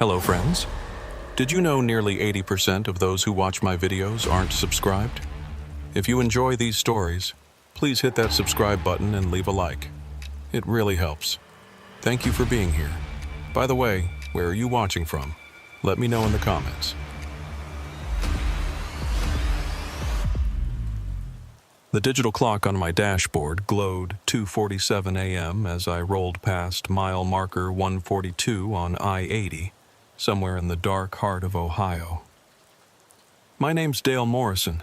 Hello, friends. Did you know nearly 80% of those who watch my videos aren't subscribed? If you enjoy these stories, please hit that subscribe button and leave a like. It really helps. Thank you for being here. By the way, where are you watching from? Let me know in the comments. The digital clock on my dashboard glowed 2:47 a.m. as I rolled past mile marker 142 on I-80, somewhere in the dark heart of Ohio. My name's Dale Morrison,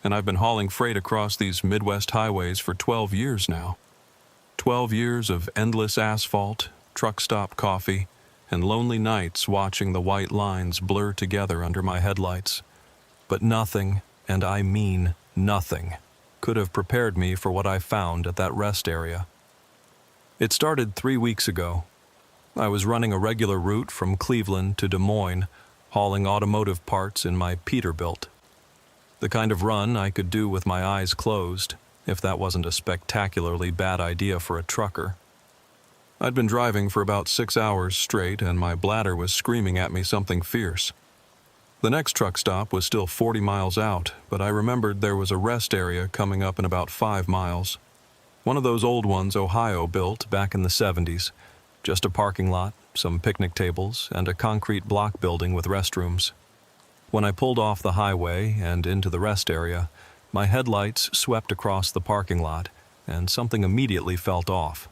and I've been hauling freight across these Midwest highways for 12 years now. 12 years of endless asphalt, truck stop coffee, and lonely nights watching the white lines blur together under my headlights. But nothing, and I mean nothing, could have prepared me for what I found at that rest area. It started 3 weeks ago. I was running a regular route from Cleveland to Des Moines, hauling automotive parts in my Peterbilt. The kind of run I could do with my eyes closed, if that wasn't a spectacularly bad idea for a trucker. I'd been driving for about 6 hours straight, and my bladder was screaming at me something fierce. The next truck stop was still 40 miles out, but I remembered there was a rest area coming up in about 5 miles. One of those old ones Ohio built back in the 70s. Just a parking lot, some picnic tables, and a concrete block building with restrooms. When I pulled off the highway and into the rest area, my headlights swept across the parking lot, and something immediately felt off.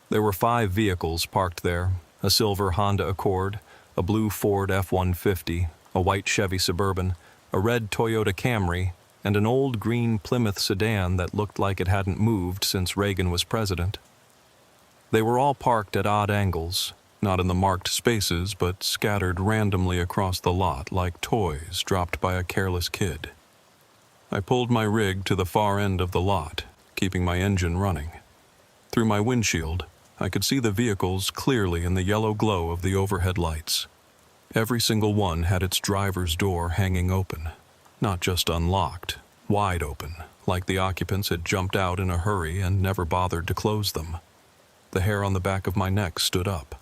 There were 5 vehicles parked there: a silver Honda Accord, a blue Ford F-150, a white Chevy Suburban, a red Toyota Camry, and an old green Plymouth sedan that looked like it hadn't moved since Reagan was president. They were all parked at odd angles, not in the marked spaces, but scattered randomly across the lot like toys dropped by a careless kid. I pulled my rig to the far end of the lot, keeping my engine running. Through my windshield, I could see the vehicles clearly in the yellow glow of the overhead lights. Every single one had its driver's door hanging open, not just unlocked, wide open, like the occupants had jumped out in a hurry and never bothered to close them. The hair on the back of my neck stood up.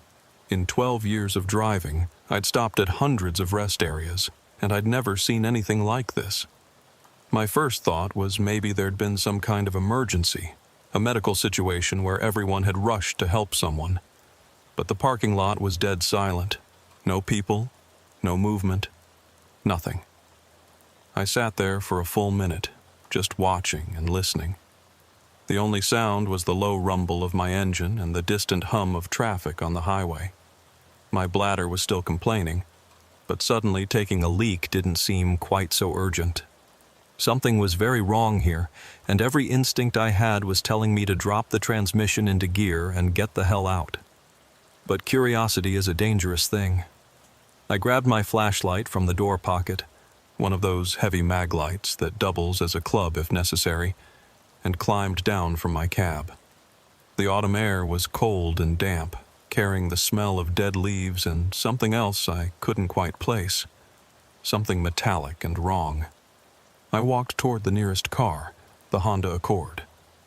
In 12 years of driving, I'd stopped at hundreds of rest areas, and I'd never seen anything like this. My first thought was maybe there'd been some kind of emergency, a medical situation where everyone had rushed to help someone. But the parking lot was dead silent. No people, no movement, nothing. I sat there for a full minute, just watching and listening. The only sound was the low rumble of my engine and the distant hum of traffic on the highway. My bladder was still complaining, but suddenly taking a leak didn't seem quite so urgent. Something was very wrong here, and every instinct I had was telling me to drop the transmission into gear and get the hell out. But curiosity is a dangerous thing. I grabbed my flashlight from the door pocket, one of those heavy mag lights that doubles as a club if necessary, and climbed down from my cab. The autumn air was cold and damp, carrying the smell of dead leaves and something else I couldn't quite place. Something metallic and wrong. I walked toward the nearest car, the Honda Accord.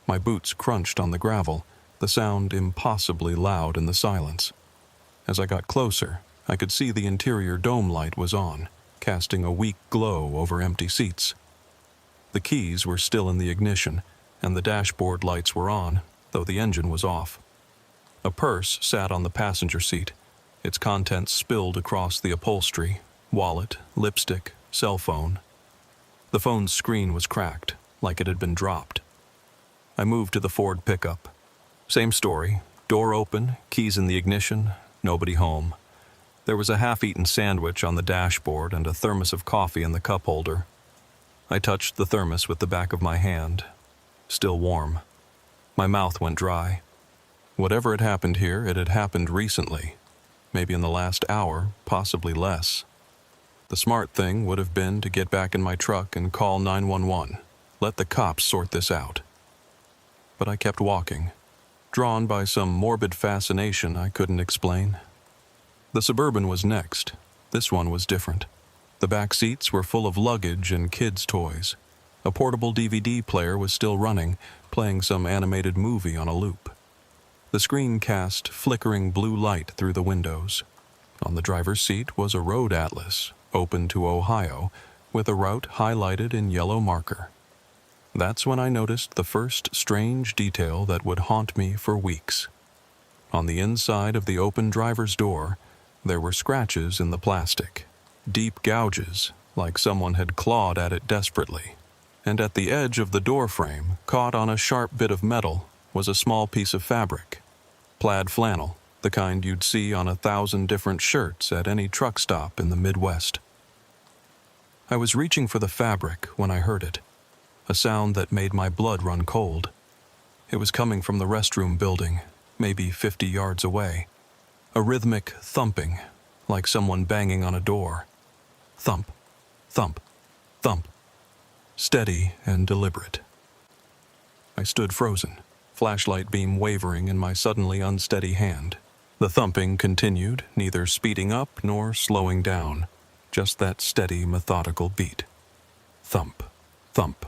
My boots crunched on the gravel, the sound impossibly loud in the silence. As I got closer, I could see the interior dome light was on, casting a weak glow over empty seats. The keys were still in the ignition, and the dashboard lights were on, though the engine was off. A purse sat on the passenger seat, its contents spilled across the upholstery: wallet, lipstick, cell phone. The phone's screen was cracked, like it had been dropped. I moved to the Ford pickup. Same story: door open, keys in the ignition, nobody home. There was a half-eaten sandwich on the dashboard and a thermos of coffee in the cup holder. I touched the thermos with the back of my hand. Still warm. My mouth went dry. Whatever had happened here, it had happened recently. Maybe in the last hour, possibly less. The smart thing would have been to get back in my truck and call 911. Let the cops sort this out. But I kept walking, drawn by some morbid fascination I couldn't explain. The Suburban was next. This one was different. The back seats were full of luggage and kids' toys. A portable DVD player was still running, playing some animated movie on a loop. The screen cast flickering blue light through the windows. On the driver's seat was a road atlas, open to Ohio, with a route highlighted in yellow marker. That's when I noticed the first strange detail that would haunt me for weeks. On the inside of the open driver's door, there were scratches in the plastic, deep gouges, like someone had clawed at it desperately. And at the edge of the door frame, caught on a sharp bit of metal, was a small piece of fabric. Plaid flannel, the kind you'd see on 1,000 different shirts at any truck stop in the Midwest. I was reaching for the fabric when I heard it, a sound that made my blood run cold. It was coming from the restroom building, maybe 50 yards away. A rhythmic thumping, like someone banging on a door. Thump, thump, thump. Steady and deliberate. I stood frozen, flashlight beam wavering in my suddenly unsteady hand. The thumping continued, neither speeding up nor slowing down, just that steady, methodical beat. Thump, thump,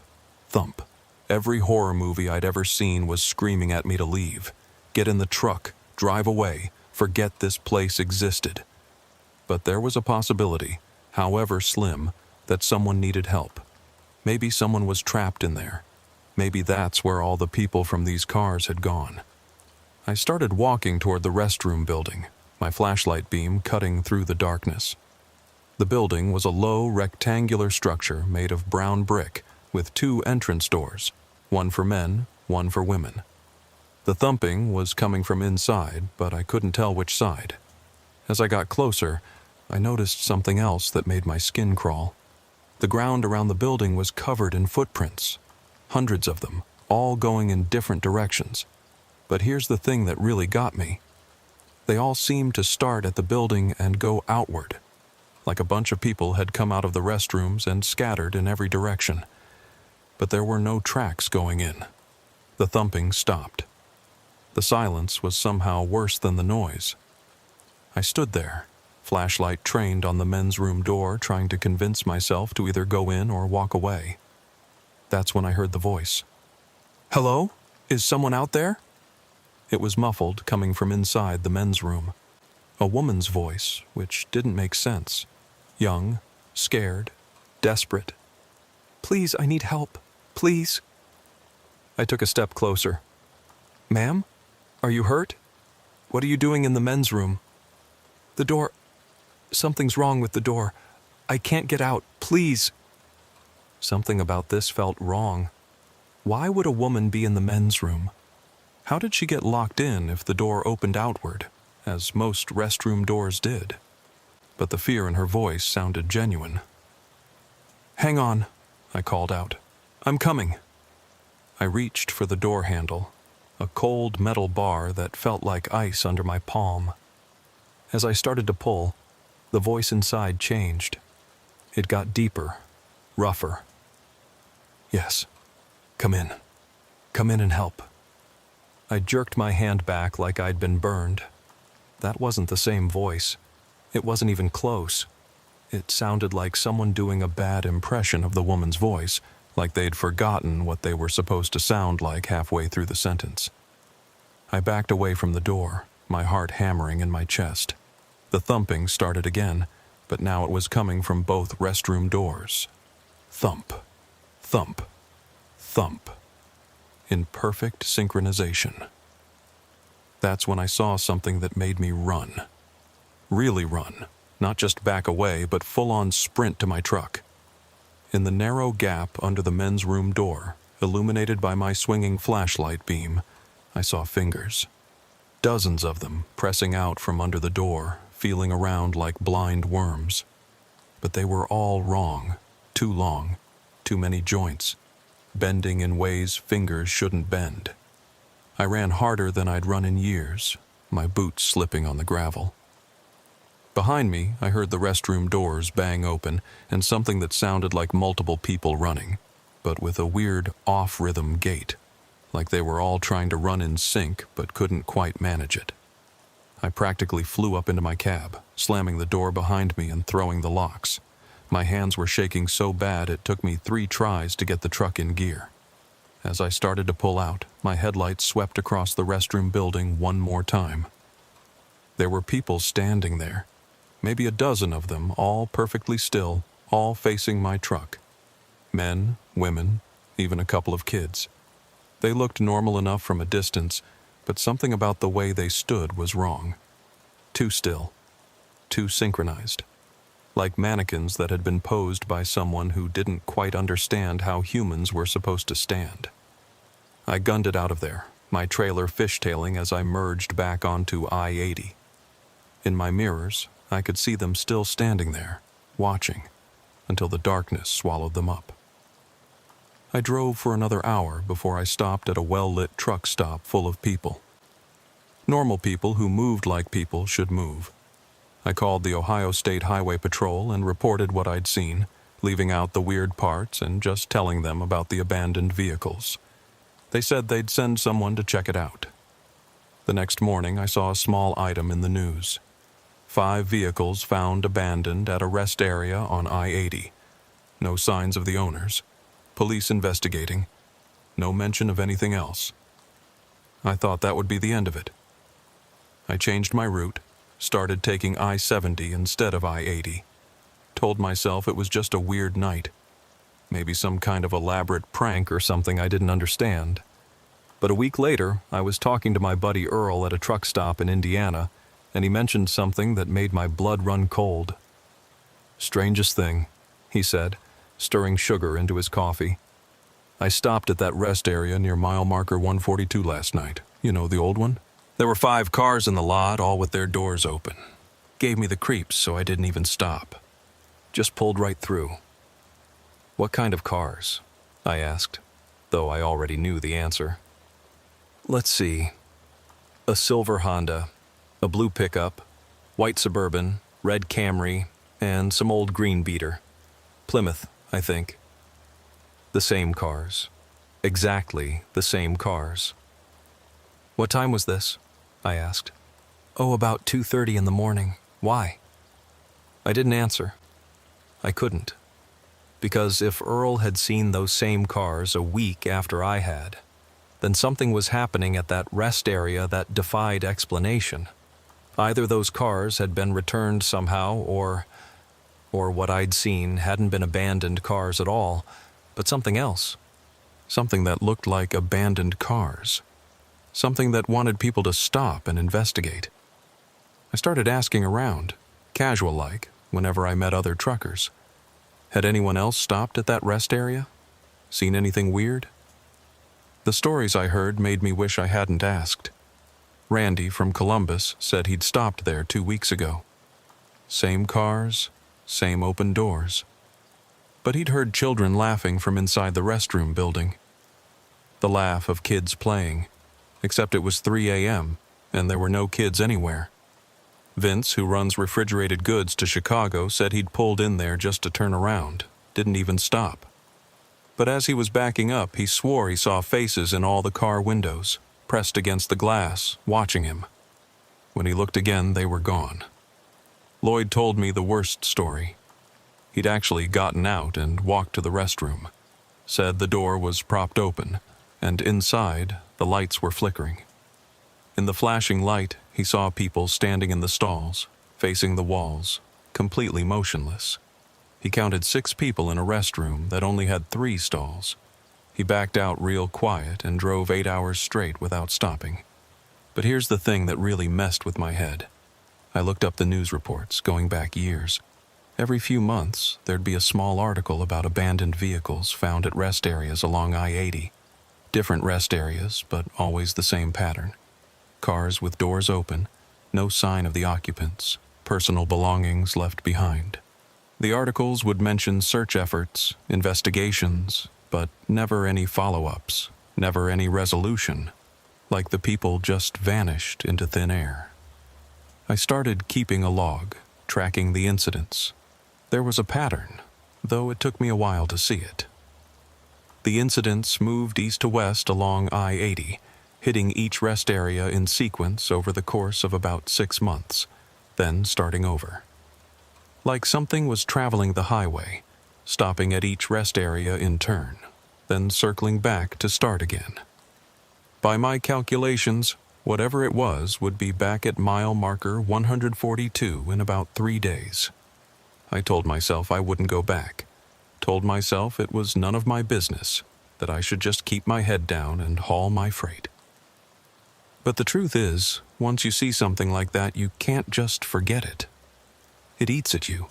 thump. Every horror movie I'd ever seen was screaming at me to leave. Get in the truck, drive away, forget this place existed. But there was a possibility, however slim, that someone needed help. Maybe someone was trapped in there. Maybe that's where all the people from these cars had gone. I started walking toward the restroom building, my flashlight beam cutting through the darkness. The building was a low, rectangular structure made of brown brick with 2 entrance doors, one for men, one for women. The thumping was coming from inside, but I couldn't tell which side. As I got closer, I noticed something else that made my skin crawl. The ground around the building was covered in footprints, hundreds of them, all going in different directions. But here's the thing that really got me. They all seemed to start at the building and go outward, like a bunch of people had come out of the restrooms and scattered in every direction. But there were no tracks going in. The thumping stopped. The silence was somehow worse than the noise. I stood there, flashlight trained on the men's room door, trying to convince myself to either go in or walk away. That's when I heard the voice. "Hello? Is someone out there?" It was muffled, coming from inside the men's room. A woman's voice, which didn't make sense. Young, scared, desperate. "Please, I need help. Please." I took a step closer. "Ma'am? Are you hurt? What are you doing in the men's room?" "The door... Something's wrong with the door. I can't get out. Please." Something about this felt wrong. Why would a woman be in the men's room? How did she get locked in if the door opened outward, as most restroom doors did? But the fear in her voice sounded genuine. "Hang on," I called out. "I'm coming." I reached for the door handle, a cold metal bar that felt like ice under my palm. As I started to pull, the voice inside changed. It got deeper, rougher. "Yes, come in. Come in and help." I jerked my hand back like I'd been burned. That wasn't the same voice. It wasn't even close. It sounded like someone doing a bad impression of the woman's voice, like they'd forgotten what they were supposed to sound like halfway through the sentence. I backed away from the door, my heart hammering in my chest. The thumping started again, but now it was coming from both restroom doors. Thump, thump, thump, in perfect synchronization. That's when I saw something that made me run. Really run, not just back away, but full-on sprint to my truck. In the narrow gap under the men's room door, illuminated by my swinging flashlight beam, I saw fingers. Dozens of them pressing out from under the door, feeling around like blind worms. But they were all wrong, too long, too many joints, bending in ways fingers shouldn't bend. I ran harder than I'd run in years, my boots slipping on the gravel. Behind me, I heard the restroom doors bang open and something that sounded like multiple people running, but with a weird off-rhythm gait, like they were all trying to run in sync but couldn't quite manage it. I practically flew up into my cab, slamming the door behind me and throwing the locks. My hands were shaking so bad it took me 3 tries to get the truck in gear. As I started to pull out, my headlights swept across the restroom building one more time. There were people standing there, maybe a dozen of them, all perfectly still, all facing my truck. Men, women, even a couple of kids. They looked normal enough from a distance, but something about the way they stood was wrong. Too still. Too synchronized. Like mannequins that had been posed by someone who didn't quite understand how humans were supposed to stand. I gunned it out of there, my trailer fishtailing as I merged back onto I-80. In my mirrors, I could see them still standing there, watching, until the darkness swallowed them up. I drove for another hour before I stopped at a well-lit truck stop full of people. Normal people who moved like people should move. I called the Ohio State Highway Patrol and reported what I'd seen, leaving out the weird parts and just telling them about the abandoned vehicles. They said they'd send someone to check it out. The next morning, I saw a small item in the news. 5 vehicles found abandoned at a rest area on I-80. No signs of the owners. Police investigating. No mention of anything else. I thought that would be the end of it. I changed my route, started taking I-70 instead of I-80. Told myself it was just a weird night. Maybe some kind of elaborate prank or something I didn't understand. But a week later, I was talking to my buddy Earl at a truck stop in Indiana, and he mentioned something that made my blood run cold. "Strangest thing," he said, stirring sugar into his coffee. "I stopped at that rest area near mile marker 142 last night. You know, the old one? There were 5 cars in the lot, all with their doors open. Gave me the creeps, so I didn't even stop. Just pulled right through." "What kind of cars?" I asked, though I already knew the answer. "Let's see. A silver Honda, a blue pickup, white Suburban, red Camry, and some old green beater. Plymouth, I think." The same cars. Exactly the same cars. "What time was this?" I asked. "Oh, about 2:30 in the morning. Why?" I didn't answer. I couldn't. Because if Earl had seen those same cars a week after I had, then something was happening at that rest area that defied explanation. Either those cars had been returned somehow, or what I'd seen hadn't been abandoned cars at all, but something else. Something that looked like abandoned cars. Something that wanted people to stop and investigate. I started asking around, casual-like, whenever I met other truckers. Had anyone else stopped at that rest area? Seen anything weird? The stories I heard made me wish I hadn't asked. Randy from Columbus said he'd stopped there 2 weeks ago. Same cars, same open doors. But he'd heard children laughing from inside the restroom building. The laugh of kids playing, except it was 3 a.m., and there were no kids anywhere. Vince, who runs refrigerated goods to Chicago, said he'd pulled in there just to turn around, didn't even stop. But as he was backing up, he swore he saw faces in all the car windows, pressed against the glass, watching him. When he looked again, they were gone. Lloyd told me the worst story. He'd actually gotten out and walked to the restroom. Said the door was propped open, and inside, the lights were flickering. In the flashing light, he saw people standing in the stalls, facing the walls, completely motionless. He counted 6 people in a restroom that only had 3 stalls. He backed out real quiet and drove 8 hours straight without stopping. But here's the thing that really messed with my head. I looked up the news reports, going back years. Every few months, there'd be a small article about abandoned vehicles found at rest areas along I-80. Different rest areas, but always the same pattern. Cars with doors open, no sign of the occupants, personal belongings left behind. The articles would mention search efforts, investigations, but never any follow-ups, never any resolution, like the people just vanished into thin air. I started keeping a log, tracking the incidents. There was a pattern, though it took me a while to see it. The incidents moved east to west along I-80, hitting each rest area in sequence over the course of about 6 months, then starting over. Like something was traveling the highway, stopping at each rest area in turn, then circling back to start again. By my calculations, Whatever it was would be back at mile marker 142 in about 3 days. I told myself I wouldn't go back. Told myself it was none of my business, that I should just keep my head down and haul my freight. But the truth is, once you see something like that, you can't just forget it. It eats at you.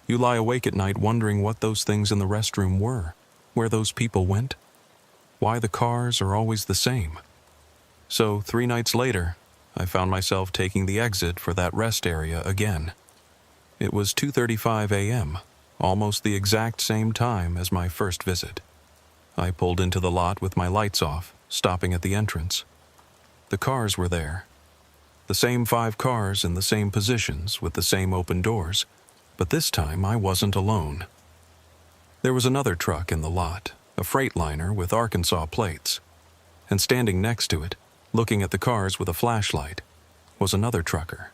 You lie awake at night wondering what those things in the restroom were, where those people went, why the cars are always the same. So 3 nights later, I found myself taking the exit for that rest area again. It was 2:35 a.m., almost the exact same time as my first visit. I pulled into the lot with my lights off, stopping at the entrance. The cars were there. The same 5 cars in the same positions with the same open doors, but this time I wasn't alone. There was another truck in the lot, a Freightliner with Arkansas plates, and standing next to it, looking at the cars with a flashlight, was another trucker.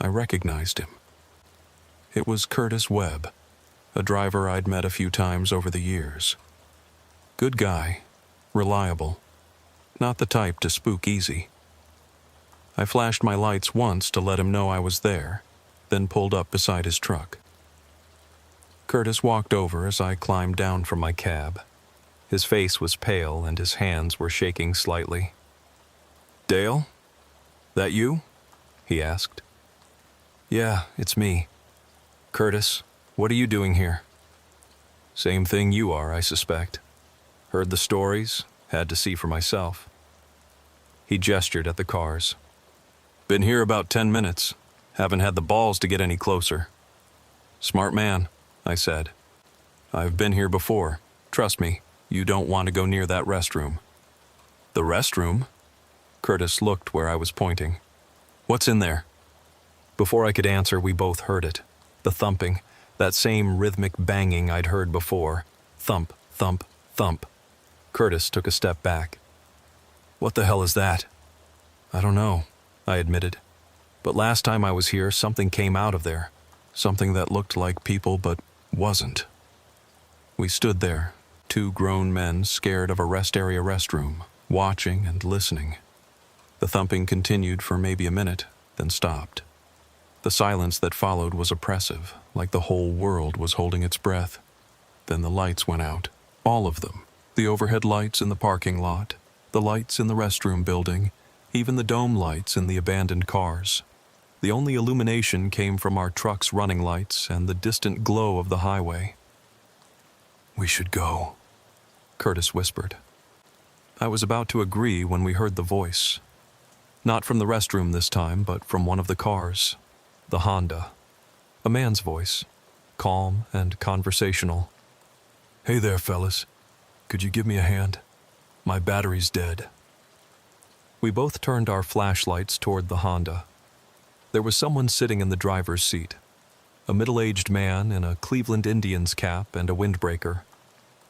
I recognized him. It was Curtis Webb, a driver I'd met a few times over the years. Good guy, reliable, not the type to spook easy. I flashed my lights once to let him know I was there, then pulled up beside his truck. Curtis walked over as I climbed down from my cab. His face was pale and his hands were shaking slightly. "Dale? That you?" he asked. "Yeah, it's me. Curtis, what are you doing here?" "Same thing you are, I suspect. Heard the stories, had to see for myself." He gestured at the cars. "Been here about 10 minutes. Haven't had the balls to get any closer." "Smart man," I said. "I've been here before. Trust me, you don't want to go near that restroom." "The restroom?" Curtis looked where I was pointing. "What's in there?" Before I could answer, we both heard it. The thumping, that same rhythmic banging I'd heard before. Thump, thump, thump. Curtis took a step back. "What the hell is that?" "I don't know," I admitted. "But last time I was here, something came out of there. Something that looked like people but wasn't." We stood there, 2 grown men scared of a rest area restroom, watching and listening. The thumping continued for maybe a minute, then stopped. The silence that followed was oppressive, like the whole world was holding its breath. Then the lights went out. All of them. The overhead lights in the parking lot, the lights in the restroom building, even the dome lights in the abandoned cars. The only illumination came from our truck's running lights and the distant glow of the highway. "We should go," Curtis whispered. I was about to agree when we heard the voice. Not from the restroom this time, but from one of the cars. The Honda. A man's voice, calm and conversational. "Hey there, fellas. Could you give me a hand? My battery's dead." We both turned our flashlights toward the Honda. There was someone sitting in the driver's seat. A middle-aged man in a Cleveland Indians cap and a windbreaker.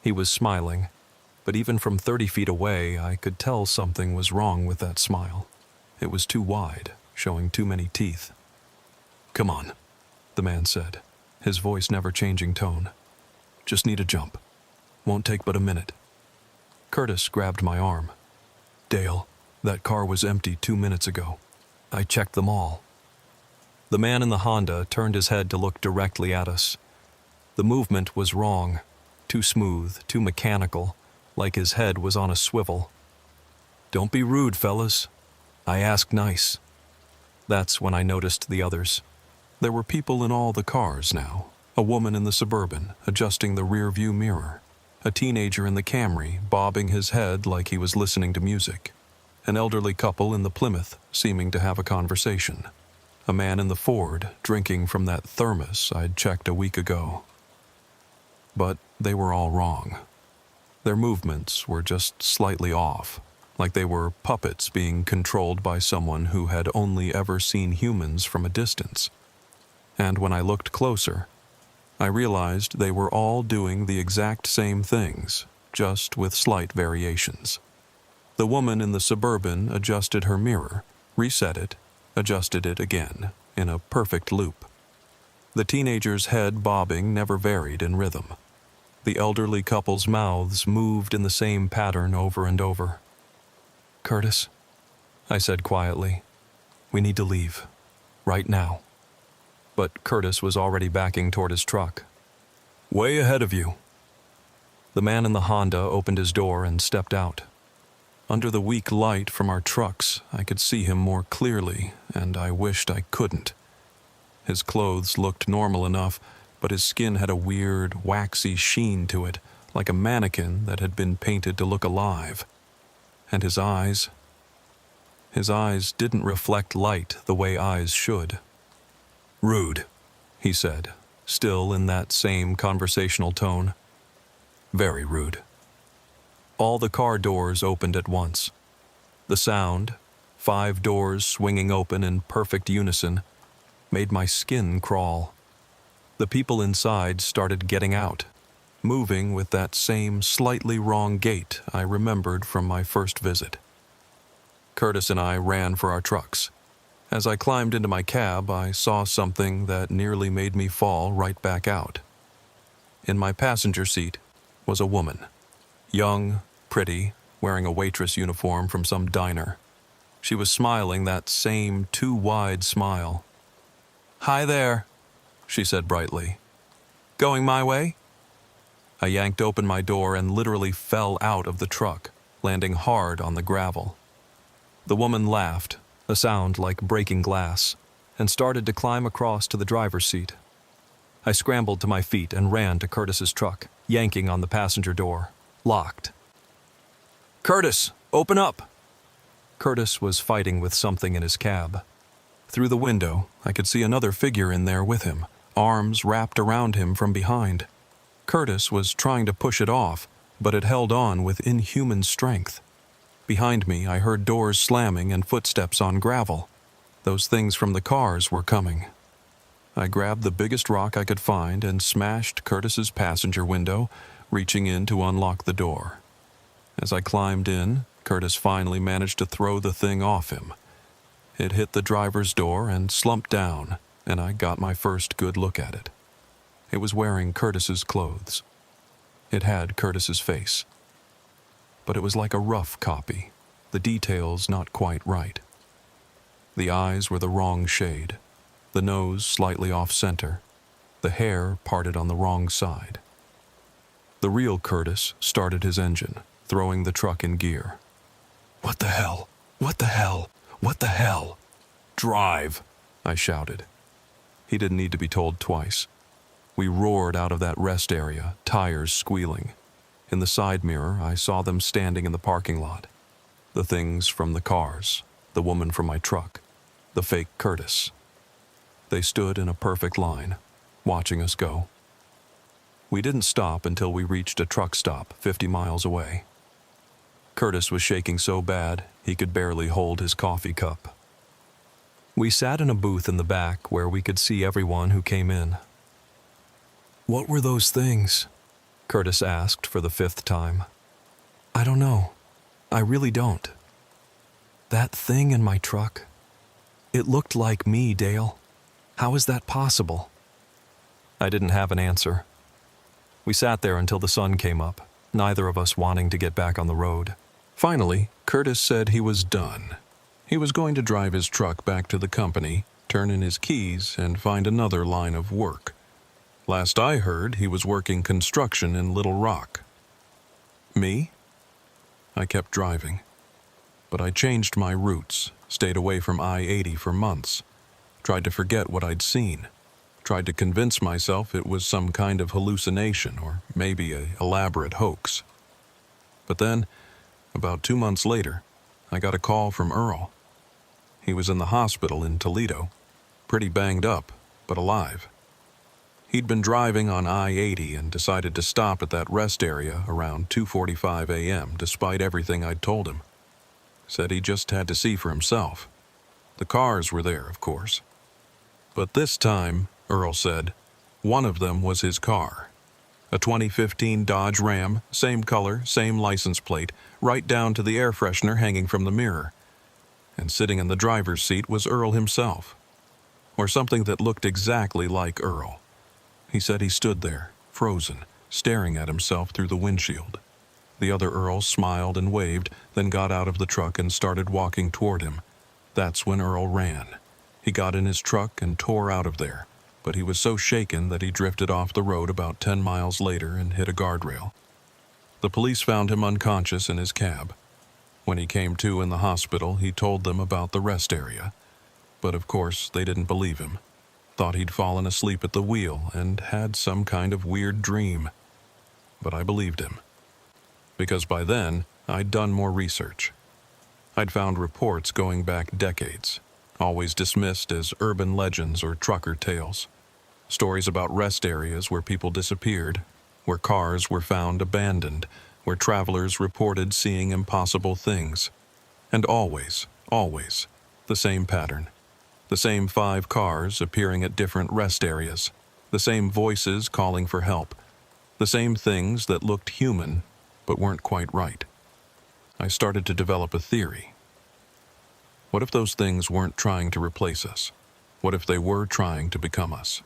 He was smiling, but even from 30 feet away, I could tell something was wrong with that smile. It was too wide, showing too many teeth. "Come on," the man said, his voice never changing tone. "Just need a jump. Won't take but a minute." Curtis grabbed my arm. "Dale, that car was empty 2 minutes ago. I checked them all." The man in the Honda turned his head to look directly at us. The movement was wrong, too smooth, too mechanical, like his head was on a swivel. "Don't be rude, fellas. I asked nice." That's when I noticed the others. There were people in all the cars now. A woman in the Suburban, adjusting the rear-view mirror. A teenager in the Camry, bobbing his head like he was listening to music. An elderly couple in the Plymouth, seeming to have a conversation. A man in the Ford, drinking from that thermos I'd checked a week ago. But they were all wrong. Their movements were just slightly off, like they were puppets being controlled by someone who had only ever seen humans from a distance. And when I looked closer, I realized they were all doing the exact same things, just with slight variations. The woman in the Suburban adjusted her mirror, reset it, adjusted it again, in a perfect loop. The teenager's head bobbing never varied in rhythm. The elderly couple's mouths moved in the same pattern over and over. "Curtis, I said quietly. "We need to leave. Right now." But Curtis was already backing toward his truck. "Way ahead of you." The man in the Honda opened his door and stepped out. Under the weak light from our trucks, I could see him more clearly, and I wished I couldn't. His clothes looked normal enough, but his skin had a weird, waxy sheen to it, like a mannequin that had been painted to look alive. And his eyes didn't reflect light the way eyes should. "Rude," he said, still in that same conversational tone. "Very rude." All the car doors opened at once. The sound, 5 doors swinging open in perfect unison, made my skin crawl. The people inside started getting out, moving with that same slightly wrong gait I remembered from my first visit. Curtis and I ran for our trucks. As I climbed into my cab, I saw something that nearly made me fall right back out. In my passenger seat was a woman, young, pretty, wearing a waitress uniform from some diner. She was smiling that same too wide smile. "Hi there," she said brightly. "Going my way?" I yanked open my door and literally fell out of the truck, landing hard on the gravel. The woman laughed, a sound like breaking glass, and started to climb across to the driver's seat. I scrambled to my feet and ran to Curtis's truck, yanking on the passenger door. Locked. "Curtis, open up!" Curtis was fighting with something in his cab. Through the window, I could see another figure in there with him, arms wrapped around him from behind. Curtis was trying to push it off, but it held on with inhuman strength. Behind me, I heard doors slamming and footsteps on gravel. Those things from the cars were coming. I grabbed the biggest rock I could find and smashed Curtis's passenger window, reaching in to unlock the door. As I climbed in, Curtis finally managed to throw the thing off him. It hit the driver's door and slumped down, and I got my first good look at it. It was wearing Curtis's clothes. It had Curtis's face. But it was like a rough copy, the details not quite right. The eyes were the wrong shade, the nose slightly off-center, the hair parted on the wrong side. The real Curtis started his engine, throwing the truck in gear. "What the hell? What the hell? What the hell?" "Drive!" I shouted. He didn't need to be told twice. We roared out of that rest area, tires squealing. In the side mirror, I saw them standing in the parking lot. The things from the cars, the woman from my truck, the fake Curtis. They stood in a perfect line, watching us go. We didn't stop until we reached a truck stop 50 miles away. Curtis was shaking so bad he could barely hold his coffee cup. We sat in a booth in the back where we could see everyone who came in. "What were those things?" Curtis asked for the 5th time. "I don't know. I really don't. That thing in my truck, it looked like me, Dale. How is that possible?" I didn't have an answer. We sat there until the sun came up, neither of us wanting to get back on the road. Finally, Curtis said he was done. He was going to drive his truck back to the company, turn in his keys, and find another line of work. Last I heard, he was working construction in Little Rock. Me? I kept driving. But I changed my routes, stayed away from I-80 for months, tried to forget what I'd seen, tried to convince myself it was some kind of hallucination or maybe an elaborate hoax. But then, about 2 months later, I got a call from Earl. He was in the hospital in Toledo, pretty banged up, but alive. He'd been driving on I-80 and decided to stop at that rest area around 2:45 a.m. despite everything I'd told him. Said he just had to see for himself. The cars were there, of course. But this time, Earl said, one of them was his car. A 2015 Dodge Ram, same color, same license plate, right down to the air freshener hanging from the mirror. And sitting in the driver's seat was Earl himself. Or something that looked exactly like Earl. He said he stood there, frozen, staring at himself through the windshield. The other Earl smiled and waved, then got out of the truck and started walking toward him. That's when Earl ran. He got in his truck and tore out of there, but he was so shaken that he drifted off the road about 10 miles later and hit a guardrail. The police found him unconscious in his cab. When he came to in the hospital, he told them about the rest area. But of course, they didn't believe him. Thought he'd fallen asleep at the wheel and had some kind of weird dream. But I believed him. Because by then, I'd done more research. I'd found reports going back decades, always dismissed as urban legends or trucker tales. Stories about rest areas where people disappeared, where cars were found abandoned, where travelers reported seeing impossible things. And always, the same pattern. The same 5 cars appearing at different rest areas. The same voices calling for help. The same things that looked human, but weren't quite right. I started to develop a theory. What if those things weren't trying to replace us? What if they were trying to become us?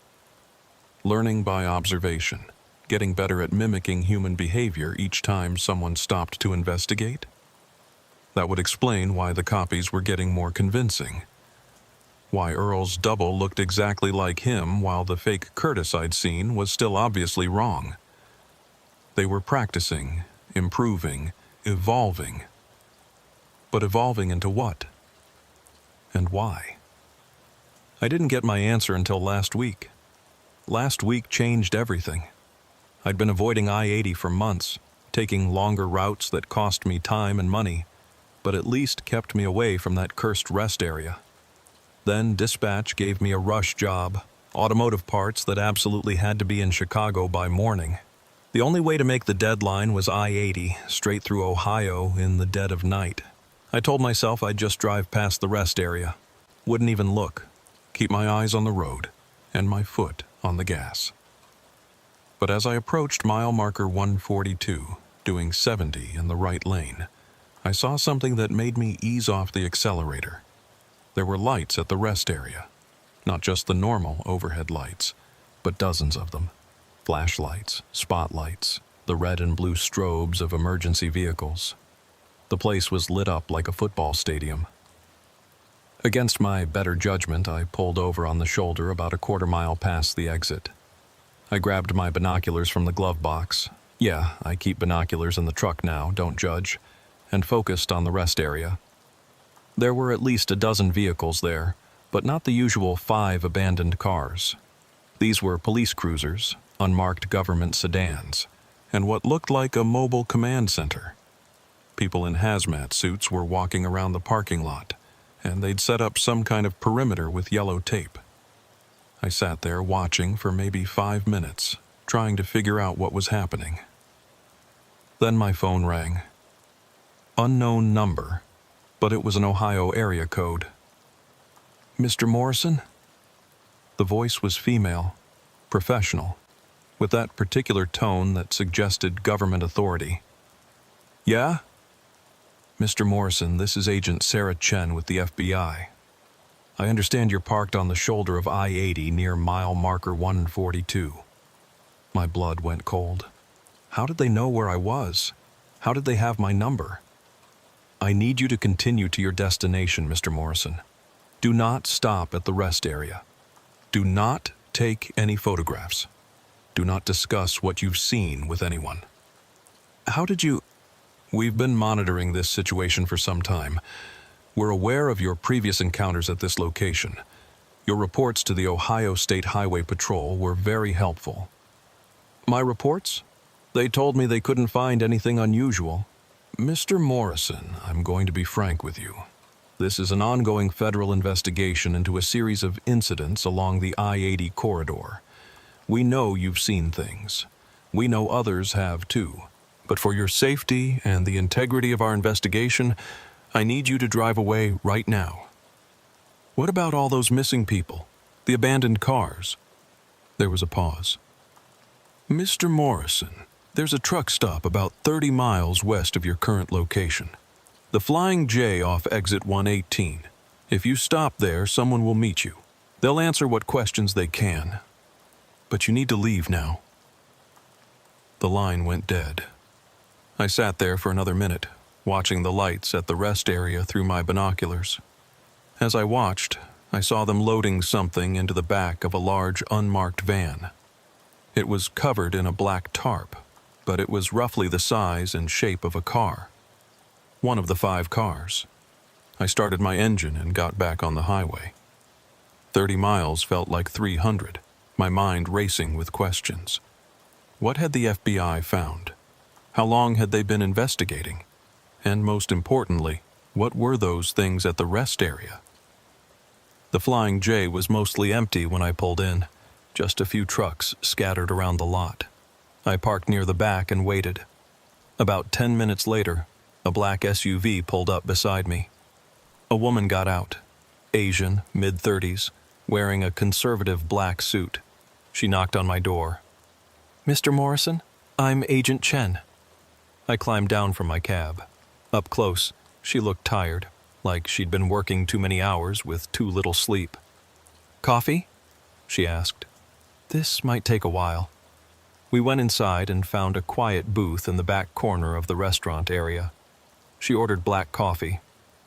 Learning by observation, getting better at mimicking human behavior each time someone stopped to investigate? That would explain why the copies were getting more convincing. Why Earl's double looked exactly like him while the fake Curtis I'd seen was still obviously wrong. They were practicing, improving, evolving. But evolving into what? And why? I didn't get my answer until last week. Last week changed everything. I'd been avoiding I-80 for months, taking longer routes that cost me time and money, but at least kept me away from that cursed rest area. Then dispatch gave me a rush job, automotive parts that absolutely had to be in Chicago by morning. The only way to make the deadline was I-80, straight through Ohio in the dead of night. I told myself I'd just drive past the rest area. Wouldn't even look. Keep my eyes on the road, and my foot on the gas. But as I approached mile marker 142, doing 70 in the right lane, I saw something that made me ease off the accelerator. There were lights at the rest area. Not just the normal overhead lights, but dozens of them. Flashlights, spotlights, the red and blue strobes of emergency vehicles. The place was lit up like a football stadium. Against my better judgment, I pulled over on the shoulder about a quarter mile past the exit. I grabbed my binoculars from the glove box. Yeah, I keep binoculars in the truck now, don't judge. And focused on the rest area. There were at least a dozen vehicles there, but not the usual 5 abandoned cars. These were police cruisers, unmarked government sedans, and what looked like a mobile command center. People in hazmat suits were walking around the parking lot, and they'd set up some kind of perimeter with yellow tape. I sat there watching for maybe 5 minutes, trying to figure out what was happening. Then my phone rang. Unknown number, but it was an Ohio area code. Mr. Morrison? The voice was female, professional, with that particular tone that suggested government authority. Yeah? Mr. Morrison, this is Agent Sarah Chen with the FBI. I understand you're parked on the shoulder of I-80 near mile marker 142. My blood went cold. How did they know where I was? How did they have my number? I need you to continue to your destination, Mr. Morrison. Do not stop at the rest area. Do not take any photographs. Do not discuss what you've seen with anyone. How did you... We've been monitoring this situation for some time. We're aware of your previous encounters at this location. Your reports to the Ohio State Highway Patrol were very helpful. My reports? They told me they couldn't find anything unusual. Mr. Morrison, I'm going to be frank with you. This is an ongoing federal investigation into a series of incidents along the I-80 corridor. We know you've seen things. We know others have too. But for your safety and the integrity of our investigation, I need you to drive away right now. What about all those missing people? The abandoned cars? There was a pause. Mr. Morrison, there's a truck stop about 30 miles west of your current location. The Flying J off exit 118. If you stop there, someone will meet you. They'll answer what questions they can. But you need to leave now. The line went dead. I sat there for another minute, watching the lights at the rest area through my binoculars. As I watched, I saw them loading something into the back of a large unmarked van. It was covered in a black tarp, but it was roughly the size and shape of a car. One of the 5 cars. I started my engine and got back on the highway. 30 miles felt like 300, my mind racing with questions. What had the FBI found? How long had they been investigating? And most importantly, what were those things at the rest area? The Flying J was mostly empty when I pulled in, just a few trucks scattered around the lot. I parked near the back and waited. About 10 minutes later, a black SUV pulled up beside me. A woman got out, Asian, mid-30s, wearing a conservative black suit. She knocked on my door. "Mr. Morrison, I'm Agent Chen." I climbed down from my cab. Up close, she looked tired, like she'd been working too many hours with too little sleep. "Coffee?" she asked. "This might take a while." We went inside and found a quiet booth in the back corner of the restaurant area. She ordered black coffee.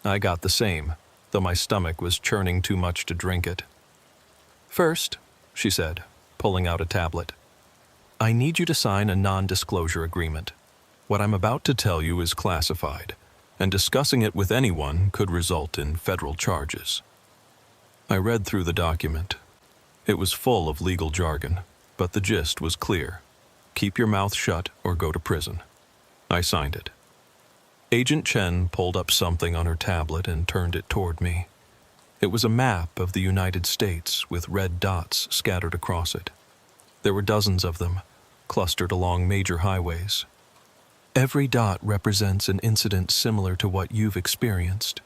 I got the same, though my stomach was churning too much to drink it. "First," she said, pulling out a tablet, "I need you to sign a non-disclosure agreement. What I'm about to tell you is classified, and discussing it with anyone could result in federal charges." I read through the document. It was full of legal jargon, but the gist was clear. Keep your mouth shut or go to prison. I signed it. Agent Chen pulled up something on her tablet and turned it toward me. It was a map of the United States with red dots scattered across it. There were dozens of them, clustered along major highways. "Every dot represents an incident similar to what you've experienced,"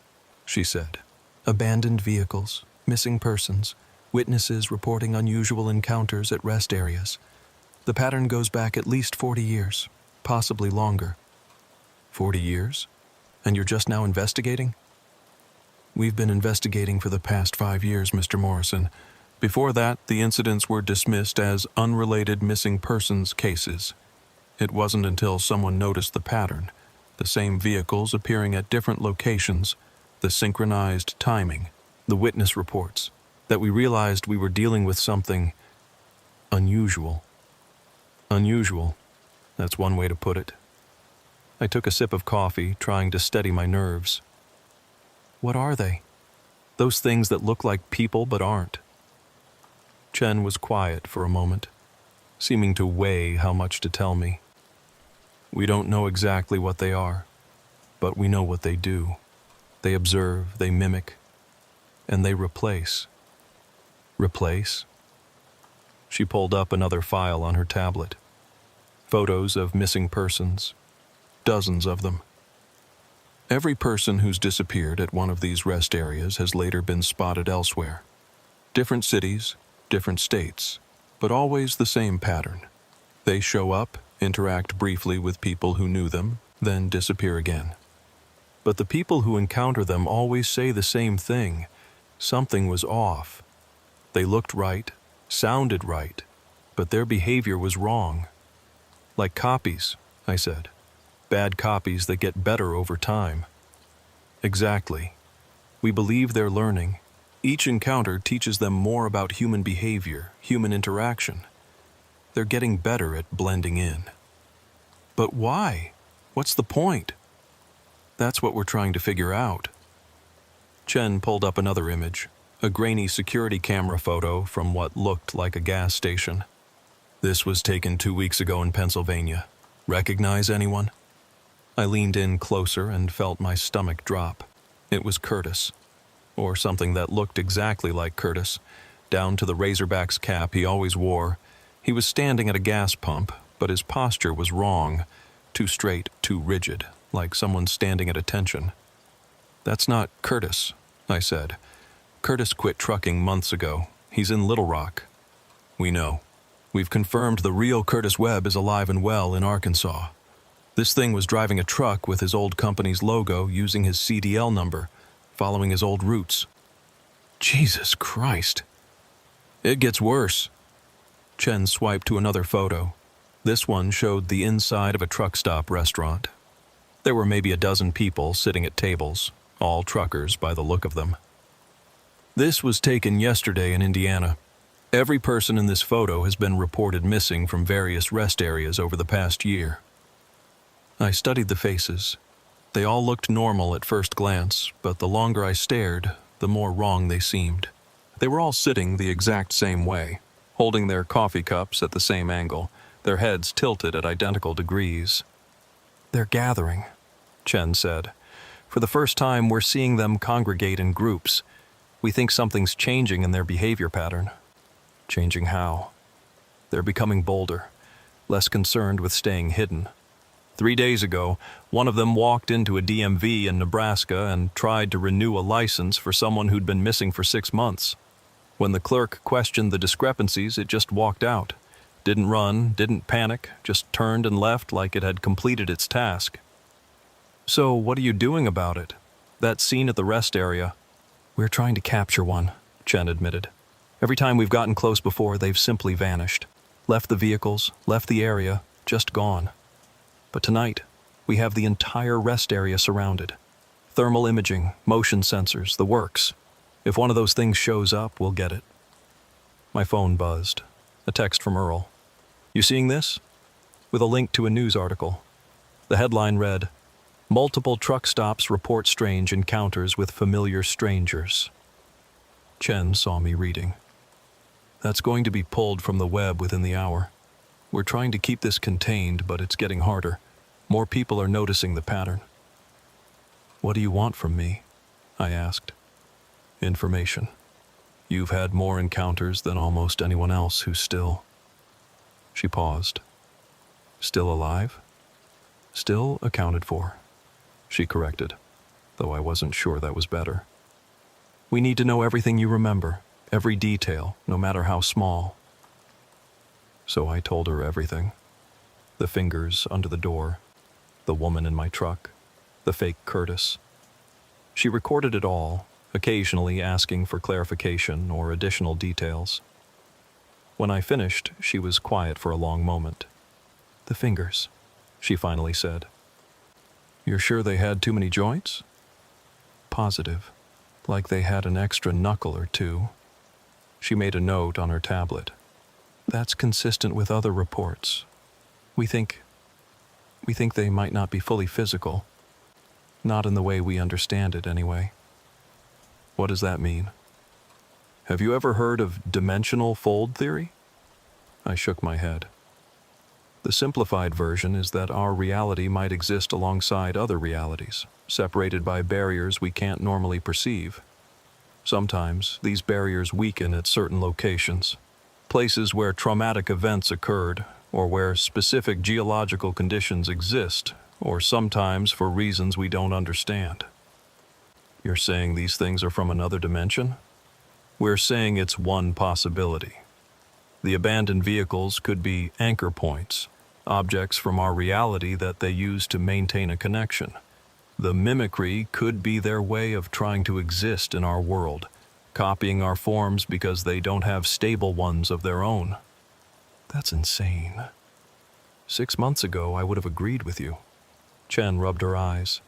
she said. "Abandoned vehicles, missing persons, witnesses reporting unusual encounters at rest areas. The pattern goes back at least 40 years, possibly longer." 40 years? And you're just now investigating? "We've been investigating for the past 5 years, Mr. Morrison. Before that, the incidents were dismissed as unrelated missing persons cases. It wasn't until someone noticed the pattern, the same vehicles appearing at different locations, the synchronized timing, the witness reports, that we realized we were dealing with something unusual." Unusual. That's one way to put it. I took a sip of coffee, trying to steady my nerves. "What are they? Those things that look like people but aren't?" Chen was quiet for a moment, seeming to weigh how much to tell me. "We don't know exactly what they are, but we know what they do. They observe, they mimic, and they replace." "Replace?" She pulled up another file on her tablet. Photos of missing persons. Dozens of them. Every person who's disappeared at one of these rest areas has later been spotted elsewhere. Different cities, different states, but always the same pattern. They show up, interact briefly with people who knew them, then disappear again. But the people who encounter them always say the same thing. Something was off. They looked right, sounded right, but their behavior was wrong. "Like copies," I said. "Bad copies that get better over time." "Exactly. We believe they're learning. Each encounter teaches them more about human behavior, human interaction. They're getting better at blending in." "But why? What's the point?" "That's what we're trying to figure out." Chen pulled up another image, a grainy security camera photo from what looked like a gas station. "This was taken 2 weeks ago in Pennsylvania. Recognize anyone?" I leaned in closer and felt my stomach drop. It was Curtis, or something that looked exactly like Curtis, down to the Razorback's cap he always wore. He was standing at a gas pump, but his posture was wrong, too straight, too rigid, like someone standing at attention. "That's not Curtis," I said. "Curtis quit trucking months ago. He's in Little Rock." "We know. We've confirmed the real Curtis Webb is alive and well in Arkansas. This thing was driving a truck with his old company's logo using his CDL number, following his old routes." "Jesus Christ." "It gets worse." Chen swiped to another photo. This one showed the inside of a truck stop restaurant, There were maybe a dozen people sitting at tables, all truckers by the look of them. This was taken yesterday in Indiana. Every person in this photo has been reported missing from various rest areas over the past year. I studied the faces. They all looked normal at first glance, but the longer I stared, the more wrong they seemed. They were all sitting the exact same way, holding their coffee cups at the same angle, their heads tilted at identical degrees. "They're gathering," Chen said. "For the first time, we're seeing them congregate in groups. We think something's changing in their behavior pattern." Changing how? They're becoming bolder, less concerned with staying hidden. 3 days ago, one of them walked into a DMV in Nebraska and tried to renew a license for someone who'd been missing for 6 months. When the clerk questioned the discrepancies, it just walked out. Didn't run, didn't panic, just turned and left like it had completed its task. "So what are you doing about it? That scene at the rest area?" "We're trying to capture one," Chen admitted. "Every time we've gotten close before, they've simply vanished. Left the vehicles, left the area, just gone. But tonight, we have the entire rest area surrounded. Thermal imaging, motion sensors, the works. If one of those things shows up, we'll get it." My phone buzzed. A text from Earl. "You seeing this?" With a link to a news article. The headline read, "Multiple truck stops report strange encounters with familiar strangers." Chen saw me reading. "That's going to be pulled from the web within the hour. We're trying to keep this contained, but it's getting harder. More people are noticing the pattern." "What do you want from me?" I asked. "Information. You've had more encounters than almost anyone else who's still..." She paused. "Still alive?" "Still accounted for," she corrected, though I wasn't sure that was better. "We need to know everything you remember, every detail, no matter how small." So I told her everything. The fingers under the door, the woman in my truck, the fake Curtis. She recorded it all, occasionally asking for clarification or additional details. When I finished, she was quiet for a long moment. "The fingers," she finally said. "You're sure they had too many joints?" "Positive. Like they had an extra knuckle or two." She made a note on her tablet. "That's consistent with other reports. We think they might not be fully physical. Not in the way we understand it, anyway." "What does that mean?" "Have you ever heard of dimensional fold theory?" I shook my head. "The simplified version is that our reality might exist alongside other realities, separated by barriers we can't normally perceive. Sometimes these barriers weaken at certain locations, places where traumatic events occurred, or where specific geological conditions exist, or sometimes for reasons we don't understand." "You're saying these things are from another dimension?" "We're saying it's one possibility. The abandoned vehicles could be anchor points, objects from our reality that they use to maintain a connection. The mimicry could be their way of trying to exist in our world, copying our forms because they don't have stable ones of their own." "That's insane. 6 months ago, I would have agreed with you." Chen rubbed her eyes.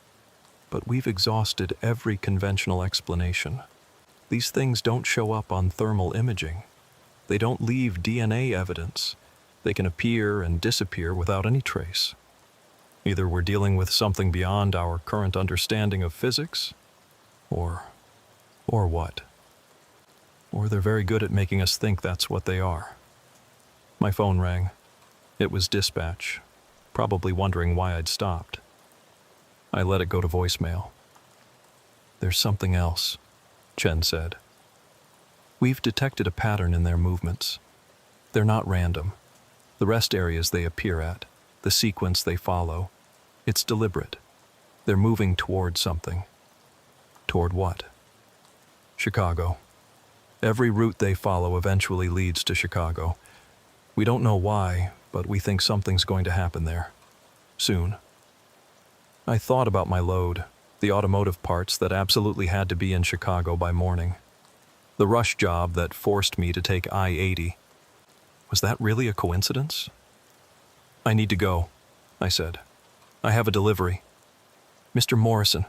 "But we've exhausted every conventional explanation. These things don't show up on thermal imaging. They don't leave DNA evidence. They can appear and disappear without any trace. Either we're dealing with something beyond our current understanding of physics, or what? Or they're very good at making us think that's what they are." My phone rang. It was dispatch, probably wondering why I'd stopped. I let it go to voicemail. "There's something else," Chen said. "We've detected a pattern in their movements. They're not random. The rest areas they appear at, the sequence they follow, it's deliberate. They're moving toward something." "Toward what?" "Chicago. Every route they follow eventually leads to Chicago. We don't know why, but we think something's going to happen there. Soon." I thought about my load, the automotive parts that absolutely had to be in Chicago by morning. The rush job that forced me to take I-80. Was that really a coincidence? "I need to go," I said. "I have a delivery." Mr. Morrison,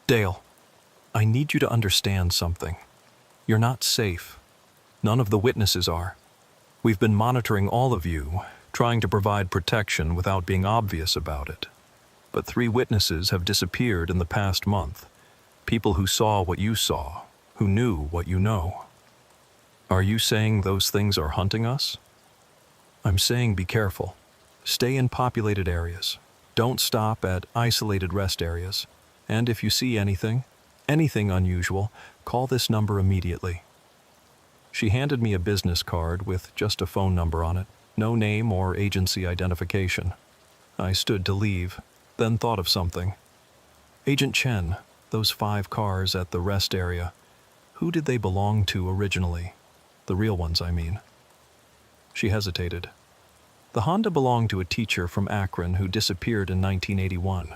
Dale, I need you to understand something. You're not safe. None of the witnesses are. We've been monitoring all of you, trying to provide protection without being obvious about it. But 3 witnesses have disappeared in the past month. People who saw what you saw, who knew what you know. Are you saying those things are hunting us? I'm saying be careful. Stay in populated areas. Don't stop at isolated rest areas. And if you see anything unusual, call this number immediately. She handed me a business card with just a phone number on it, no name or agency identification. I stood to leave, then thought of something. Agent Chen, those 5 cars at the rest area, who did they belong to originally? The real ones, I mean. She hesitated. The Honda belonged to a teacher from Akron who disappeared in 1981.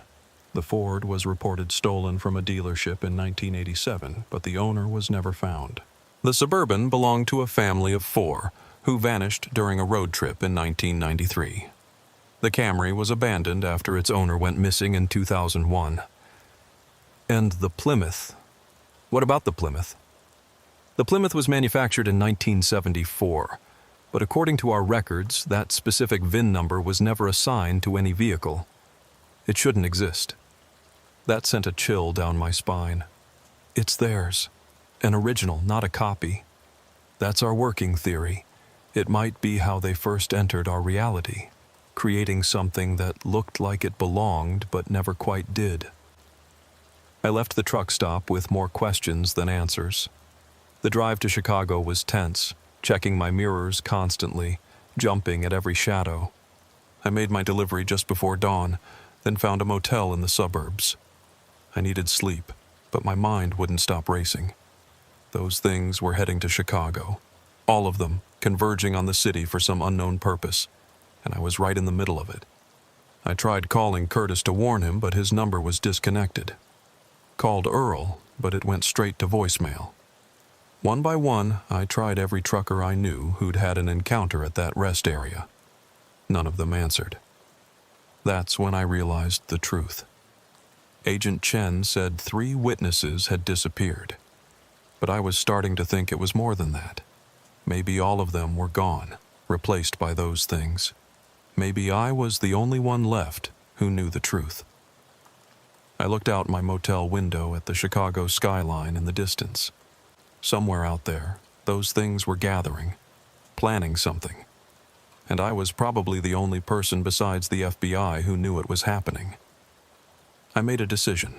The Ford was reported stolen from a dealership in 1987, but the owner was never found. The Suburban belonged to a family of 4 who vanished during a road trip in 1993. The Camry was abandoned after its owner went missing in 2001. And the Plymouth? What about the Plymouth? The Plymouth was manufactured in 1974, but according to our records, that specific VIN number was never assigned to any vehicle. It shouldn't exist. That sent a chill down my spine. It's theirs. An original, not a copy. That's our working theory. It might be how they first entered our reality, creating something that looked like it belonged but never quite did. I left the truck stop with more questions than answers. The drive to Chicago was tense, checking my mirrors constantly, jumping at every shadow. I made my delivery just before dawn, then found a motel in the suburbs. I needed sleep, but my mind wouldn't stop racing. Those things were heading to Chicago, all of them converging on the city for some unknown purpose, and I was right in the middle of it. I tried calling Curtis to warn him, but his number was disconnected. Called Earl, but it went straight to voicemail. One by one, I tried every trucker I knew who'd had an encounter at that rest area. None of them answered. That's when I realized the truth. Agent Chen said 3 witnesses had disappeared, but I was starting to think it was more than that. Maybe all of them were gone, replaced by those things. Maybe I was the only one left who knew the truth. I looked out my motel window at the Chicago skyline in the distance. Somewhere out there, those things were gathering, planning something. And I was probably the only person besides the FBI who knew it was happening. I made a decision.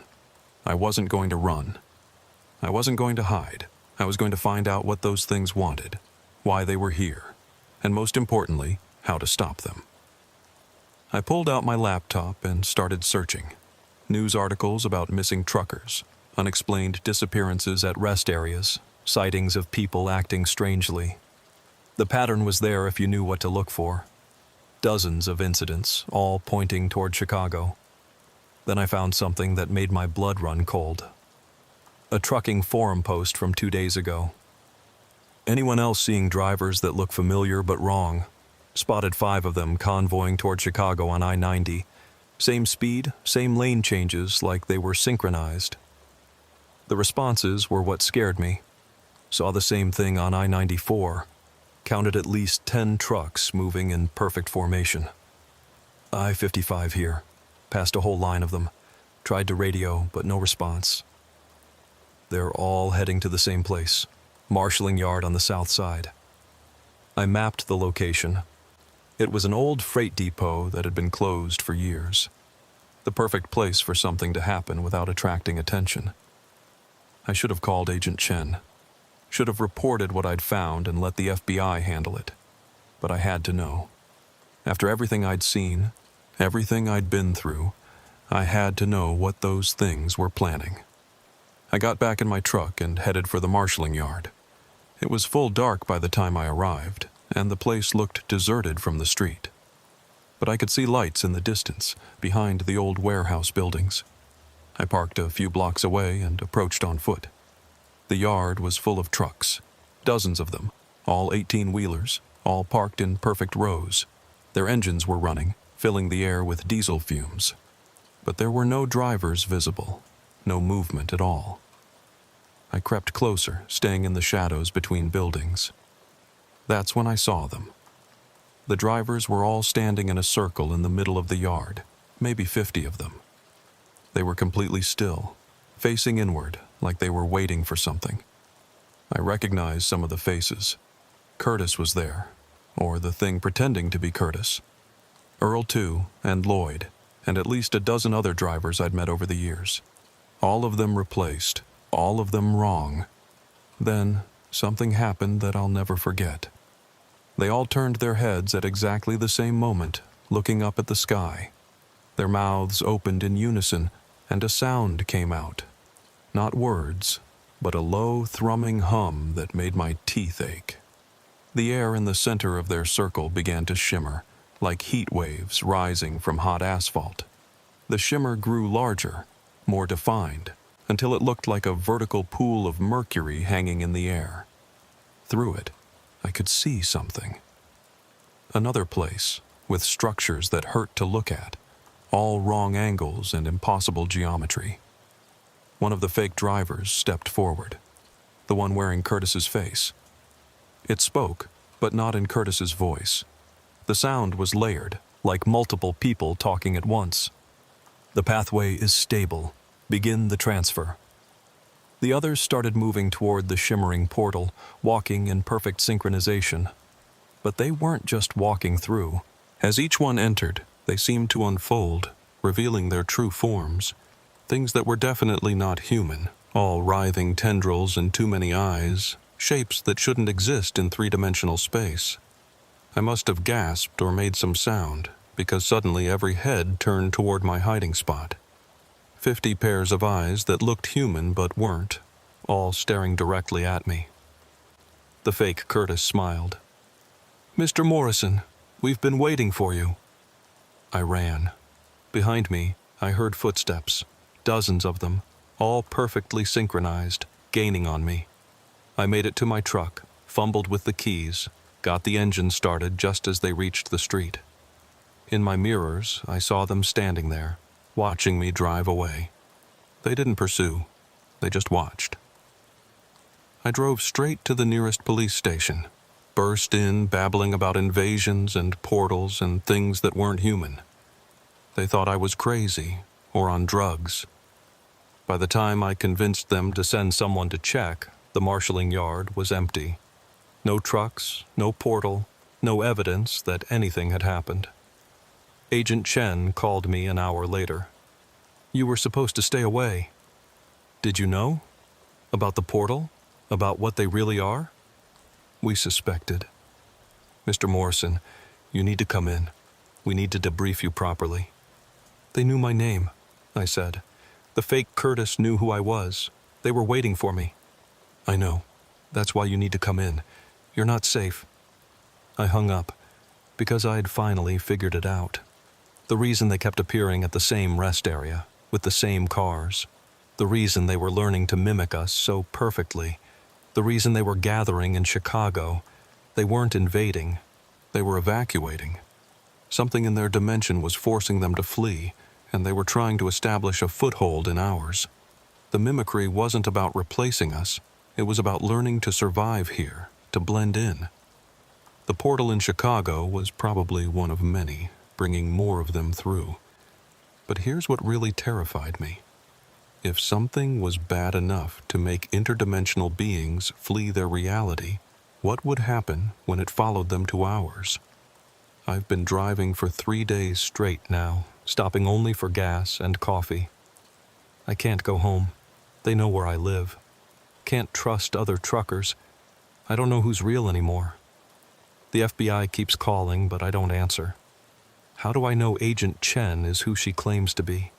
I wasn't going to run. I wasn't going to hide. I was going to find out what those things wanted, why they were here, and most importantly, how to stop them. I pulled out my laptop and started searching. News articles about missing truckers, unexplained disappearances at rest areas, sightings of people acting strangely. The pattern was there if you knew what to look for. Dozens of incidents, all pointing toward Chicago. Then I found something that made my blood run cold. A trucking forum post from 2 days ago. Anyone else seeing drivers that look familiar but wrong? Spotted 5 of them convoying toward Chicago on I-90. Same speed, same lane changes, like they were synchronized. The responses were what scared me. Saw the same thing on I-94. Counted at least 10 trucks moving in perfect formation. I-55 here. Passed a whole line of them. Tried to radio, but no response. They're all heading to the same place, marshalling yard on the south side. I mapped the location. It was an old freight depot that had been closed for years. The perfect place for something to happen without attracting attention. I should have called Agent Chen. Should have reported what I'd found and let the FBI handle it. But I had to know. After everything I'd seen, everything I'd been through, I had to know what those things were planning. I got back in my truck and headed for the marshalling yard. It was full dark by the time I arrived, and the place looked deserted from the street. But I could see lights in the distance, behind the old warehouse buildings. I parked a few blocks away and approached on foot. The yard was full of trucks, dozens of them, all 18-wheelers, all parked in perfect rows. Their engines were running, filling the air with diesel fumes. but there were no drivers visible, no movement at all. I crept closer, staying in the shadows between buildings. That's when I saw them. The drivers were all standing in a circle in the middle of the yard, maybe 50 of them. They were completely still, facing inward, like they were waiting for something. I recognized some of the faces. Curtis was there, or the thing pretending to be Curtis. Earl, too, and Lloyd, and at least a dozen other drivers I'd met over the years. All of them replaced, all of them wrong. Then, something happened that I'll never forget. They all turned their heads at exactly the same moment, looking up at the sky. Their mouths opened in unison, and a sound came out. Not words, but a low, thrumming hum that made my teeth ache. The air in the center of their circle began to shimmer, like heat waves rising from hot asphalt. The shimmer grew larger, more defined, until it looked like a vertical pool of mercury hanging in the air. Through it, I could see something. Another place, with structures that hurt to look at, all wrong angles and impossible geometry. One of the fake drivers stepped forward, the one wearing Curtis's face. It spoke, but not in Curtis's voice. The sound was layered, like multiple people talking at once. "The pathway is stable. Begin the transfer." The others started moving toward the shimmering portal, walking in perfect synchronization. But they weren't just walking through. As each one entered, they seemed to unfold, revealing their true forms. Things that were definitely not human, all writhing tendrils and too many eyes, shapes that shouldn't exist in three-dimensional space. I must have gasped or made some sound, because suddenly every head turned toward my hiding spot. 50 pairs of eyes that looked human but weren't, all staring directly at me. The fake Curtis smiled. "Mr. Morrison, we've been waiting for you." I ran. Behind me, I heard footsteps, dozens of them, all perfectly synchronized, gaining on me. I made it to my truck, fumbled with the keys, got the engine started just as they reached the street. In my mirrors, I saw them standing there, watching me drive away. They didn't pursue. They just watched. I drove straight to the nearest police station, burst in babbling about invasions and portals and things that weren't human. They thought I was crazy or on drugs. By the time I convinced them to send someone to check, the marshalling yard was empty. No trucks, no portal, no evidence that anything had happened. Agent Chen called me an hour later. "You were supposed to stay away. Did you know? About the portal? About what they really are?" "We suspected." "Mr. Morrison, you need to come in. We need to debrief you properly." "They knew my name," I said. "The fake Curtis knew who I was. They were waiting for me." "I know. That's why you need to come in. You're not safe." I hung up, because I'd finally figured it out. The reason they kept appearing at the same rest area, with the same cars. The reason they were learning to mimic us so perfectly. The reason they were gathering in Chicago. They weren't invading. They were evacuating. Something in their dimension was forcing them to flee, and they were trying to establish a foothold in ours. The mimicry wasn't about replacing us. It was about learning to survive here, to blend in. The portal in Chicago was probably one of many, bringing more of them through. But here's what really terrified me. If something was bad enough to make interdimensional beings flee their reality, what would happen when it followed them to ours? I've been driving for 3 days straight now, stopping only for gas and coffee. I can't go home. They know where I live. Can't trust other truckers. I don't know who's real anymore. The FBI keeps calling, but I don't answer. How do I know Agent Chen is who she claims to be?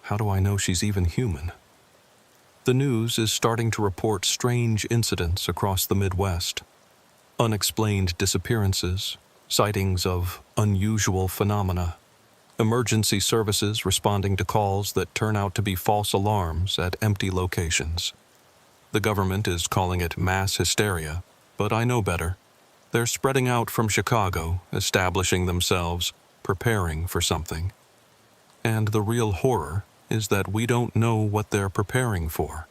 How do I know she's even human? The news is starting to report strange incidents across the Midwest. Unexplained disappearances, sightings of unusual phenomena, emergency services responding to calls that turn out to be false alarms at empty locations. The government is calling it mass hysteria, but I know better. They're spreading out from Chicago, establishing themselves, preparing for something. And the real horror is that we don't know what they're preparing for.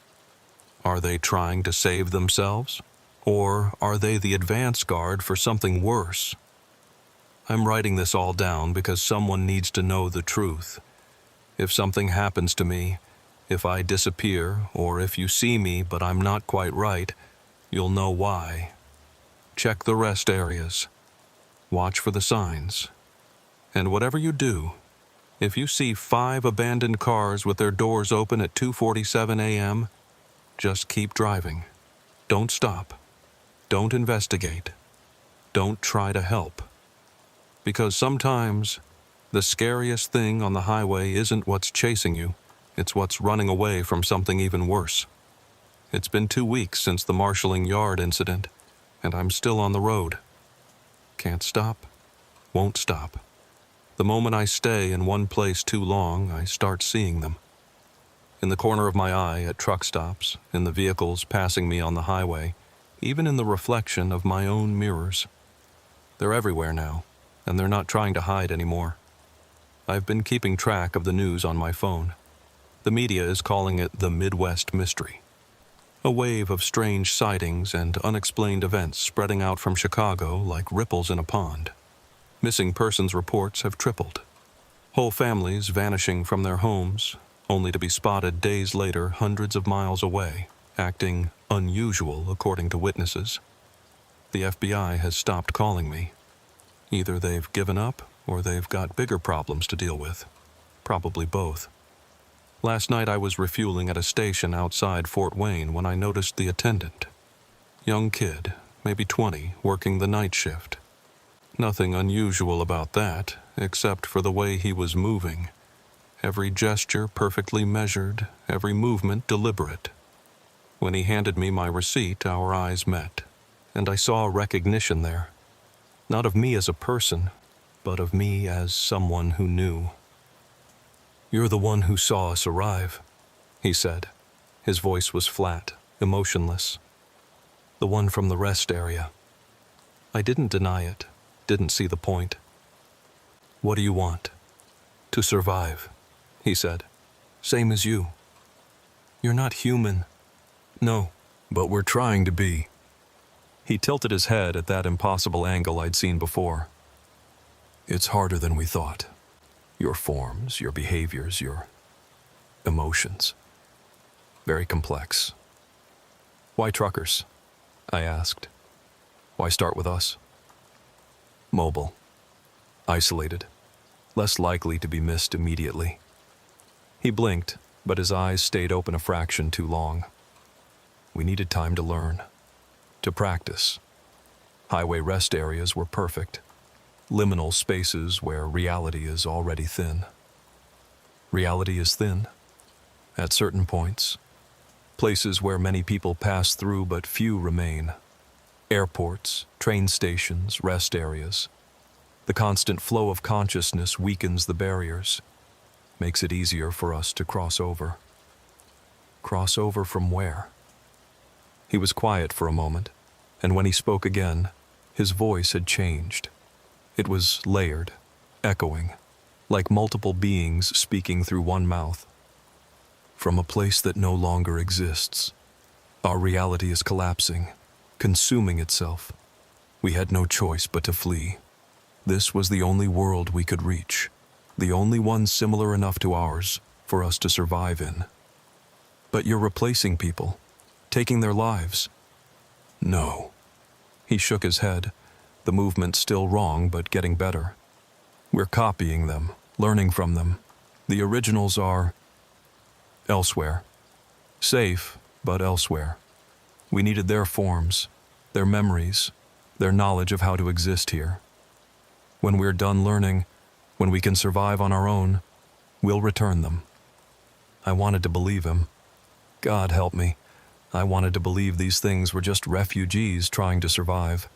Are they trying to save themselves? Or are they the advance guard for something worse? I'm writing this all down because someone needs to know the truth. If something happens to me, if I disappear, or if you see me but I'm not quite right, you'll know why. Check the rest areas. Watch for the signs. And whatever you do, if you see 5 abandoned cars with their doors open at 2:47 a.m., just keep driving. Don't stop. Don't investigate. Don't try to help. Because sometimes the scariest thing on the highway isn't what's chasing you, it's what's running away from something even worse. It's been 2 weeks since the marshalling yard incident, and I'm still on the road. Can't stop, won't stop. The moment I stay in one place too long, I start seeing them. In the corner of my eye at truck stops, in the vehicles passing me on the highway, even in the reflection of my own mirrors. They're everywhere now, and they're not trying to hide anymore. I've been keeping track of the news on my phone. The media is calling it the Midwest Mystery. A wave of strange sightings and unexplained events spreading out from Chicago like ripples in a pond. Missing persons reports have tripled. Whole families vanishing from their homes, only to be spotted days later hundreds of miles away, acting unusual according to witnesses. The FBI has stopped calling me. Either they've given up or they've got bigger problems to deal with. Probably both. Last night I was refueling at a station outside Fort Wayne when I noticed the attendant. Young kid, maybe 20, working the night shift. Nothing unusual about that, except for the way he was moving. Every gesture perfectly measured, every movement deliberate. When he handed me my receipt, our eyes met, and I saw recognition there. Not of me as a person, but of me as someone who knew. "You're the one who saw us arrive," he said. His voice was flat, emotionless. "The one from the rest area." I didn't deny it, didn't see the point. "What do you want?" "To survive," he said. "Same as you." "You're not human." "No, but we're trying to be." He tilted his head at that impossible angle I'd seen before. "It's harder than we thought. Your forms, your behaviors, your emotions. Very complex." "Why truckers?" I asked. "Why start with us?" "Mobile. Isolated. Less likely to be missed immediately." He blinked, but his eyes stayed open a fraction too long. We needed time to learn, to practice. Highway rest areas were perfect. Liminal spaces where reality is already thin. Reality is thin at certain points. Places where many people pass through but few remain. Airports, train stations, rest areas. The constant flow of consciousness weakens the barriers, makes it easier for us to cross over. Cross over from where? He was quiet for a moment, and when he spoke again, his voice had changed. It was layered, echoing, like multiple beings speaking through one mouth. "From a place that no longer exists. Our reality is collapsing, consuming itself. We had no choice but to flee. This was the only world we could reach, the only one similar enough to ours for us to survive in." "But you're replacing people, taking their lives." "No." He shook his head, the movement still wrong but getting better. "We're copying them, learning from them. The originals are elsewhere. Safe, but elsewhere. We needed their forms, their memories, their knowledge of how to exist here. When we're done learning, when we can survive on our own, we'll return them." I wanted to believe him. God help me. I wanted to believe these things were just refugees trying to survive.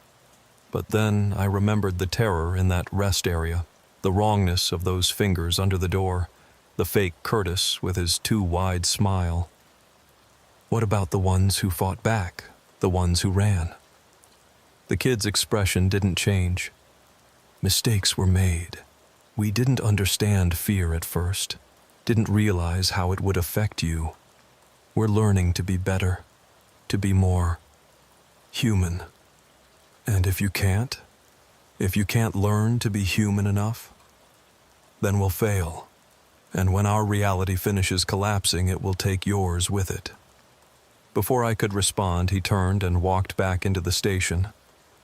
But then I remembered the terror in that rest area, the wrongness of those fingers under the door, the fake Curtis with his too wide smile. What about the ones who fought back, the ones who ran? The kid's expression didn't change. "Mistakes were made. We didn't understand fear at first, didn't realize how it would affect you. We're learning to be better, to be more human. And if you can't learn to be human enough, then we'll fail. And when our reality finishes collapsing, it will take yours with it. Before I could respond, he turned and walked back into the station.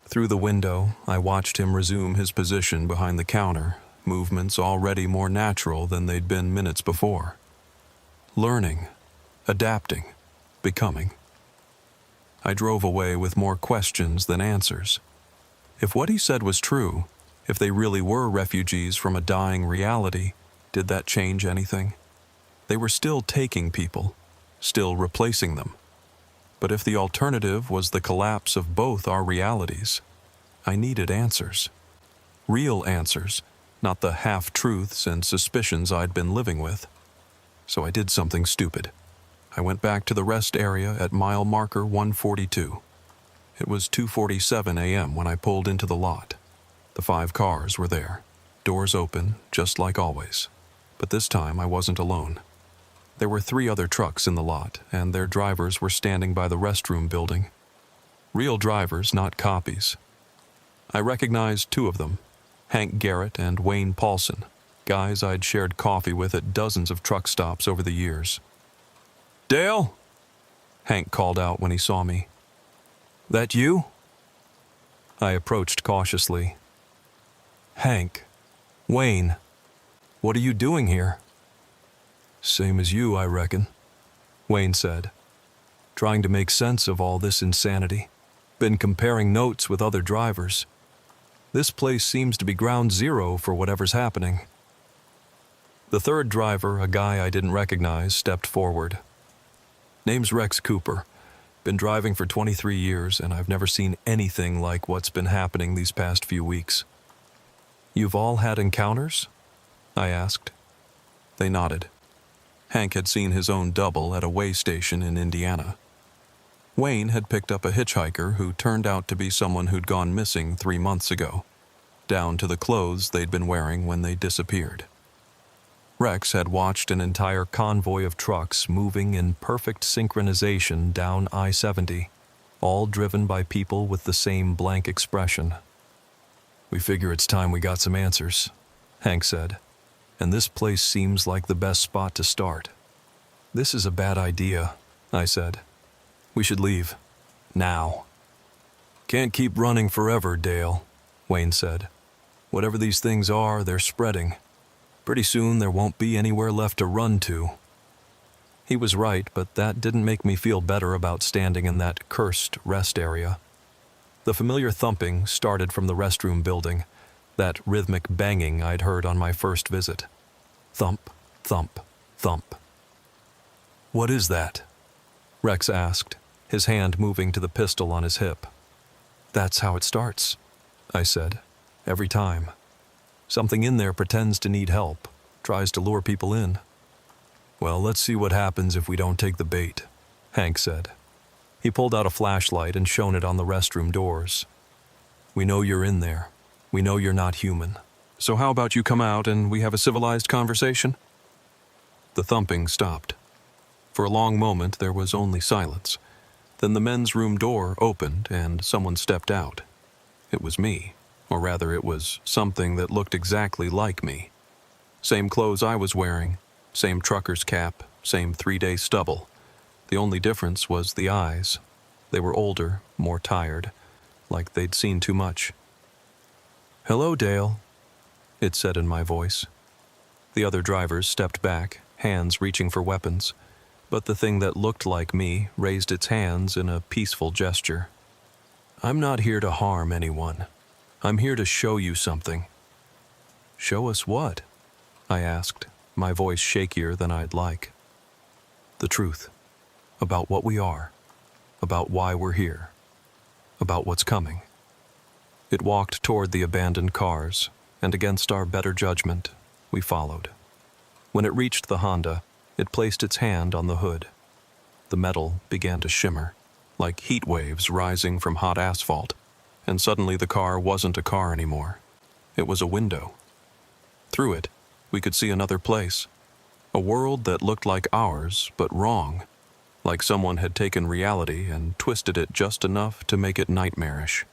Through the window, I watched him resume his position behind the counter, movements already more natural than they'd been minutes before. Learning, adapting, becoming. I drove away with more questions than answers. If what he said was true, if they really were refugees from a dying reality, did that change anything? They were still taking people, still replacing them. But if the alternative was the collapse of both our realities, I needed answers. Real answers, not the half-truths and suspicions I'd been living with. So I did something stupid. I went back to the rest area at mile marker 142. It was 2:47 a.m. when I pulled into the lot. The 5 cars were there, doors open, just like always. But this time I wasn't alone. There were 3 other trucks in the lot, and their drivers were standing by the restroom building. Real drivers, not copies. I recognized 2 of them, Hank Garrett and Wayne Paulson, guys I'd shared coffee with at dozens of truck stops over the years. "Dale?" Hank called out when he saw me. "That you?" I approached cautiously. "Hank, Wayne, what are you doing here?" "Same as you, I reckon," Wayne said. "Trying to make sense of all this insanity. Been comparing notes with other drivers. This place seems to be ground zero for whatever's happening." The third driver, a guy I didn't recognize, stepped forward. "Name's Rex Cooper. Been driving for 23 years, and I've never seen anything like what's been happening these past few weeks." "You've all had encounters?" I asked. They nodded. Hank had seen his own double at a way station in Indiana. Wayne had picked up a hitchhiker who turned out to be someone who'd gone missing 3 months ago, down to the clothes they'd been wearing when they disappeared. Rex had watched an entire convoy of trucks moving in perfect synchronization down I-70, all driven by people with the same blank expression. "We figure it's time we got some answers," Hank said. "And this place seems like the best spot to start." "This is a bad idea," I said. "We should leave. Now." "Can't keep running forever, Dale," Wayne said. "Whatever these things are, they're spreading. Pretty soon there won't be anywhere left to run to." He was right, but that didn't make me feel better about standing in that cursed rest area. The familiar thumping started from the restroom building, that rhythmic banging I'd heard on my first visit. Thump, thump, thump. "What is that?" Rex asked, his hand moving to the pistol on his hip. "That's how it starts," I said. "Every time. Something in there pretends to need help, tries to lure people in." "Well, let's see what happens if we don't take the bait," Hank said. He pulled out a flashlight and shone it on the restroom doors. "We know you're in there. We know you're not human. So how about you come out and we have a civilized conversation?" The thumping stopped. For a long moment there was only silence. Then the men's room door opened and someone stepped out. It was me. Or rather, it was something that looked exactly like me. Same clothes I was wearing, same trucker's cap, same 3-day stubble. The only difference was the eyes. They were older, more tired, like they'd seen too much. "Hello, Dale," it said in my voice. The other drivers stepped back, hands reaching for weapons, but the thing that looked like me raised its hands in a peaceful gesture. "I'm not here to harm anyone. I'm here to show you something." "Show us what?" I asked, my voice shakier than I'd like. "The truth. About what we are. About why we're here. About what's coming." It walked toward the abandoned cars, and against our better judgment, we followed. When it reached the Honda, it placed its hand on the hood. The metal began to shimmer, like heat waves rising from hot asphalt. And suddenly the car wasn't a car anymore. It was a window. through it, we could see another place. A world that looked like ours, but wrong. Like someone had taken reality and twisted it just enough to make it nightmarish.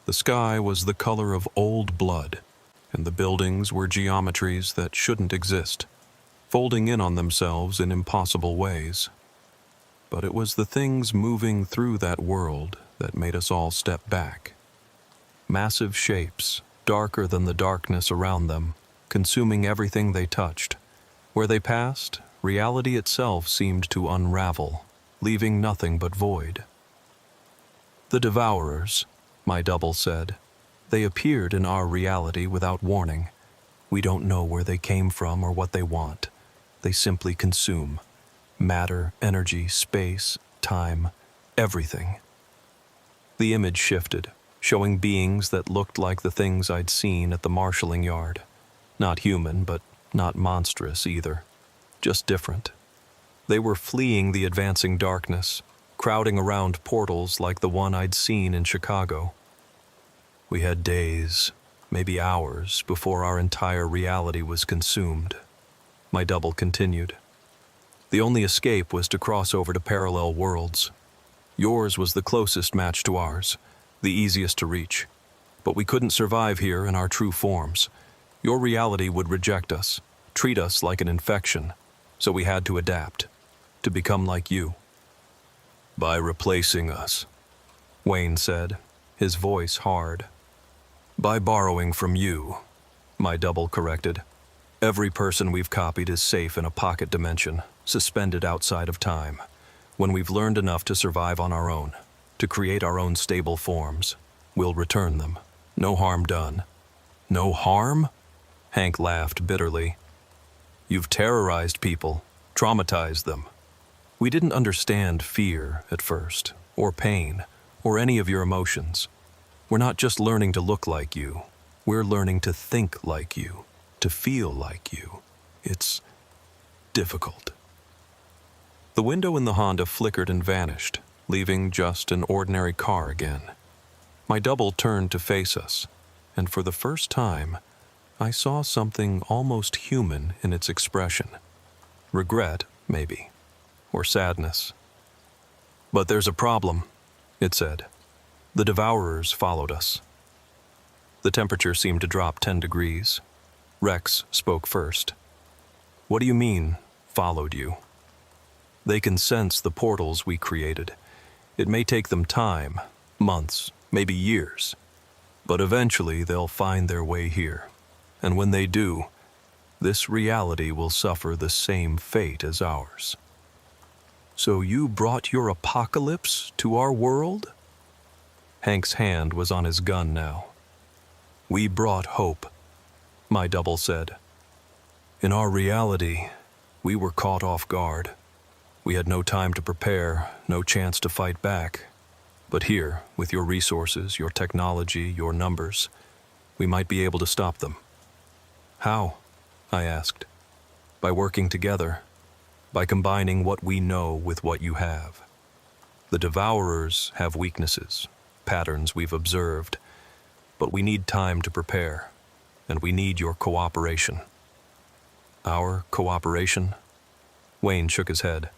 The sky was the color of old blood, and the buildings were geometries that shouldn't exist, folding in on themselves in impossible ways. But it was the things moving through that world that made us all step back. Massive shapes, darker than the darkness around them, consuming everything they touched. Where they passed, reality itself seemed to unravel, leaving nothing but void. The Devourers, my double said. They appeared in our reality without warning. We don't know where they came from or what they want. They simply consume. Matter, energy, space, time, everything. The image shifted, showing beings that looked like the things I'd seen at the marshalling yard. Not human, but not monstrous either. Just different. They were fleeing the advancing darkness, crowding around portals like the one I'd seen in Chicago. We had days, maybe hours, before our entire reality was consumed. My double continued. The only escape was to cross over to parallel worlds. Yours was the closest match to ours, the easiest to reach. But we couldn't survive here in our true forms. Your reality would reject us, treat us like an infection, so we had to adapt, to become like you. By replacing us, Wayne said, his voice hard. By borrowing from you, my double corrected. Every person we've copied is safe in a pocket dimension, suspended outside of time, when we've learned enough to survive on our own, to create our own stable forms. We'll return them. No harm done. No harm? Hank laughed bitterly. You've terrorized people, traumatized them. We didn't understand fear at first, or pain, or any of your emotions. We're not just learning to look like you. We're learning to think like you, to feel like you. It's difficult. The window in the Honda flickered and vanished, leaving just an ordinary car again. My double turned to face us, and for the first time, I saw something almost human in its expression. Regret, maybe, or sadness. But there's a problem, it said. The Devourers followed us. The temperature seemed to drop 10 degrees. Rex spoke first. What do you mean, followed you? They can sense the portals we created. It may take them time, months, maybe years. But eventually they'll find their way here. And when they do, this reality will suffer the same fate as ours. So you brought your apocalypse to our world? Hank's hand was on his gun now. We brought hope, my double said. In our reality, we were caught off guard. We had no time to prepare, no chance to fight back. But here, with your resources, your technology, your numbers, we might be able to stop them. How? I asked. By working together, by combining what we know with what you have. The Devourers have weaknesses, patterns we've observed, but we need time to prepare, and we need your cooperation. Our cooperation? Wayne shook his head.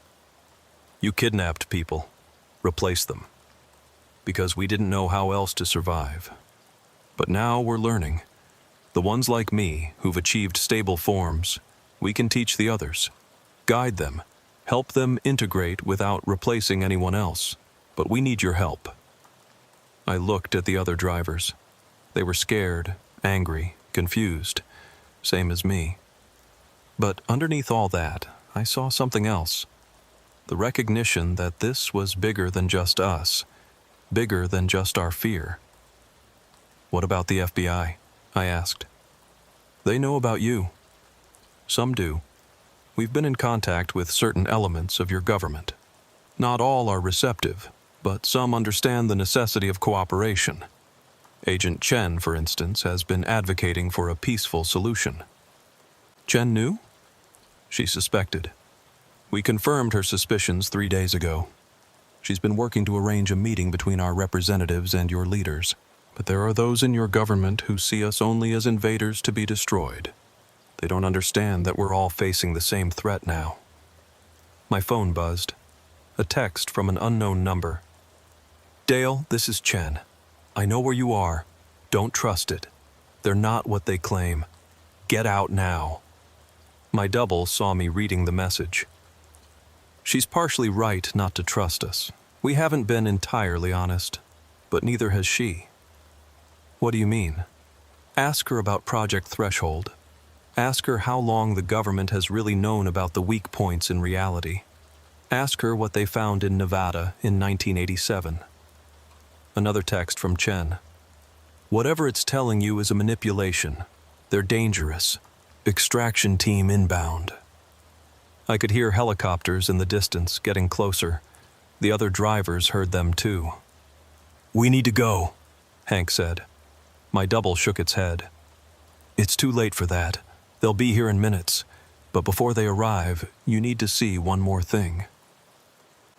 You kidnapped people, replaced them, because we didn't know how else to survive. But now we're learning. The ones like me who've achieved stable forms, we can teach the others, guide them, help them integrate without replacing anyone else. But we need your help. I looked at the other drivers. They were scared, angry, confused, same as me. But underneath all that, I saw something else. The recognition that this was bigger than just us, bigger than just our fear. What about the FBI? I asked. They know about you. Some do. We've been in contact with certain elements of your government. Not all are receptive, but some understand the necessity of cooperation. Agent Chen, for instance, has been advocating for a peaceful solution. Chen knew? She suspected. We confirmed her suspicions 3 days ago. She's been working to arrange a meeting between our representatives and your leaders. But there are those in your government who see us only as invaders to be destroyed. They don't understand that we're all facing the same threat now. My phone buzzed. A text from an unknown number. Dale, this is Chen. I know where you are. Don't trust it. They're not what they claim. Get out now. My double saw me reading the message. She's partially right not to trust us. We haven't been entirely honest, but neither has she. What do you mean? Ask her about Project Threshold. Ask her how long the government has really known about the weak points in reality. Ask her what they found in Nevada in 1987. Another text from Chen. Whatever it's telling you is a manipulation. They're dangerous. Extraction team inbound. I could hear helicopters in the distance getting closer. The other drivers heard them too. We need to go, Hank said. My double shook its head. It's too late for that. They'll be here in minutes. But before they arrive, you need to see one more thing.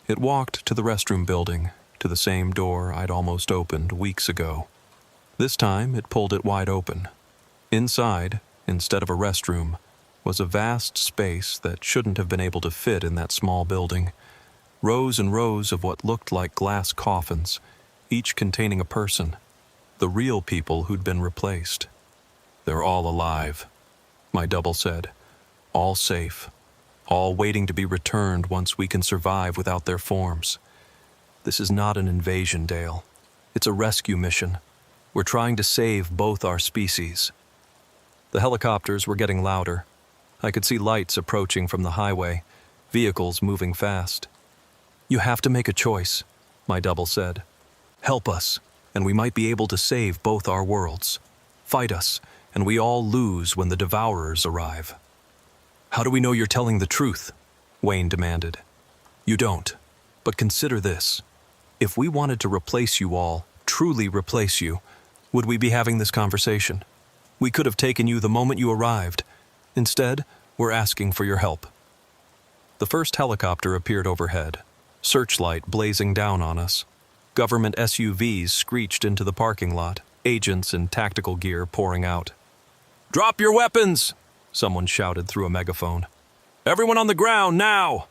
It walked to the restroom building, to the same door I'd almost opened weeks ago. This time, it pulled it wide open. Inside, instead of a restroom, was a vast space that shouldn't have been able to fit in that small building. Rows and rows of what looked like glass coffins, each containing a person. The real people who'd been replaced. They're all alive, my double said. All safe. All waiting to be returned once we can survive without their forms. This is not an invasion, Dale. It's a rescue mission. We're trying to save both our species. The helicopters were getting louder. I could see lights approaching from the highway, vehicles moving fast. You have to make a choice, my double said. Help us, and we might be able to save both our worlds. Fight us, and we all lose when the Devourers arrive. How do we know you're telling the truth? Wayne demanded. You don't, but consider this. If we wanted to replace you all, truly replace you, would we be having this conversation? We could have taken you the moment you arrived. Instead, we're asking for your help. The first helicopter appeared overhead, searchlight blazing down on us. Government SUVs screeched into the parking lot, agents in tactical gear pouring out. Drop your weapons! Someone shouted through a megaphone. Everyone on the ground, now!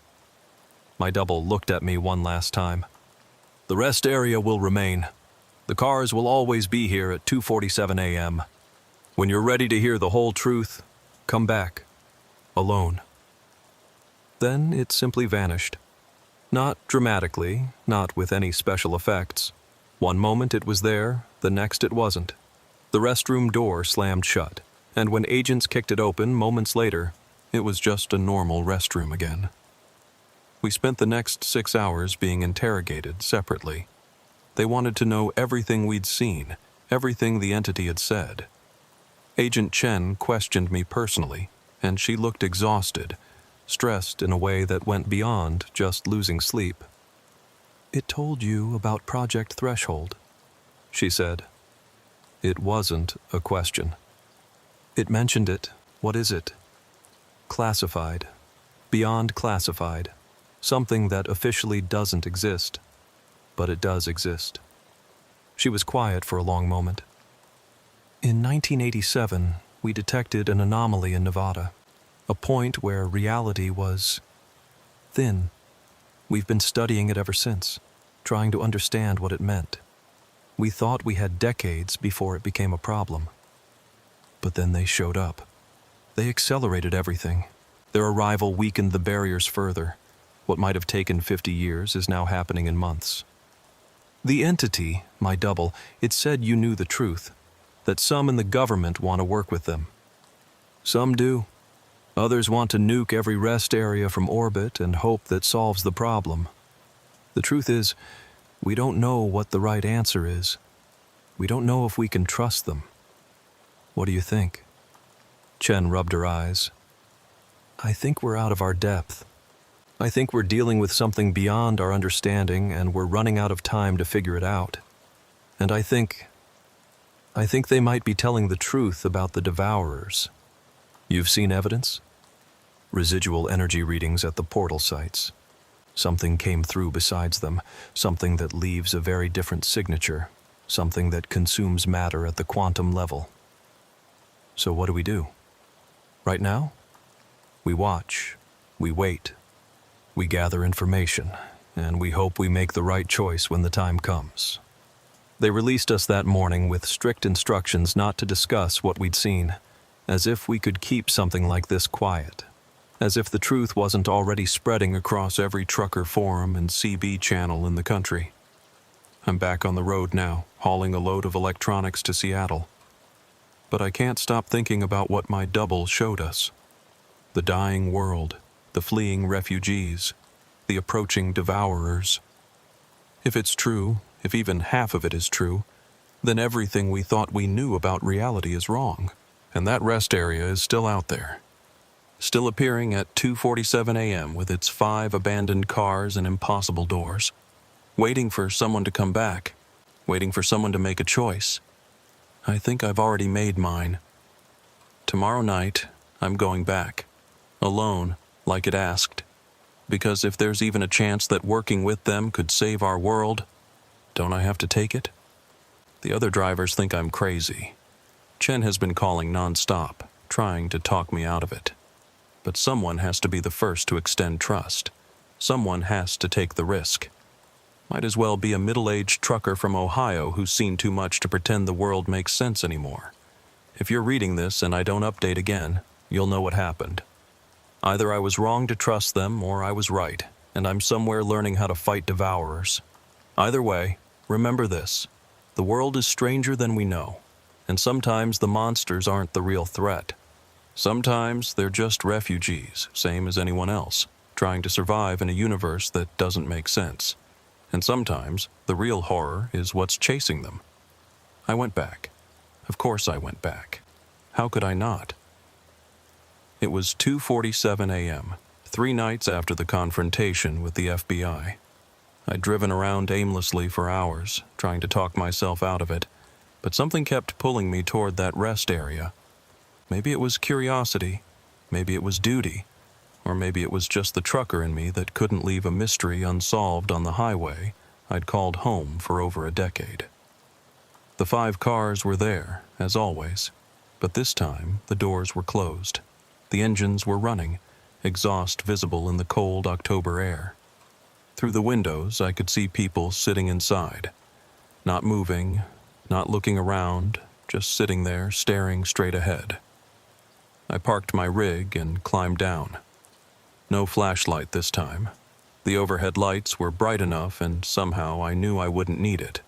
My double looked at me one last time. The rest area will remain. The cars will always be here at 2:47 a.m. When you're ready to hear the whole truth, come back. Alone. Then it simply vanished. Not dramatically, not with any special effects. One moment it was there, the next it wasn't. The restroom door slammed shut, and when agents kicked it open moments later, it was just a normal restroom again. We spent the next 6 hours being interrogated separately. They wanted to know everything we'd seen, everything the entity had said. Agent Chen questioned me personally, and she looked exhausted, stressed in a way that went beyond just losing sleep. It told you about Project Threshold, she said. It wasn't a question. It mentioned it. What is it? Classified. Beyond classified. Something that officially doesn't exist. But it does exist. She was quiet for a long moment. In 1987, we detected an anomaly in Nevada, a point where reality was thin. We've been studying it ever since, trying to understand what it meant. We thought we had decades before it became a problem. But then they showed up. They accelerated everything. Their arrival weakened the barriers further. What might have taken 50 years is now happening in months. The entity, my double, it said you knew the truth, that some in the government want to work with them. Some do. Others want to nuke every rest area from orbit and hope that solves the problem. The truth is, we don't know what the right answer is. We don't know if we can trust them. What do you think? Chen rubbed her eyes. I think we're out of our depth. I think we're dealing with something beyond our understanding and we're running out of time to figure it out. And I think they might be telling the truth about the Devourers. You've seen evidence? Residual energy readings at the portal sites. Something came through besides them, something that leaves a very different signature, something that consumes matter at the quantum level. So what do we do? Right now, we watch, we wait, we gather information, and we hope we make the right choice when the time comes. They released us that morning with strict instructions not to discuss what we'd seen, as if we could keep something like this quiet, as if the truth wasn't already spreading across every trucker forum and CB channel in the country. I'm back on the road now, hauling a load of electronics to Seattle. But I can't stop thinking about what my double showed us. The dying world, the fleeing refugees, the approaching devourers. If it's true, if even half of it is true, then everything we thought we knew about reality is wrong, and that rest area is still out there. Still appearing at 2:47 a.m. with its 5 abandoned cars and impossible doors, waiting for someone to come back, waiting for someone to make a choice. I think I've already made mine. Tomorrow night, I'm going back, alone, like it asked, because if there's even a chance that working with them could save our world, don't I have to take it? The other drivers think I'm crazy. Chen has been calling nonstop, trying to talk me out of it. But someone has to be the first to extend trust. Someone has to take the risk. Might as well be a middle-aged trucker from Ohio who's seen too much to pretend the world makes sense anymore. If you're reading this and I don't update again, you'll know what happened. Either I was wrong to trust them or I was right, and I'm somewhere learning how to fight devourers. Either way, remember this. The world is stranger than we know, and sometimes the monsters aren't the real threat. Sometimes they're just refugees, same as anyone else, trying to survive in a universe that doesn't make sense. And sometimes the real horror is what's chasing them. I went back. Of course I went back. How could I not? It was 2:47 a.m., 3 nights after the confrontation with the FBI. I'd driven around aimlessly for hours, trying to talk myself out of it, but something kept pulling me toward that rest area. Maybe it was curiosity, maybe it was duty, or maybe it was just the trucker in me that couldn't leave a mystery unsolved on the highway I'd called home for over a decade. The 5 cars were there, as always, but this time the doors were closed. The engines were running, exhaust visible in the cold October air. Through the windows I could see people sitting inside, not moving, not looking around, just sitting there staring straight ahead. I parked my rig and climbed down. No flashlight this time. The overhead lights were bright enough and somehow I knew I wouldn't need it.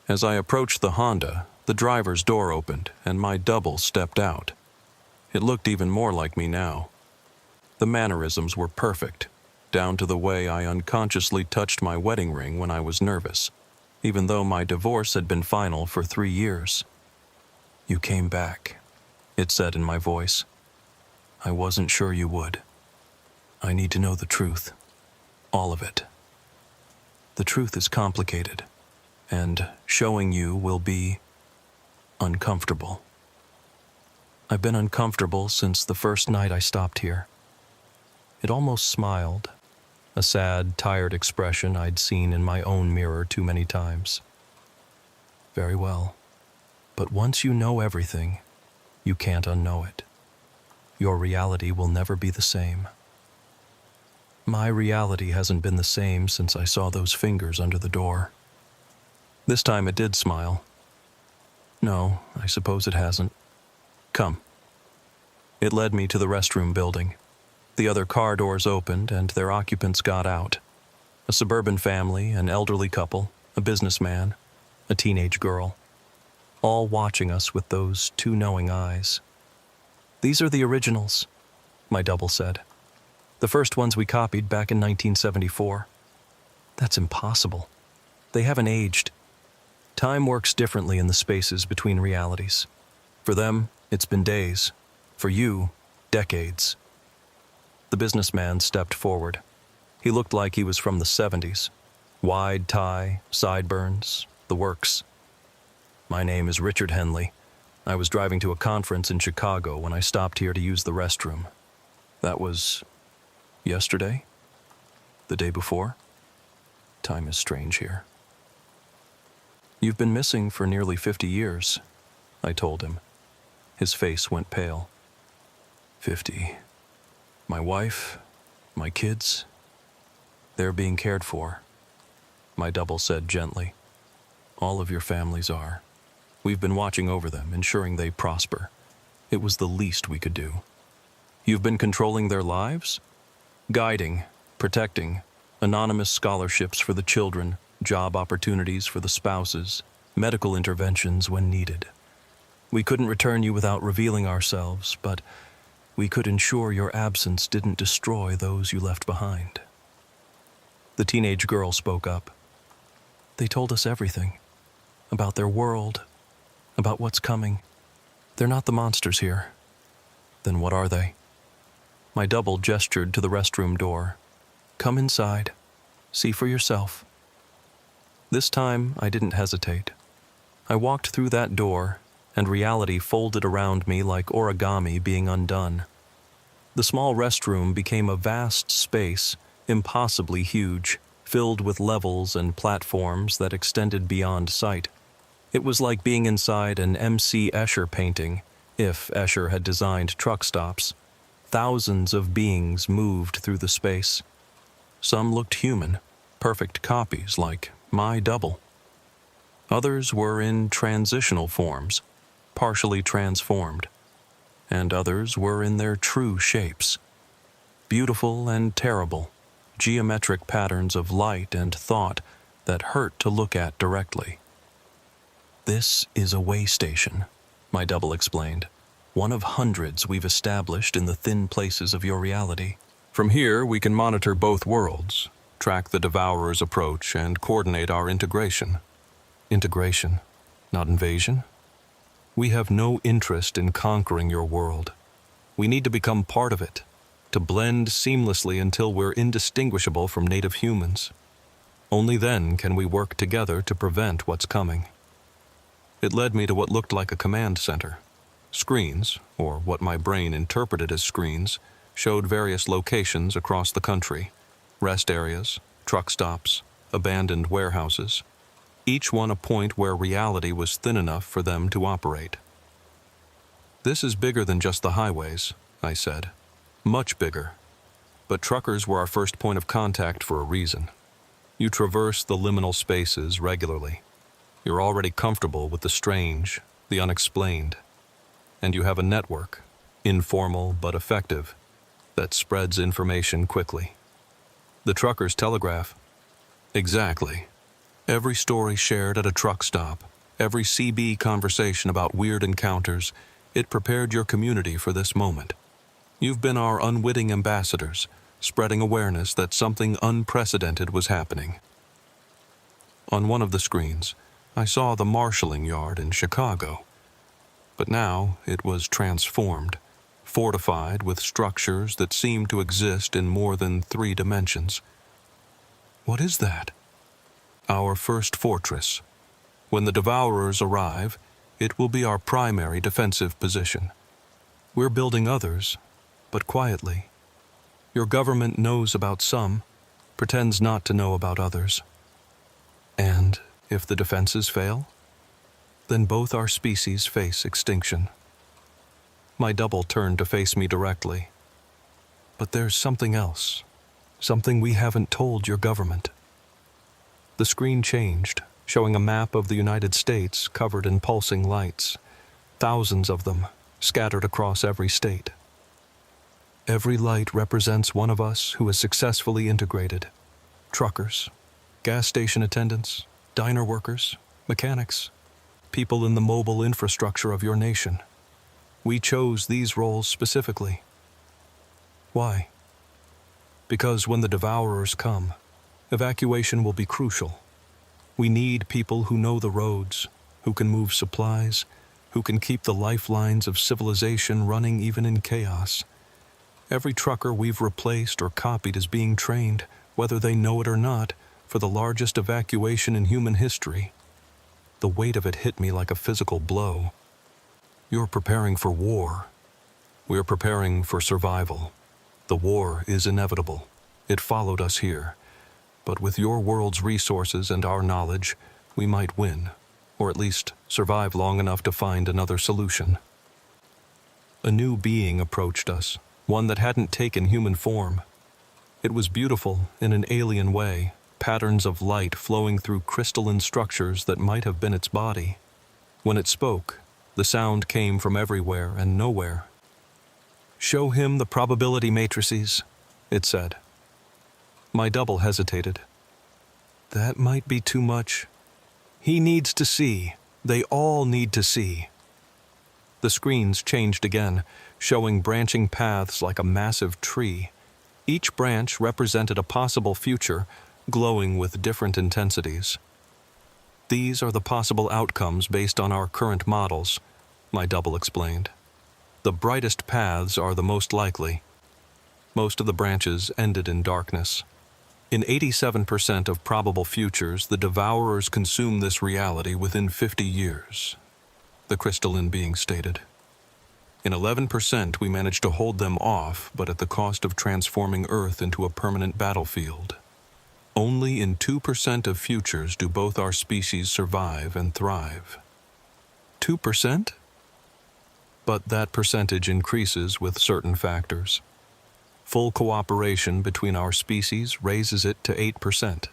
As I approached the Honda, the driver's door opened and my double stepped out. It looked even more like me now. The mannerisms were perfect, down to the way I unconsciously touched my wedding ring when I was nervous, even though my divorce had been final for 3 years. "You came back," it said in my voice. "I wasn't sure you would. I need to know the truth. All of it. The truth is complicated, and showing you will be uncomfortable. I've been uncomfortable since the first night I stopped here." It almost smiled, a sad, tired expression I'd seen in my own mirror too many times. "Very well. But once you know everything, you can't unknow it. Your reality will never be the same." My reality hasn't been the same since I saw those fingers under the door. This time it did smile. "No, I suppose it hasn't. Come." It led me to the restroom building. The other car doors opened and their occupants got out. A suburban family, an elderly couple, a businessman, a teenage girl, all watching us with those 2 knowing eyes. "These are the originals," my double said. "The first ones we copied back in 1974. "That's impossible. They haven't aged. Time works differently in the spaces between realities. For them, it's been days. For you, decades." The businessman stepped forward. He looked like he was from the 70s. Wide tie, sideburns, the works. "My name is Richard Henley. I was driving to a conference in Chicago when I stopped here to use the restroom. That was yesterday? The day before? Time is strange here." "You've been missing for nearly 50 years, I told him. His face went pale. 50. My wife, my kids, they're being cared for, my double said gently. All of your families are. We've been watching over them, ensuring they prosper. It was the least we could do. You've been controlling their lives? Guiding, protecting, anonymous scholarships for the children, job opportunities for the spouses, medical interventions when needed. We couldn't return you without revealing ourselves, but we could ensure your absence didn't destroy those you left behind. The teenage girl spoke up. They told us everything. About their world, about what's coming. They're not the monsters here. Then what are they? My double gestured to the restroom door. Come inside. See for yourself. This time, I didn't hesitate. I walked through that door, and reality folded around me like origami being undone. The small restroom became a vast space, impossibly huge, filled with levels and platforms that extended beyond sight. It was like being inside an M.C. Escher painting, if Escher had designed truck stops. Thousands of beings moved through the space. Some looked human, perfect copies like my double. Others were in transitional forms, partially transformed, and others were in their true shapes. Beautiful and terrible, geometric patterns of light and thought that hurt to look at directly. This is a way station, my double explained. One of hundreds we've established in the thin places of your reality. From here, we can monitor both worlds, track the Devourer's approach, and coordinate our integration. Integration, not invasion. We have no interest in conquering your world. We need to become part of it, to blend seamlessly until we're indistinguishable from native humans. Only then can we work together to prevent what's coming. It led me to what looked like a command center. Screens, or what my brain interpreted as screens, showed various locations across the country. Rest areas, truck stops, abandoned warehouses. Each one a point where reality was thin enough for them to operate. This is bigger than just the highways, I said. Much bigger. But truckers were our first point of contact for a reason. You traverse the liminal spaces regularly. You're already comfortable with the strange, the unexplained. And you have a network, informal but effective, that spreads information quickly. The truckers telegraph. Exactly. Every story shared at a truck stop, every CB conversation about weird encounters, it prepared your community for this moment. You've been our unwitting ambassadors, spreading awareness that something unprecedented was happening. On one of the screens, I saw the marshalling yard in Chicago. But now it was transformed, fortified with structures that seemed to exist in more than 3 dimensions. What is that? Our first fortress. When the Devourers arrive, it will be our primary defensive position. We're building others, but quietly. Your government knows about some, pretends not to know about others. And if the defenses fail, then both our species face extinction. My double turned to face me directly. But there's something else, something we haven't told your government. The screen changed, showing a map of the United States covered in pulsing lights, thousands of them scattered across every state. Every light represents one of us who is successfully integrated. Truckers, gas station attendants, diner workers, mechanics, people in the mobile infrastructure of your nation. We chose these roles specifically. Why? Because when the Devourers come, evacuation will be crucial. We need people who know the roads, who can move supplies, who can keep the lifelines of civilization running even in chaos. Every trucker we've replaced or copied is being trained, whether they know it or not, for the largest evacuation in human history. The weight of it hit me like a physical blow. You're preparing for war. We're preparing for survival. The war is inevitable. It followed us here. But with your world's resources and our knowledge, we might win, or at least survive long enough to find another solution. A A new being approached us, one that hadn't taken human form. It was beautiful in an alien way, patterns of light flowing through crystalline structures that might have been its body. When it spoke, the sound came from everywhere and nowhere. "Show him the probability matrices," it said. My double hesitated. "That might be too much. He needs to see. They all need to see." The screens changed again, showing branching paths like a massive tree. Each branch represented a possible future, glowing with different intensities. "These are the possible outcomes based on our current models," my double explained. "The brightest paths are the most likely." Most of the branches ended in darkness. In 87% of probable futures, the devourers consume this reality within 50 years, the crystalline being stated. In 11%, we manage to hold them off, but at the cost of transforming Earth into a permanent battlefield. Only in 2% of futures do both our species survive and thrive. 2%? But that percentage increases with certain factors. Full cooperation between our species raises it to 8%.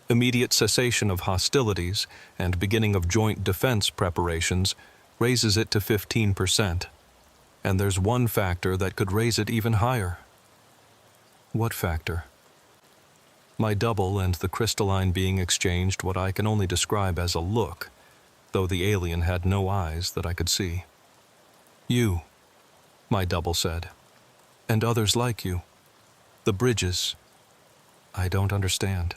Immediate cessation of hostilities and beginning of joint defense preparations raises it to 15%. And there's one factor that could raise it even higher. What factor? My double and the crystalline being exchanged what I can only describe as a look, though the alien had no eyes that I could see. "You," my double said. "And others like you. The bridges. I don't understand."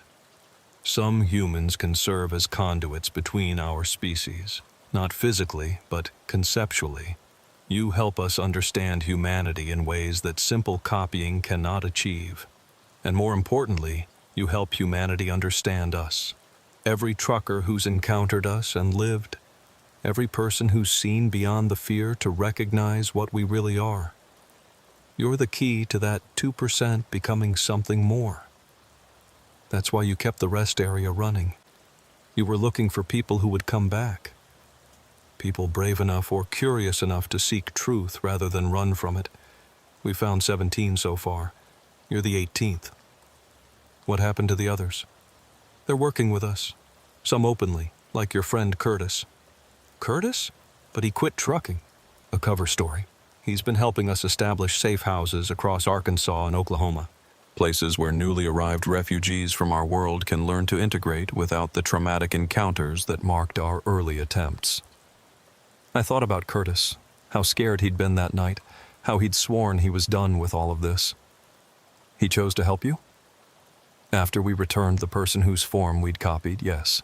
"Some humans can serve as conduits between our species, not physically, but conceptually. You help us understand humanity in ways that simple copying cannot achieve. And more importantly, you help humanity understand us. Every trucker who's encountered us and lived, every person who's seen beyond the fear to recognize what we really are. You're the key to that 2% becoming something more. That's why you kept the rest area running. You were looking for people who would come back. People brave enough or curious enough to seek truth rather than run from it. We found 17 so far. You're the 18th. What happened to the others? They're working with us. Some openly, like your friend Curtis." "Curtis? But he quit trucking." "A cover story. He's been helping us establish safe houses across Arkansas and Oklahoma. Places where newly arrived refugees from our world can learn to integrate without the traumatic encounters that marked our early attempts." I thought about Curtis, how scared he'd been that night, how he'd sworn he was done with all of this. "He chose to help you?" "After we returned the person whose form we'd copied, yes.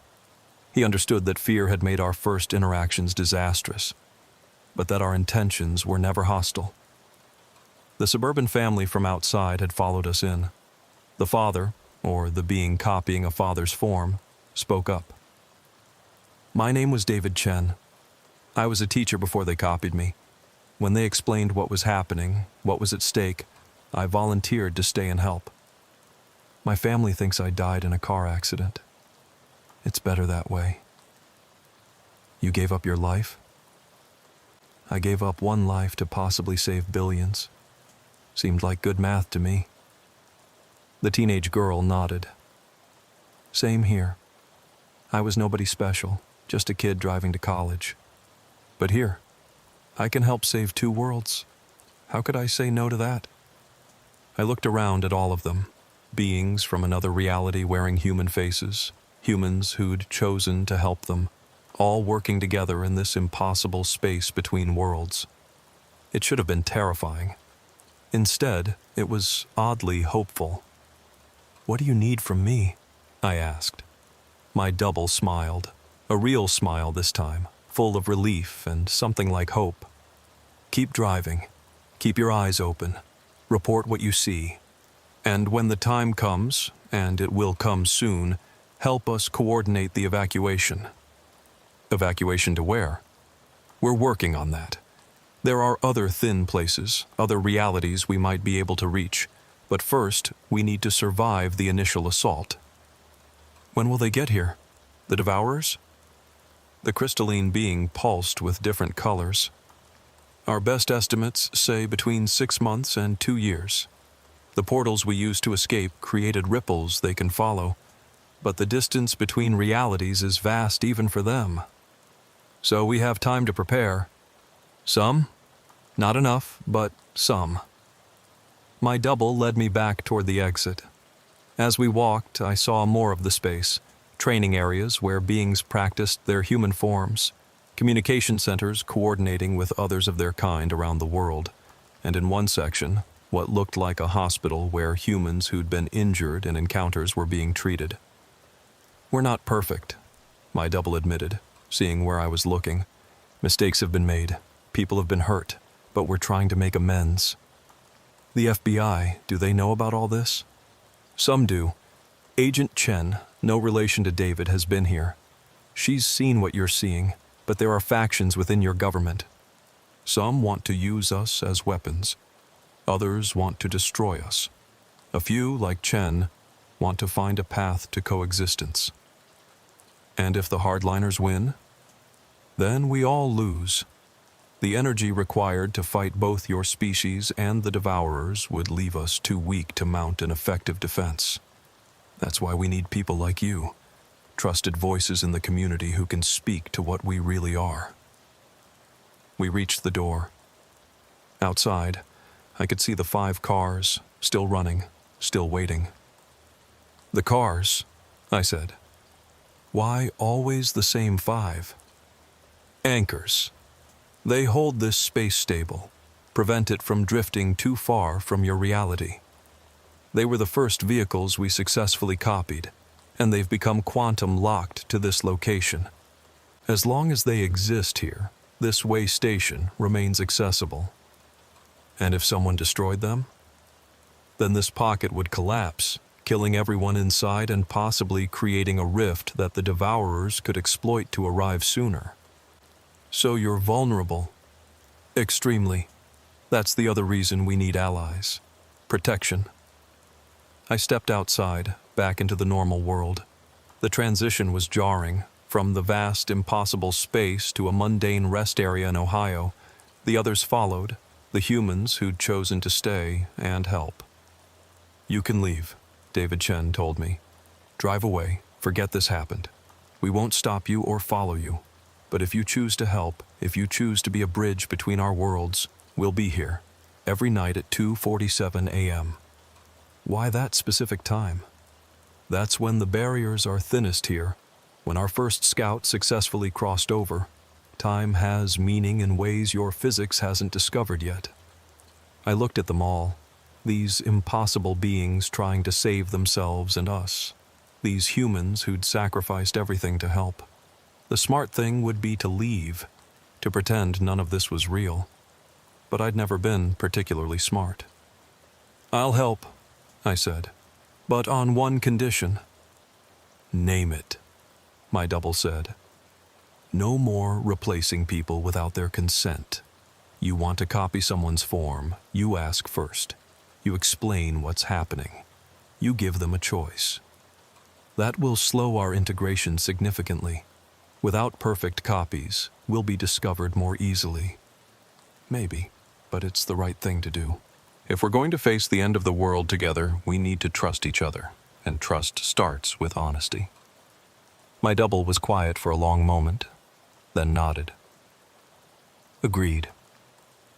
He understood that fear had made our first interactions disastrous, but that our intentions were never hostile. The suburban family from outside had followed us in. The father, or the being copying a father's form, spoke up. "My name was David Chen. I was a teacher before they copied me. When they explained what was happening, what was at stake, I volunteered to stay and help. My family thinks I died in a car accident. It's better that way." "You gave up your life?" "I gave up one life to possibly save billions. Seemed like good math to me." The teenage girl nodded. "Same here. I was nobody special, just a kid driving to college. But here, I can help save 2 worlds. How could I say no to that?" I looked around at all of them, beings from another reality wearing human faces, humans who'd chosen to help them, all working together in this impossible space between worlds. It should have been terrifying. Instead, it was oddly hopeful. "What do you need from me?" I asked. My double smiled, a real smile this time, full of relief and something like hope. "Keep driving. Keep your eyes open. Report what you see. And when the time comes, and it will come soon, help us coordinate the evacuation." "Evacuation to where?" "We're working on that. There are other thin places, other realities we might be able to reach, but first we need to survive the initial assault." "When will they get here? The Devourers?" The crystalline being pulsed with different colors. Our best estimates say between 6 months and 2 years. The portals we use to escape created ripples they can follow, but the distance between realities is vast even for them. So we have time to prepare. Some? Not enough, but some. My double led me back toward the exit. As we walked, I saw more of the space, training areas where beings practiced their human forms, communication centers coordinating with others of their kind around the world, and in one section, what looked like a hospital where humans who'd been injured in encounters were being treated. We're not perfect, my double admitted, seeing where I was looking. Mistakes have been made, people have been hurt, but we're trying to make amends. The FBI, do they know about all this? Some do. Agent Chen, no relation to David, has been here. She's seen what you're seeing, but there are factions within your government. Some want to use us as weapons. Others want to destroy us. A few, like Chen, want to find a path to coexistence. And if the hardliners win, then we all lose. The energy required to fight both your species and the devourers would leave us too weak to mount an effective defense. That's why we need people like you, trusted voices in the community who can speak to what we really are. We reached the door. Outside, I could see the 5 cars, still running, still waiting. The cars, I said. Why always the same 5? Anchors. They hold this space stable, prevent it from drifting too far from your reality. They were the first vehicles we successfully copied, and they've become quantum locked to this location. As long as they exist here, this way station remains accessible. And if someone destroyed them, then this pocket would collapse, killing everyone inside and possibly creating a rift that the devourers could exploit to arrive sooner. So you're vulnerable. Extremely. That's the other reason we need allies. Protection. I stepped outside, back into the normal world. The transition was jarring. From the vast, impossible space to a mundane rest area in Ohio, the others followed, the humans who'd chosen to stay and help. You can leave, David Chen told me. Drive away, forget this happened. We won't stop you or follow you. But if you choose to help, if you choose to be a bridge between our worlds, we'll be here, every night at 2:47 a.m. Why that specific time? That's when the barriers are thinnest here, when our first scout successfully crossed over. Time has meaning in ways your physics hasn't discovered yet. I looked at them all, these impossible beings trying to save themselves and us, these humans who'd sacrificed everything to help. The smart thing would be to leave, to pretend none of this was real. But I'd never been particularly smart. I'll help, I said, but on one condition. Name it, my double said. No more replacing people without their consent. You want to copy someone's form, you ask first. You explain what's happening. You give them a choice. That will slow our integration significantly. Without perfect copies, we'll be discovered more easily. Maybe, but it's the right thing to do. If we're going to face the end of the world together, we need to trust each other, and trust starts with honesty. My double was quiet for a long moment, then nodded. Agreed.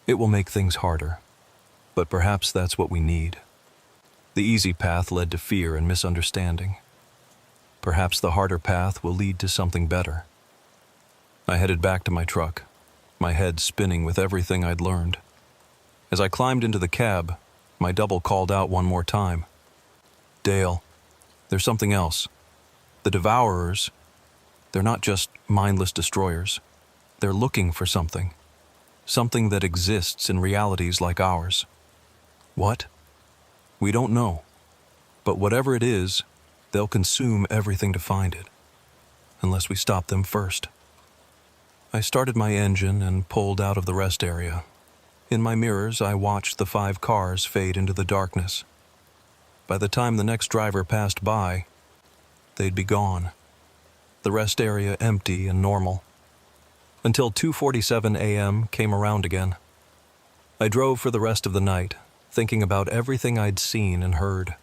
It will make things harder, but perhaps that's what we need. The easy path led to fear and misunderstanding. Perhaps the harder path will lead to something better. I headed back to my truck, my head spinning with everything I'd learned. As I climbed into the cab, my double called out one more time. Dale, there's something else. The devourers, they're not just mindless destroyers. They're looking for something. Something that exists in realities like ours. What? We don't know. But whatever it is, they'll consume everything to find it. Unless we stop them first. I started my engine and pulled out of the rest area. In my mirrors, I watched the 5 cars fade into the darkness. By the time the next driver passed by, they'd be gone. The rest area empty and normal. Until 2:47 a.m. came around again. I drove for the rest of the night, thinking about everything I'd seen and heard.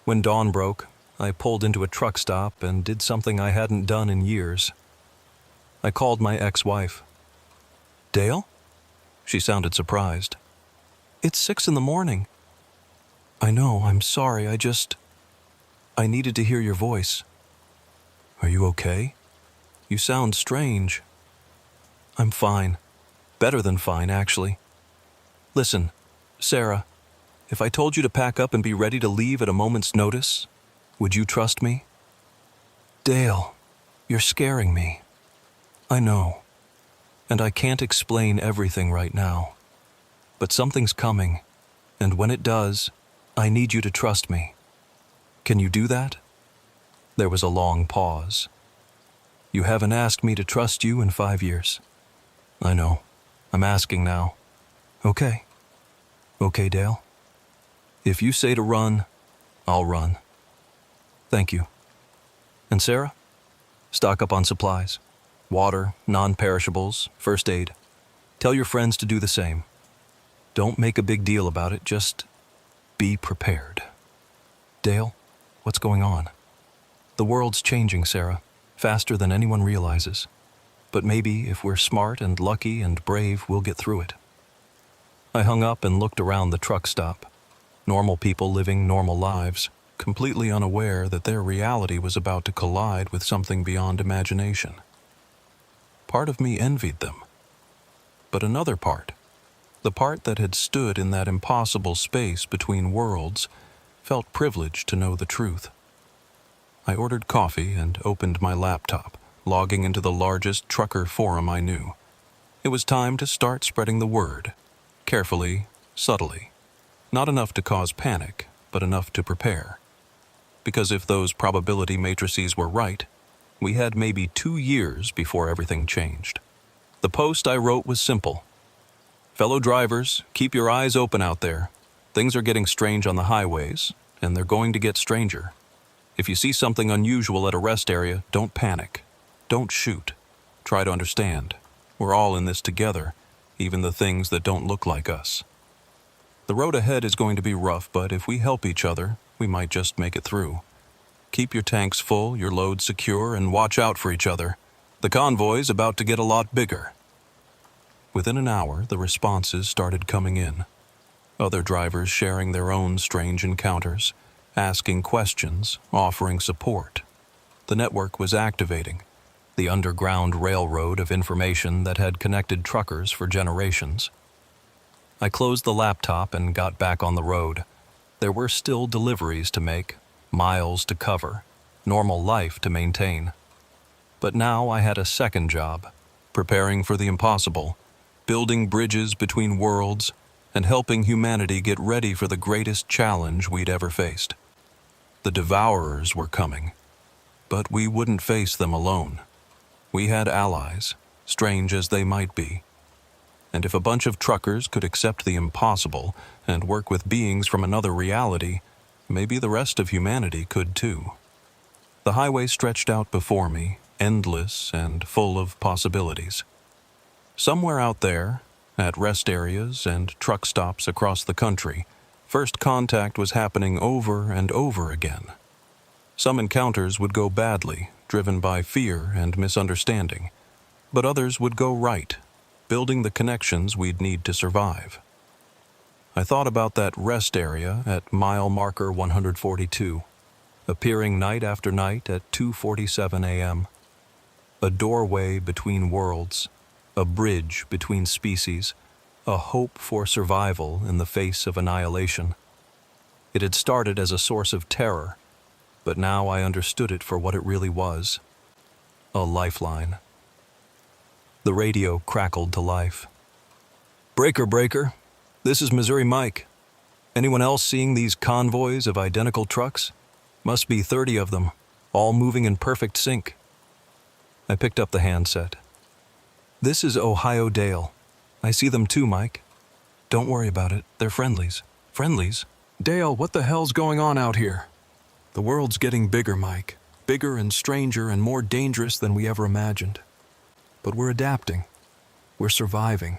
When dawn broke, I pulled into a truck stop and did something I hadn't done in years. I called my ex-wife. "Dale?" She sounded surprised. "It's 6 in the morning." "I know, I'm sorry, I needed to hear your voice." "Are you okay? You sound strange." "I'm fine. Better than fine, actually. Listen, Sarah, if I told you to pack up and be ready to leave at a moment's notice, would you trust me?" "Dale, you're scaring me." "I know, and I can't explain everything right now. But something's coming, and when it does, I need you to trust me. Can you do that?" There was a long pause. "You haven't asked me to trust you in 5 years." "I know. I'm asking now." "Okay. Okay, Dale. If you say to run, I'll run." "Thank you. And Sarah, stock up on supplies. Water, non-perishables, first aid. Tell your friends to do the same. Don't make a big deal about it, just be prepared." "Dale, what's going on?" "The world's changing, Sarah, faster than anyone realizes. But maybe if we're smart and lucky and brave, we'll get through it." I hung up and looked around the truck stop. Normal people living normal lives, completely unaware that their reality was about to collide with something beyond imagination. Part of me envied them. But another part, the part that had stood in that impossible space between worlds, felt privileged to know the truth. I ordered coffee and opened my laptop, logging into the largest trucker forum I knew. It was time to start spreading the word, carefully, subtly. Not enough to cause panic, but enough to prepare. Because if those probability matrices were right, we had maybe 2 years before everything changed. The post I wrote was simple. "Fellow drivers, keep your eyes open out there. Things are getting strange on the highways, and they're going to get stranger. If you see something unusual at a rest area, don't panic. Don't shoot. Try to understand. We're all in this together, even the things that don't look like us. The road ahead is going to be rough, but if we help each other, we might just make it through. Keep your tanks full, your loads secure, and watch out for each other. The convoy's about to get a lot bigger." Within an hour, the responses started coming in. Other drivers sharing their own strange encounters, asking questions, offering support. The network was activating, the underground railroad of information that had connected truckers for generations. I closed the laptop and got back on the road. There were still deliveries to make, miles to cover, normal life to maintain. But now I had a second job, preparing for the impossible, building bridges between worlds, and helping humanity get ready for the greatest challenge we'd ever faced. The devourers were coming, but we wouldn't face them alone. We had allies, strange as they might be. And if a bunch of truckers could accept the impossible and work with beings from another reality, maybe the rest of humanity could too. The highway stretched out before me, endless and full of possibilities. Somewhere out there, at rest areas and truck stops across the country, first contact was happening over and over again. Some encounters would go badly, driven by fear and misunderstanding, but others would go right, building the connections we'd need to survive. I thought about that rest area at mile marker 142, appearing night after night at 2:47 a.m. A doorway between worlds, a bridge between species, a hope for survival in the face of annihilation. It had started as a source of terror, but now I understood it for what it really was, a lifeline. The radio crackled to life. "Breaker, breaker. This is Missouri Mike. Anyone else seeing these convoys of identical trucks? Must be 30 of them, all moving in perfect sync." I picked up the handset. "This is Ohio Dale. I see them too, Mike. Don't worry about it. They're friendlies." "Friendlies? Dale, what the hell's going on out here?" "The world's getting bigger, Mike. Bigger and stranger and more dangerous than we ever imagined. But we're adapting. We're surviving.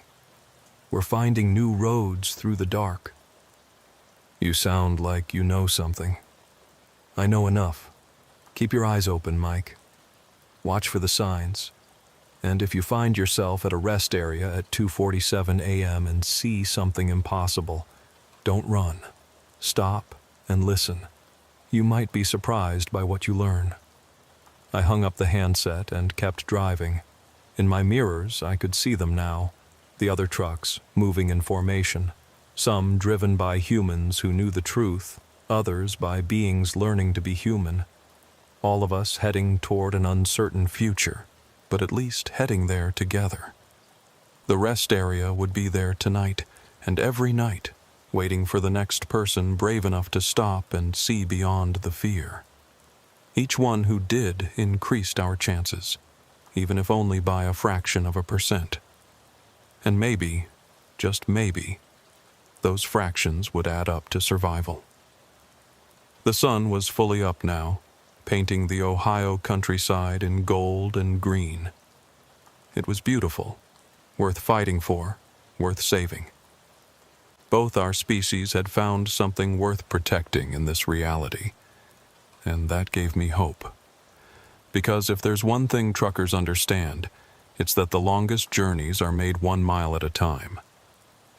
We're finding new roads through the dark." "You sound like you know something." "I know enough. Keep your eyes open, Mike. Watch for the signs. And if you find yourself at a rest area at 2:47 a.m. and see something impossible, don't run. Stop and listen. You might be surprised by what you learn." I hung up the handset and kept driving. In my mirrors, I could see them now, the other trucks moving in formation, some driven by humans who knew the truth, others by beings learning to be human. All of us heading toward an uncertain future, but at least heading there together. The rest area would be there tonight, and every night, waiting for the next person brave enough to stop and see beyond the fear. Each one who did increased our chances, even if only by a fraction of a percent. And maybe, just maybe, those fractions would add up to survival. The sun was fully up now, painting the Ohio countryside in gold and green. It was beautiful, worth fighting for, worth saving. Both our species had found something worth protecting in this reality, and that gave me hope. Because if there's one thing truckers understand, it's that the longest journeys are made 1 mile at a time.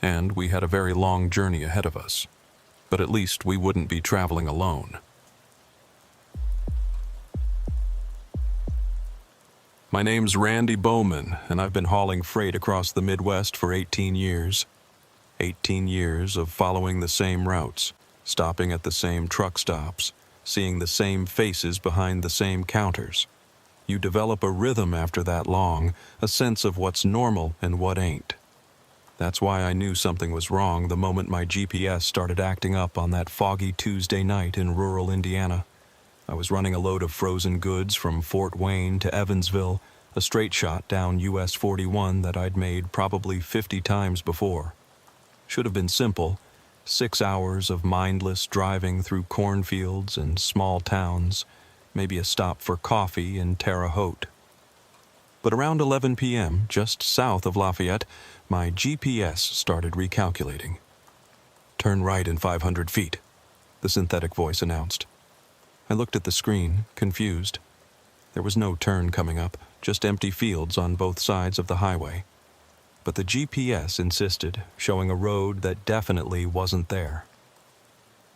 And we had a very long journey ahead of us, but at least we wouldn't be traveling alone. My name's Randy Bowman, and I've been hauling freight across the Midwest for 18 years. 18 years of following the same routes, stopping at the same truck stops, seeing the same faces behind the same counters. You develop a rhythm after that long, a sense of what's normal and what ain't. That's why I knew something was wrong the moment my GPS started acting up on that foggy Tuesday night in rural Indiana. I was running a load of frozen goods from Fort Wayne to Evansville, a straight shot down US 41 that I'd made probably 50 times before. Should have been simple, 6 hours of mindless driving through cornfields and small towns, maybe a stop for coffee in Terre Haute. But around 11 p.m., just south of Lafayette, my GPS started recalculating. "Turn right in 500 feet, the synthetic voice announced. I looked at the screen, confused. There was no turn coming up, just empty fields on both sides of the highway. But the GPS insisted, showing a road that definitely wasn't there.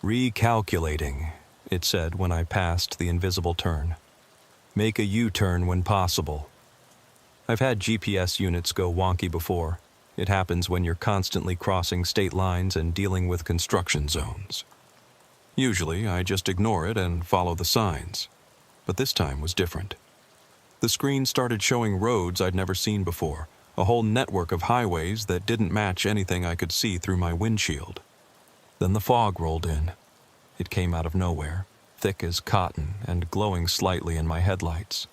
"Recalculating," it said when I passed the invisible turn. "Make a U-turn when possible." I've had GPS units go wonky before. It happens when you're constantly crossing state lines and dealing with construction zones. Usually, I just ignore it and follow the signs. But this time was different. The screen started showing roads I'd never seen before, a whole network of highways that didn't match anything I could see through my windshield. Then the fog rolled in. It came out of nowhere, thick as cotton and glowing slightly in my headlights.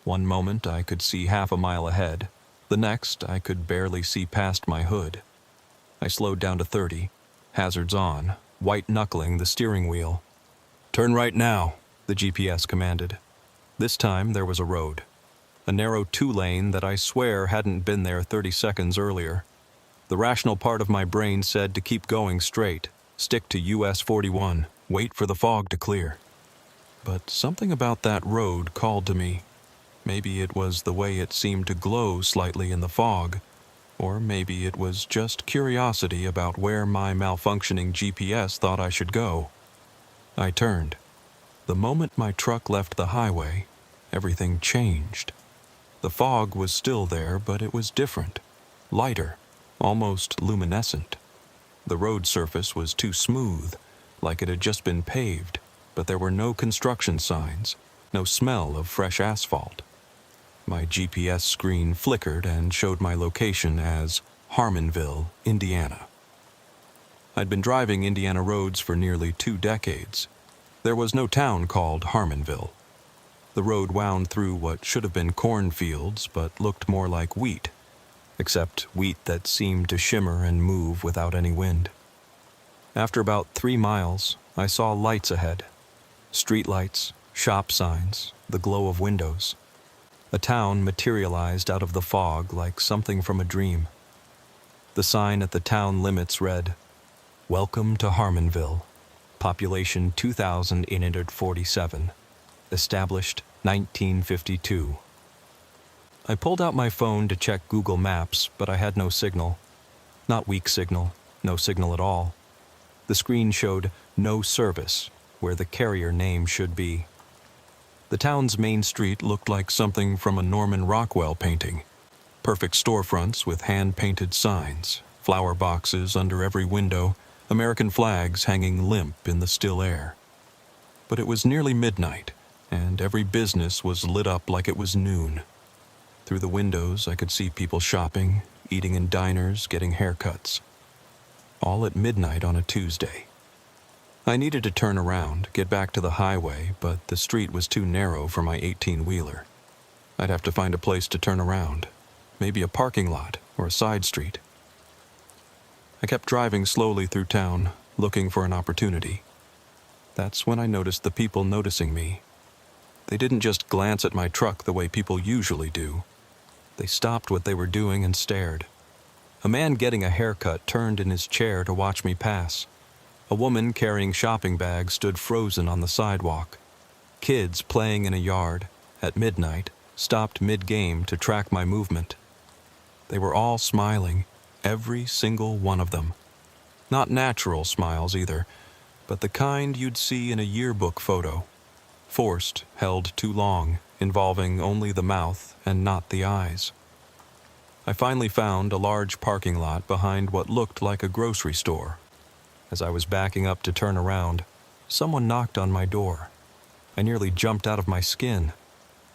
One moment I could see half a mile ahead. The next I could barely see past my hood. I slowed down to 30, hazards on, white-knuckling the steering wheel. "Turn right now," the GPS commanded. This time there was a road. A narrow 2-lane that I swear hadn't been there 30 seconds earlier. The rational part of my brain said to keep going straight, stick to US 41, wait for the fog to clear. But something about that road called to me. Maybe it was the way it seemed to glow slightly in the fog, or maybe it was just curiosity about where my malfunctioning GPS thought I should go. I turned. The moment my truck left the highway, everything changed. The fog was still there, but it was different, lighter, almost luminescent. The road surface was too smooth, like it had just been paved, but there were no construction signs, no smell of fresh asphalt. My GPS screen flickered and showed my location as Harmonville, Indiana. I'd been driving Indiana roads for nearly 2 decades. There was no town called Harmonville. The road wound through what should have been cornfields, but looked more like wheat, except wheat that seemed to shimmer and move without any wind. After about 3 miles, I saw lights ahead. Street lights, shop signs, the glow of windows. A town materialized out of the fog like something from a dream. The sign at the town limits read, "Welcome to Harmonville. Population 2,847. Established 1952. I pulled out my phone to check Google Maps, but I had no signal. Not weak signal, no signal at all. The screen showed no service, where the carrier name should be. The town's main street looked like something from a Norman Rockwell painting. Perfect storefronts with hand-painted signs, flower boxes under every window, American flags hanging limp in the still air. But it was nearly midnight, and every business was lit up like it was noon. Through the windows, I could see people shopping, eating in diners, getting haircuts. All at midnight on a Tuesday. I needed to turn around, get back to the highway, but the street was too narrow for my 18-wheeler. I'd have to find a place to turn around, maybe a parking lot or a side street. I kept driving slowly through town, looking for an opportunity. That's when I noticed the people noticing me. They didn't just glance at my truck the way people usually do. They stopped what they were doing and stared. A man getting a haircut turned in his chair to watch me pass. A woman carrying shopping bags stood frozen on the sidewalk. Kids playing in a yard, at midnight, stopped mid-game to track my movement. They were all smiling, every single one of them. Not natural smiles either, but the kind you'd see in a yearbook photo. Forced, held too long, involving only the mouth and not the eyes. I finally found a large parking lot behind what looked like a grocery store. As I was backing up to turn around, someone knocked on my door. I nearly jumped out of my skin.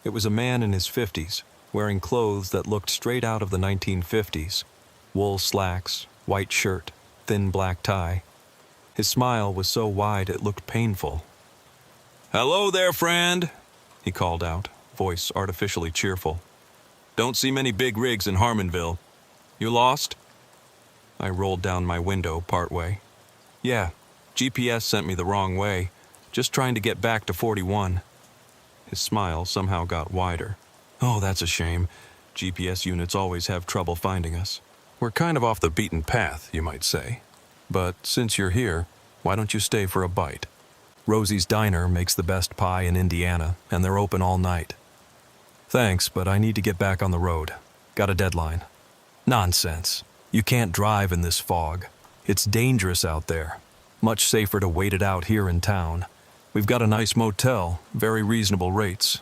It was a man in his 50s, wearing clothes that looked straight out of the 1950s. Wool slacks, white shirt, thin black tie. His smile was so wide it looked painful. "Hello there, friend," he called out, voice artificially cheerful. "Don't see many big rigs in Harmonville. You lost?" I rolled down my window partway. "Yeah, GPS sent me the wrong way, just trying to get back to 41. His smile somehow got wider. "Oh, that's a shame. GPS units always have trouble finding us. We're kind of off the beaten path, you might say. But since you're here, why don't you stay for a bite? Rosie's Diner makes the best pie in Indiana, and they're open all night." "Thanks, but I need to get back on the road. Got a deadline." "Nonsense. You can't drive in this fog. It's dangerous out there. Much safer to wait it out here in town. We've got a nice motel, very reasonable rates.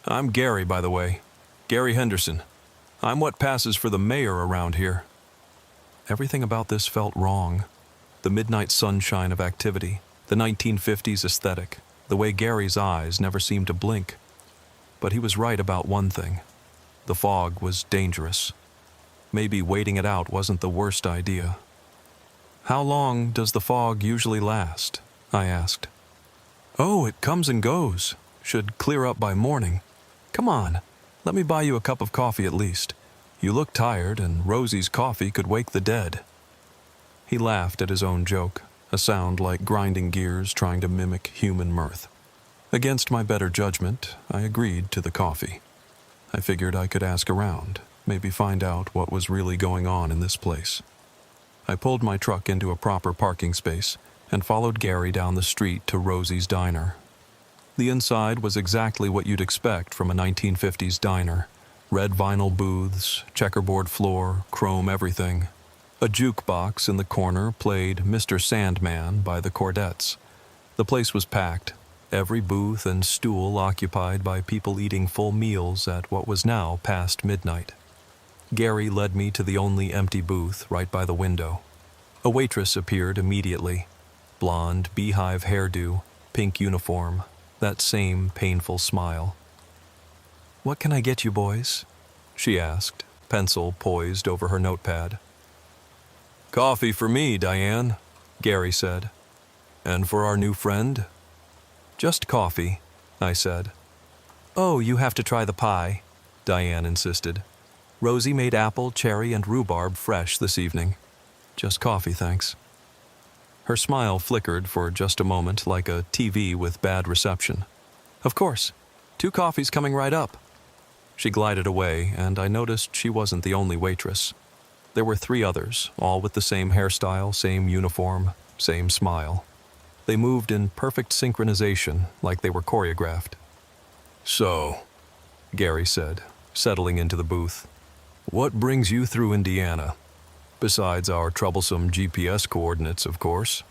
I'm Gary, by the way. Gary Henderson. I'm what passes for the mayor around here." Everything about this felt wrong. The midnight sunshine of activity, the 1950s aesthetic, the way Gary's eyes never seemed to blink. But he was right about one thing. The fog was dangerous. Maybe waiting it out wasn't the worst idea. "How long does the fog usually last?" I asked. "Oh, it comes and goes. Should clear up by morning. Come on, let me buy you a cup of coffee at least. You look tired, and Rosie's coffee could wake the dead." He laughed at his own joke, a sound like grinding gears trying to mimic human mirth. Against my better judgment, I agreed to the coffee. I figured I could ask around, maybe find out what was really going on in this place. I pulled my truck into a proper parking space and followed Gary down the street to Rosie's Diner. The inside was exactly what you'd expect from a 1950s diner. Red vinyl booths, checkerboard floor, chrome everything. A jukebox in the corner played Mr. Sandman by the Chordettes. The place was packed, every booth and stool occupied by people eating full meals at what was now past midnight. Gary led me to the only empty booth right by the window. A waitress appeared immediately. Blonde, beehive hairdo, pink uniform, that same painful smile. "What can I get you boys?" she asked, pencil poised over her notepad. "Coffee for me, Diane," Gary said. "And for our new friend?" "Just coffee," I said. "Oh, you have to try the pie," Diane insisted. "Rosie made apple, cherry, and rhubarb fresh this evening. Just coffee, thanks." Her smile flickered for just a moment like a TV with bad reception. "Of course. 2 coffees coming right up." She glided away, and I noticed she wasn't the only waitress. There were 3 others, all with the same hairstyle, same uniform, same smile. They moved in perfect synchronization, like they were choreographed. "So," Gary said, settling into the booth, "what brings you through Indiana? Besides our troublesome GPS coordinates, of course."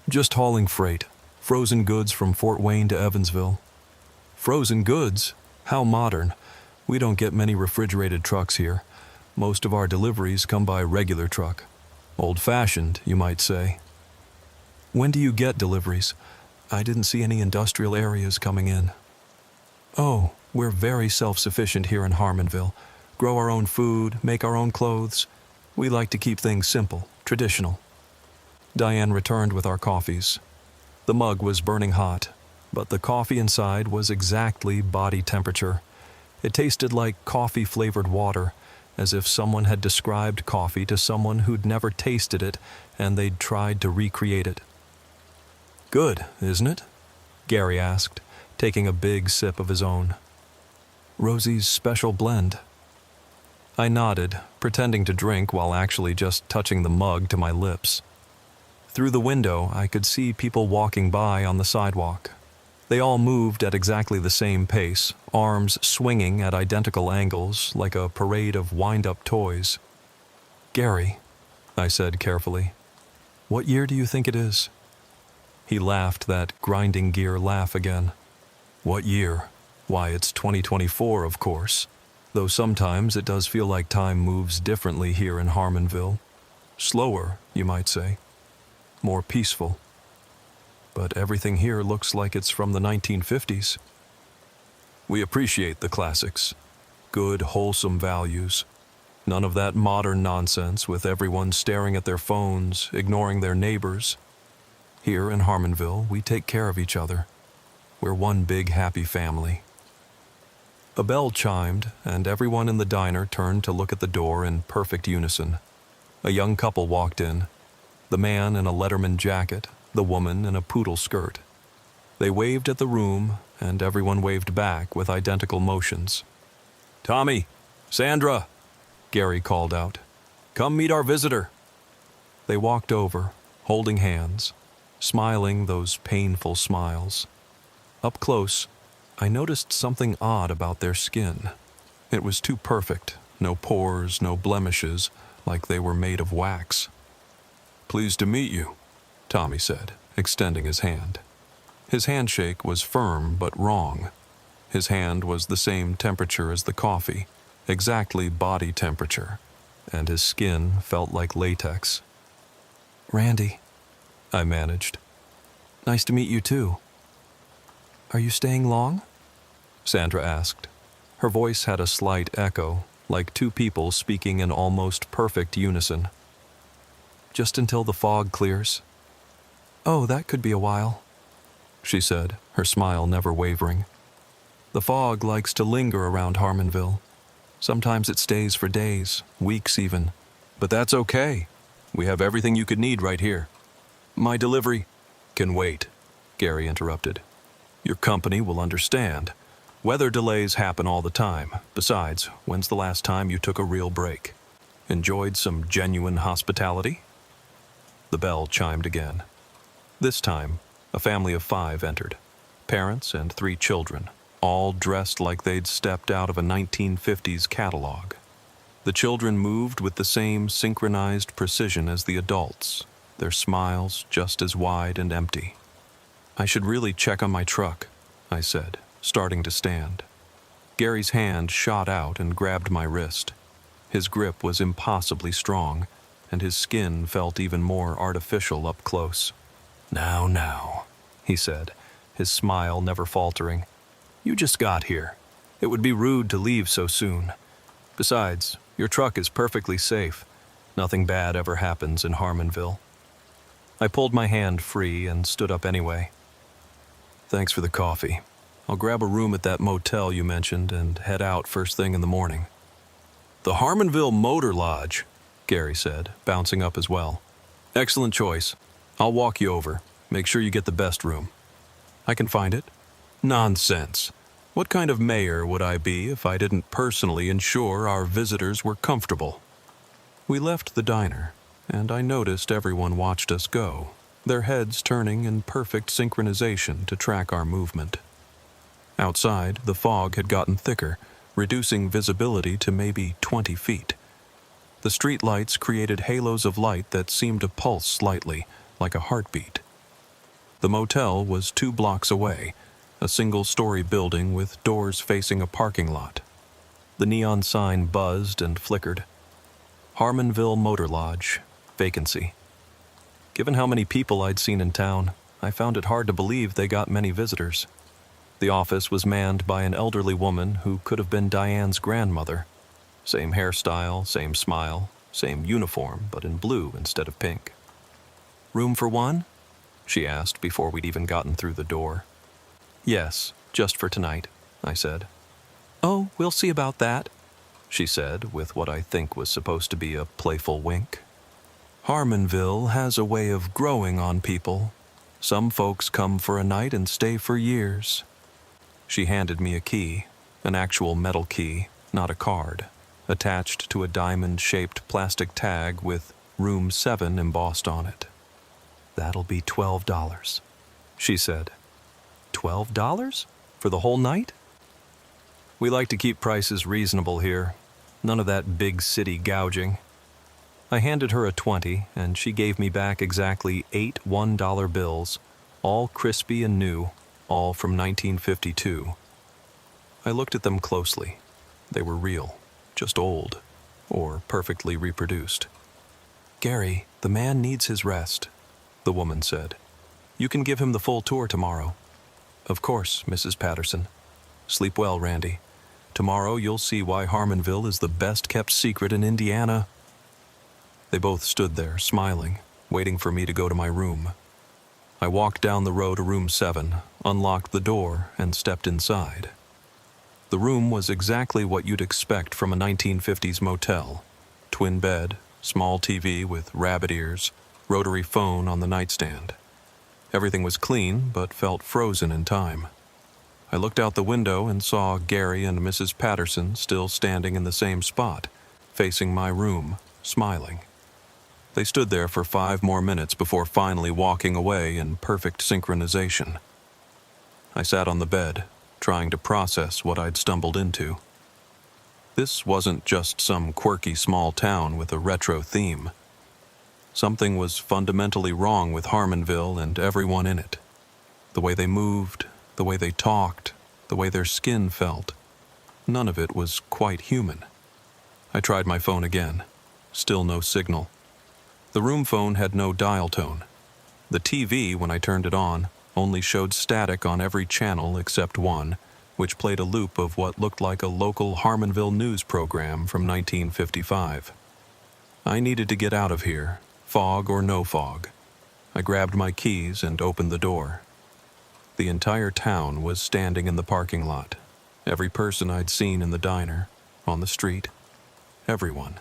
"Just hauling freight. Frozen goods from Fort Wayne to Evansville." "Frozen goods? How modern. We don't get many refrigerated trucks here. Most of our deliveries come by regular truck. Old-fashioned, you might say." "When do you get deliveries? I didn't see any industrial areas coming in." "Oh, we're very self-sufficient here in Harmonville. Grow our own food, make our own clothes. We like to keep things simple, traditional." Diane returned with our coffees. The mug was burning hot, but the coffee inside was exactly body temperature. It tasted like coffee-flavored water, as if someone had described coffee to someone who'd never tasted it and they'd tried to recreate it. "Good, isn't it?" Gary asked, taking a big sip of his own. "Rosie's special blend." I nodded, pretending to drink while actually just touching the mug to my lips. Through the window, I could see people walking by on the sidewalk. They all moved at exactly the same pace, arms swinging at identical angles like a parade of wind-up toys. "Gary," I said carefully, "what year do you think it is?" He laughed that grinding gear laugh again. "What year? Why, it's 2024, of course. Though sometimes it does feel like time moves differently here in Harmonville. Slower, you might say. More peaceful. But everything here looks like it's from the 1950s. We appreciate the classics. Good, wholesome values. None of that modern nonsense with everyone staring at their phones, ignoring their neighbors. Here in Harmonville, we take care of each other. We're one big happy family." A bell chimed, and everyone in the diner turned to look at the door in perfect unison. A young couple walked in, the man in a Letterman jacket, the woman in a poodle skirt. They waved at the room, and everyone waved back with identical motions. "Tommy! Sandra!" Gary called out. "Come meet our visitor." They walked over, holding hands, smiling those painful smiles. Up close, I noticed something odd about their skin. It was too perfect, no pores, no blemishes, like they were made of wax. "Pleased to meet you," Tommy said, extending his hand. His handshake was firm but wrong. His hand was the same temperature as the coffee, exactly body temperature, and his skin felt like latex. "Randy," I managed. "Nice to meet you too." "Are you staying long?" Sandra asked. Her voice had a slight echo, like 2 people speaking in almost perfect unison. "Just until the fog clears." "Oh, that could be a while," she said, her smile never wavering. "The fog likes to linger around Harmonville. Sometimes it stays for days, weeks even. But that's okay. We have everything you could need right here." "My delivery—" "Can wait," Gary interrupted. "Your company will understand. Weather delays happen all the time. Besides, when's the last time you took a real break? Enjoyed some genuine hospitality?" The bell chimed again. This time, a family of 5 entered. Parents and 3 children, all dressed like they'd stepped out of a 1950s catalog. The children moved with the same synchronized precision as the adults, their smiles just as wide and empty. "I should really check on my truck," I said, starting to stand. Gary's hand shot out and grabbed my wrist. His grip was impossibly strong, and his skin felt even more artificial up close. Now," he said, his smile never faltering. "You just got here. It would be rude to leave so soon. Besides, your truck is perfectly safe. Nothing bad ever happens in Harmonville." I pulled my hand free and stood up anyway. "Thanks for the coffee. I'll grab a room at that motel you mentioned and head out first thing in the morning." "The Harmonville Motor Lodge," Gary said, bouncing up as well. "Excellent choice. I'll walk you over. Make sure you get the best room." "I can find it." "Nonsense. What kind of mayor would I be if I didn't personally ensure our visitors were comfortable?" We left the diner, and I noticed everyone watched us go, their heads turning in perfect synchronization to track our movement. Outside, the fog had gotten thicker, reducing visibility to maybe 20 feet. The street lights created halos of light that seemed to pulse slightly, like a heartbeat. The motel was 2 blocks away, a single-story building with doors facing a parking lot. The neon sign buzzed and flickered. Harmonville Motor Lodge, vacancy. Given how many people I'd seen in town, I found it hard to believe they got many visitors. The office was manned by an elderly woman who could have been Diane's grandmother. Same hairstyle, same smile, same uniform, but in blue instead of pink. "Room for one?" she asked before we'd even gotten through the door. "Yes, just for tonight," I said. "Oh, we'll see about that," she said, with what I think was supposed to be a playful wink. "Harmonville has a way of growing on people. Some folks come for a night and stay for years." She handed me a key, an actual metal key, not a card, attached to a diamond-shaped plastic tag with Room 7 embossed on it. "That'll be $12, she said. $12? For the whole night? We like to keep prices reasonable here. None of that big city gouging." I handed her a 20, and she gave me back exactly 8 $1 bills, all crispy and new, all from 1952. I looked at them closely. They were real, just old, or perfectly reproduced. "Gary, the man needs his rest," the woman said. "You can give him the full tour tomorrow." "Of course, Mrs. Patterson. Sleep well, Randy. Tomorrow you'll see why Harmonville is the best-kept secret in Indiana." They both stood there, smiling, waiting for me to go to my room. I walked down the row to Room 7, unlocked the door, and stepped inside. The room was exactly what you'd expect from a 1950s motel. Twin bed, small TV with rabbit ears, rotary phone on the nightstand. Everything was clean, but felt frozen in time. I looked out the window and saw Gary and Mrs. Patterson still standing in the same spot, facing my room, smiling. They stood there for 5 more minutes before finally walking away in perfect synchronization. I sat on the bed, trying to process what I'd stumbled into. This wasn't just some quirky small town with a retro theme. Something was fundamentally wrong with Harmonville and everyone in it. The way they moved, the way they talked, the way their skin felt. None of it was quite human. I tried my phone again. Still no signal. The room phone had no dial tone. The TV, when I turned it on, only showed static on every channel except one, which played a loop of what looked like a local Harmonville news program from 1955. I needed to get out of here, fog or no fog. I grabbed my keys and opened the door. The entire town was standing in the parking lot. Every person I'd seen in the diner, on the street. Everyone.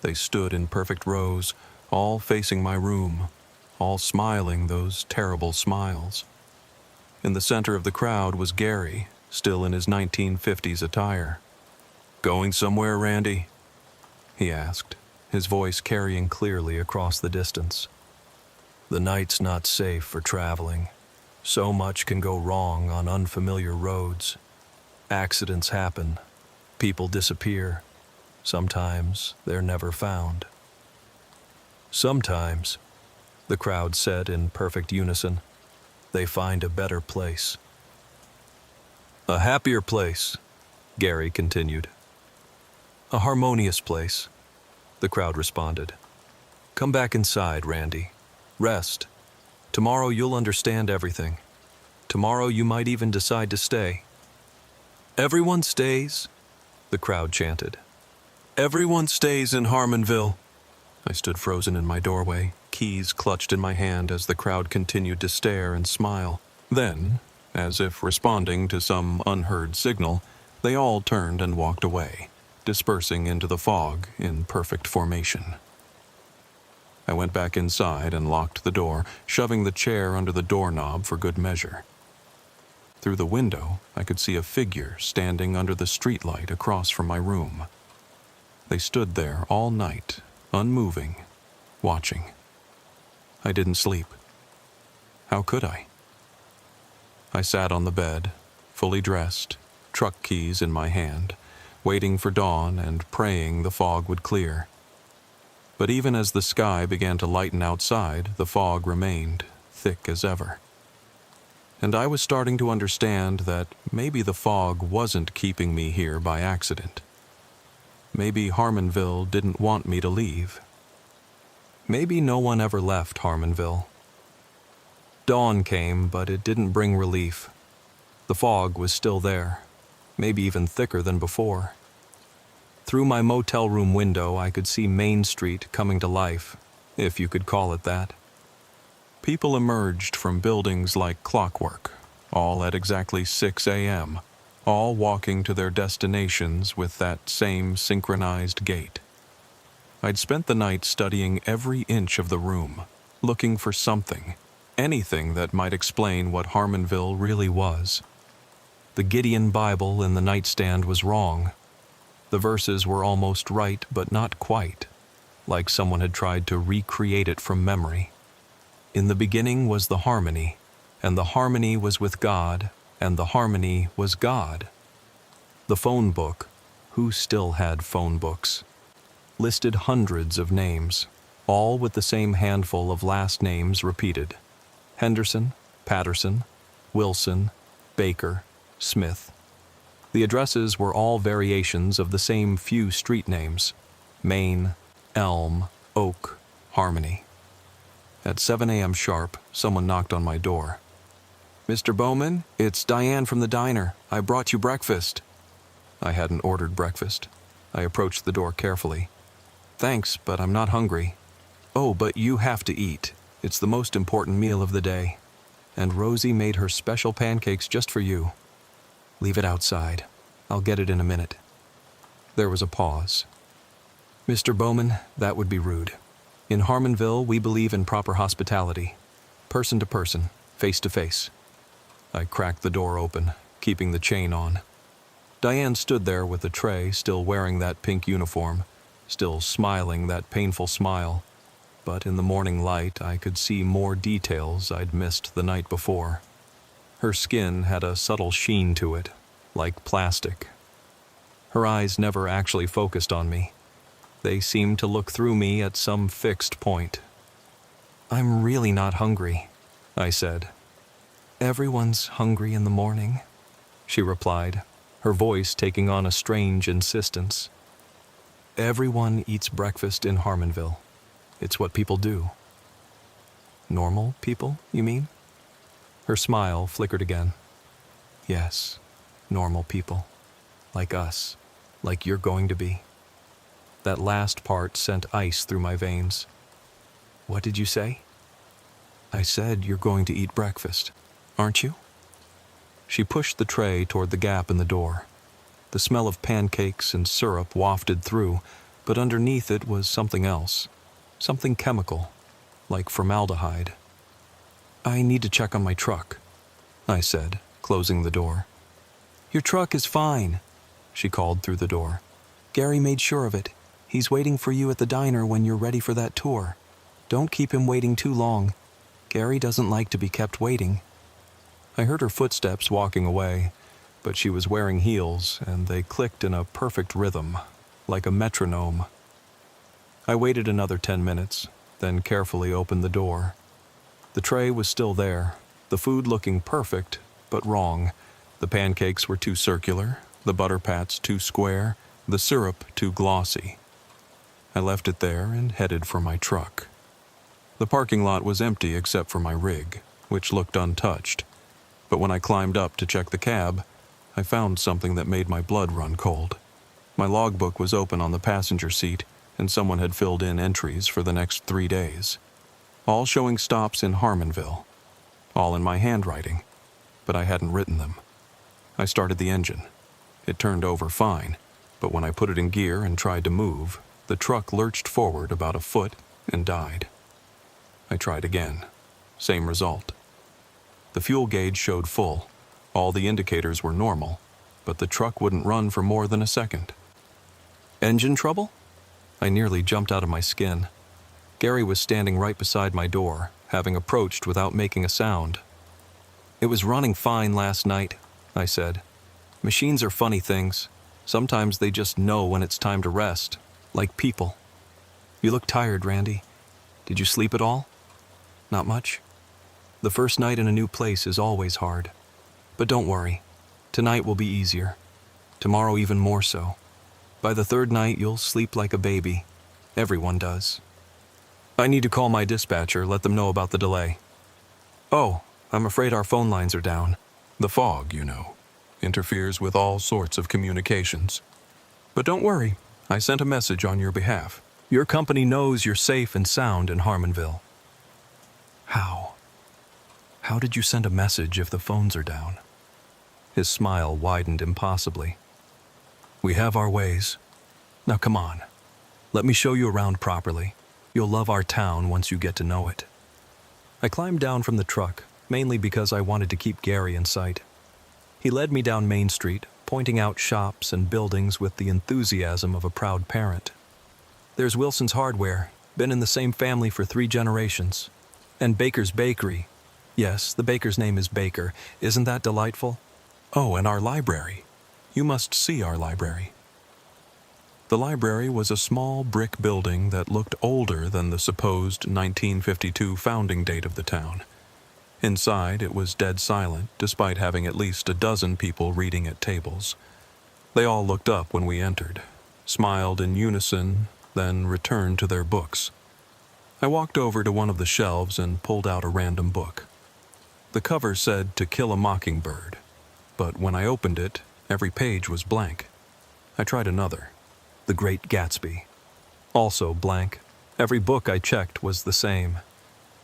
They stood in perfect rows, all facing my room, all smiling those terrible smiles. In the center of the crowd was Gary, still in his 1950s attire. "Going somewhere, Randy?" he asked, his voice carrying clearly across the distance. "The night's not safe for traveling. So much can go wrong on unfamiliar roads. Accidents happen. People disappear. Sometimes they're never found." "Sometimes," the crowd said in perfect unison, "they find a better place." "A happier place," Gary continued. "A harmonious place," the crowd responded. "Come back inside, Randy. Rest. Tomorrow you'll understand everything. Tomorrow you might even decide to stay." "Everyone stays," the crowd chanted. "Everyone stays in Harmonville." I stood frozen in my doorway, keys clutched in my hand as the crowd continued to stare and smile. Then, as if responding to some unheard signal, they all turned and walked away, dispersing into the fog in perfect formation. I went back inside and locked the door, shoving the chair under the doorknob for good measure. Through the window, I could see a figure standing under the streetlight across from my room. They stood there all night, unmoving, watching. I didn't sleep. How could I? I sat on the bed, fully dressed, truck keys in my hand, waiting for dawn and praying the fog would clear. But even as the sky began to lighten outside, the fog remained, thick as ever. And I was starting to understand that maybe the fog wasn't keeping me here by accident. Maybe Harmonville didn't want me to leave. Maybe no one ever left Harmonville. Dawn came, but it didn't bring relief. The fog was still there, maybe even thicker than before. Through my motel room window, I could see Main Street coming to life, if you could call it that. People emerged from buildings like clockwork, all at exactly 6 a.m., all walking to their destinations with that same synchronized gait. I'd spent the night studying every inch of the room, looking for something, anything that might explain what Harmonville really was. The Gideon Bible in the nightstand was wrong. The verses were almost right, but not quite, like someone had tried to recreate it from memory. In the beginning was the harmony, and the harmony was with God, and the harmony was God. The phone book, who still had phone books, listed hundreds of names, all with the same handful of last names repeated: Henderson, Patterson, Wilson, Baker, Smith. The addresses were all variations of the same few street names: Main, Elm, Oak, Harmony. At 7 a.m. sharp, someone knocked on my door. "Mr. Bowman, it's Diane from the diner. I brought you breakfast." I hadn't ordered breakfast. I approached the door carefully. "Thanks, but I'm not hungry." "Oh, but you have to eat. It's the most important meal of the day. And Rosie made her special pancakes just for you." "Leave it outside. I'll get it in a minute." There was a pause. "Mr. Bowman, that would be rude. In Harmonville, we believe in proper hospitality. Person to person, face to face." I cracked the door open, keeping the chain on. Diane stood there with the tray, still wearing that pink uniform, still smiling that painful smile. But in the morning light, I could see more details I'd missed the night before. Her skin had a subtle sheen to it, like plastic. Her eyes never actually focused on me. They seemed to look through me at some fixed point. "I'm really not hungry," I said. "Everyone's hungry in the morning," she replied, her voice taking on a strange insistence. "Everyone eats breakfast in Harmonville. It's what people do." "Normal people, you mean?" Her smile flickered again. "Yes, normal people. Like us. Like you're going to be." That last part sent ice through my veins. "What did you say?" "I said you're going to eat breakfast, aren't you?" She pushed the tray toward the gap in the door. The smell of pancakes and syrup wafted through, but underneath it was something else. Something chemical, like formaldehyde. "I need to check on my truck," I said, closing the door. "Your truck is fine," she called through the door. "Gary made sure of it. He's waiting for you at the diner when you're ready for that tour. Don't keep him waiting too long. Gary doesn't like to be kept waiting." I heard her footsteps walking away, but she was wearing heels, and they clicked in a perfect rhythm, like a metronome. I waited another 10 minutes, then carefully opened the door. The tray was still there, the food looking perfect, but wrong. The pancakes were too circular, the butter pats too square, the syrup too glossy. I left it there and headed for my truck. The parking lot was empty except for my rig, which looked untouched. But when I climbed up to check the cab, I found something that made my blood run cold. My logbook was open on the passenger seat, and someone had filled in entries for the next 3 days, all showing stops in Harmonville, all in my handwriting, but I hadn't written them. I started the engine. It turned over fine, but when I put it in gear and tried to move, the truck lurched forward about a foot and died. I tried again. Same result. The fuel gauge showed full. All the indicators were normal, but the truck wouldn't run for more than a second. "Engine trouble?" I nearly jumped out of my skin. Gary was standing right beside my door, having approached without making a sound. "It was running fine last night," I said. "Machines are funny things. Sometimes they just know when it's time to rest, like people. You look tired, Randy. Did you sleep at all?" "Not much. The first night in a new place is always hard. But don't worry. Tonight will be easier. Tomorrow even more so. By the third night, you'll sleep like a baby. Everyone does. I need to call my dispatcher, let them know about the delay." "Oh, I'm afraid our phone lines are down." The fog, interferes with all sorts of communications. "But don't worry. I sent a message on your behalf. Your company knows you're safe and sound in Harmonville." "How? How did you send a message if the phones are down?" His smile widened impossibly. "We have our ways. Now come on. Let me show you around properly. You'll love our town once you get to know it." I climbed down from the truck, mainly because I wanted to keep Gary in sight. He led me down Main Street, pointing out shops and buildings with the enthusiasm of a proud parent. "There's Wilson's Hardware, been in the same family for 3 generations. And Baker's Bakery. Yes, the baker's name is Baker. Isn't that delightful? Oh, and our library. You must see our library." The library was a small brick building that looked older than the supposed 1952 founding date of the town. Inside, it was dead silent, despite having at least a dozen people reading at tables. They all looked up when we entered, smiled in unison, then returned to their books. I walked over to one of the shelves and pulled out a random book. The cover said "To Kill a Mockingbird," but when I opened it, every page was blank. I tried another, "The Great Gatsby." Also blank. Every book I checked was the same.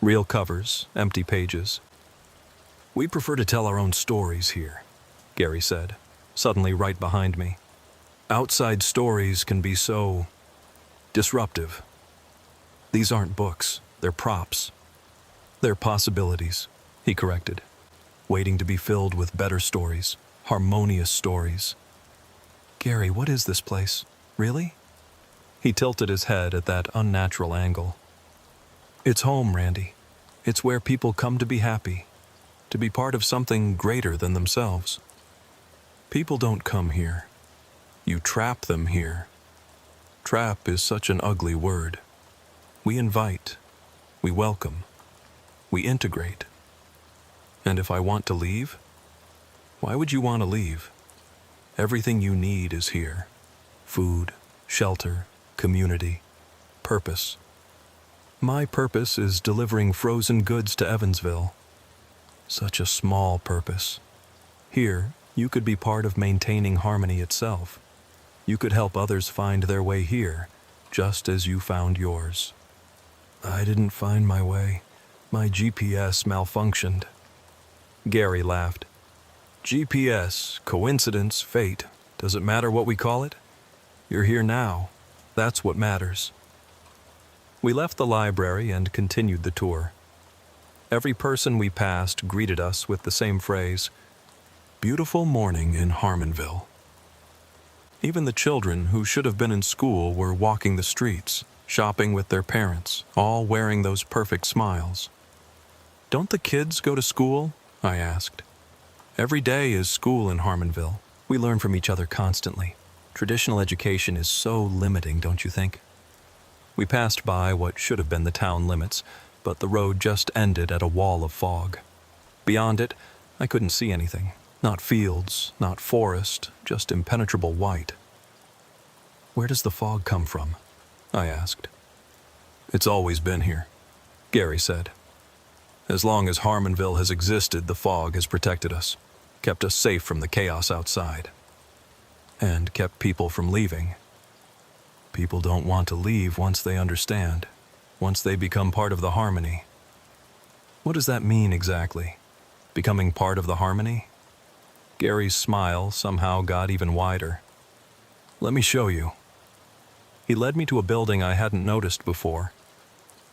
Real covers, empty pages. "We prefer to tell our own stories here," Gary said, suddenly right behind me. "Outside stories can be so disruptive. These aren't books, they're props. They're possibilities," he corrected, "waiting to be filled with better stories, harmonious stories." "Gary, what is this place? Really?" He tilted his head at that unnatural angle. "It's home, Randy. It's where people come to be happy, to be part of something greater than themselves. People don't come here. You trap them here. Trap is such an ugly word. We invite, we welcome, we integrate. And if I want to leave, why would you want to leave? Everything you need is here. Food, shelter, community, purpose. My purpose is delivering frozen goods to Evansville. Such a small purpose. Here, you could be part of maintaining harmony itself. You could help others find their way here, just as you found yours." "I didn't find my way. My GPS malfunctioned." Gary laughed. "GPS, coincidence, fate. Does it matter what we call it? You're here now. That's what matters." We left the library and continued the tour. Every person we passed greeted us with the same phrase, "Beautiful morning in Harmonville." Even the children who should have been in school were walking the streets, shopping with their parents, all wearing those perfect smiles. "Don't the kids go to school?" I asked. "Every day is school in Harmonville. We learn from each other constantly. Traditional education is so limiting, don't you think?" We passed by what should have been the town limits, but the road just ended at a wall of fog. Beyond it, I couldn't see anything. Not fields, not forest, just impenetrable white. "Where does the fog come from?" I asked. "It's always been here," Gary said. "As long as Harmonville has existed, the fog has protected us, kept us safe from the chaos outside, and kept people from leaving. People don't want to leave once they understand, once they become part of the harmony." "What does that mean exactly? Becoming part of the harmony?" Gary's smile somehow got even wider. "Let me show you." He led me to a building I hadn't noticed before.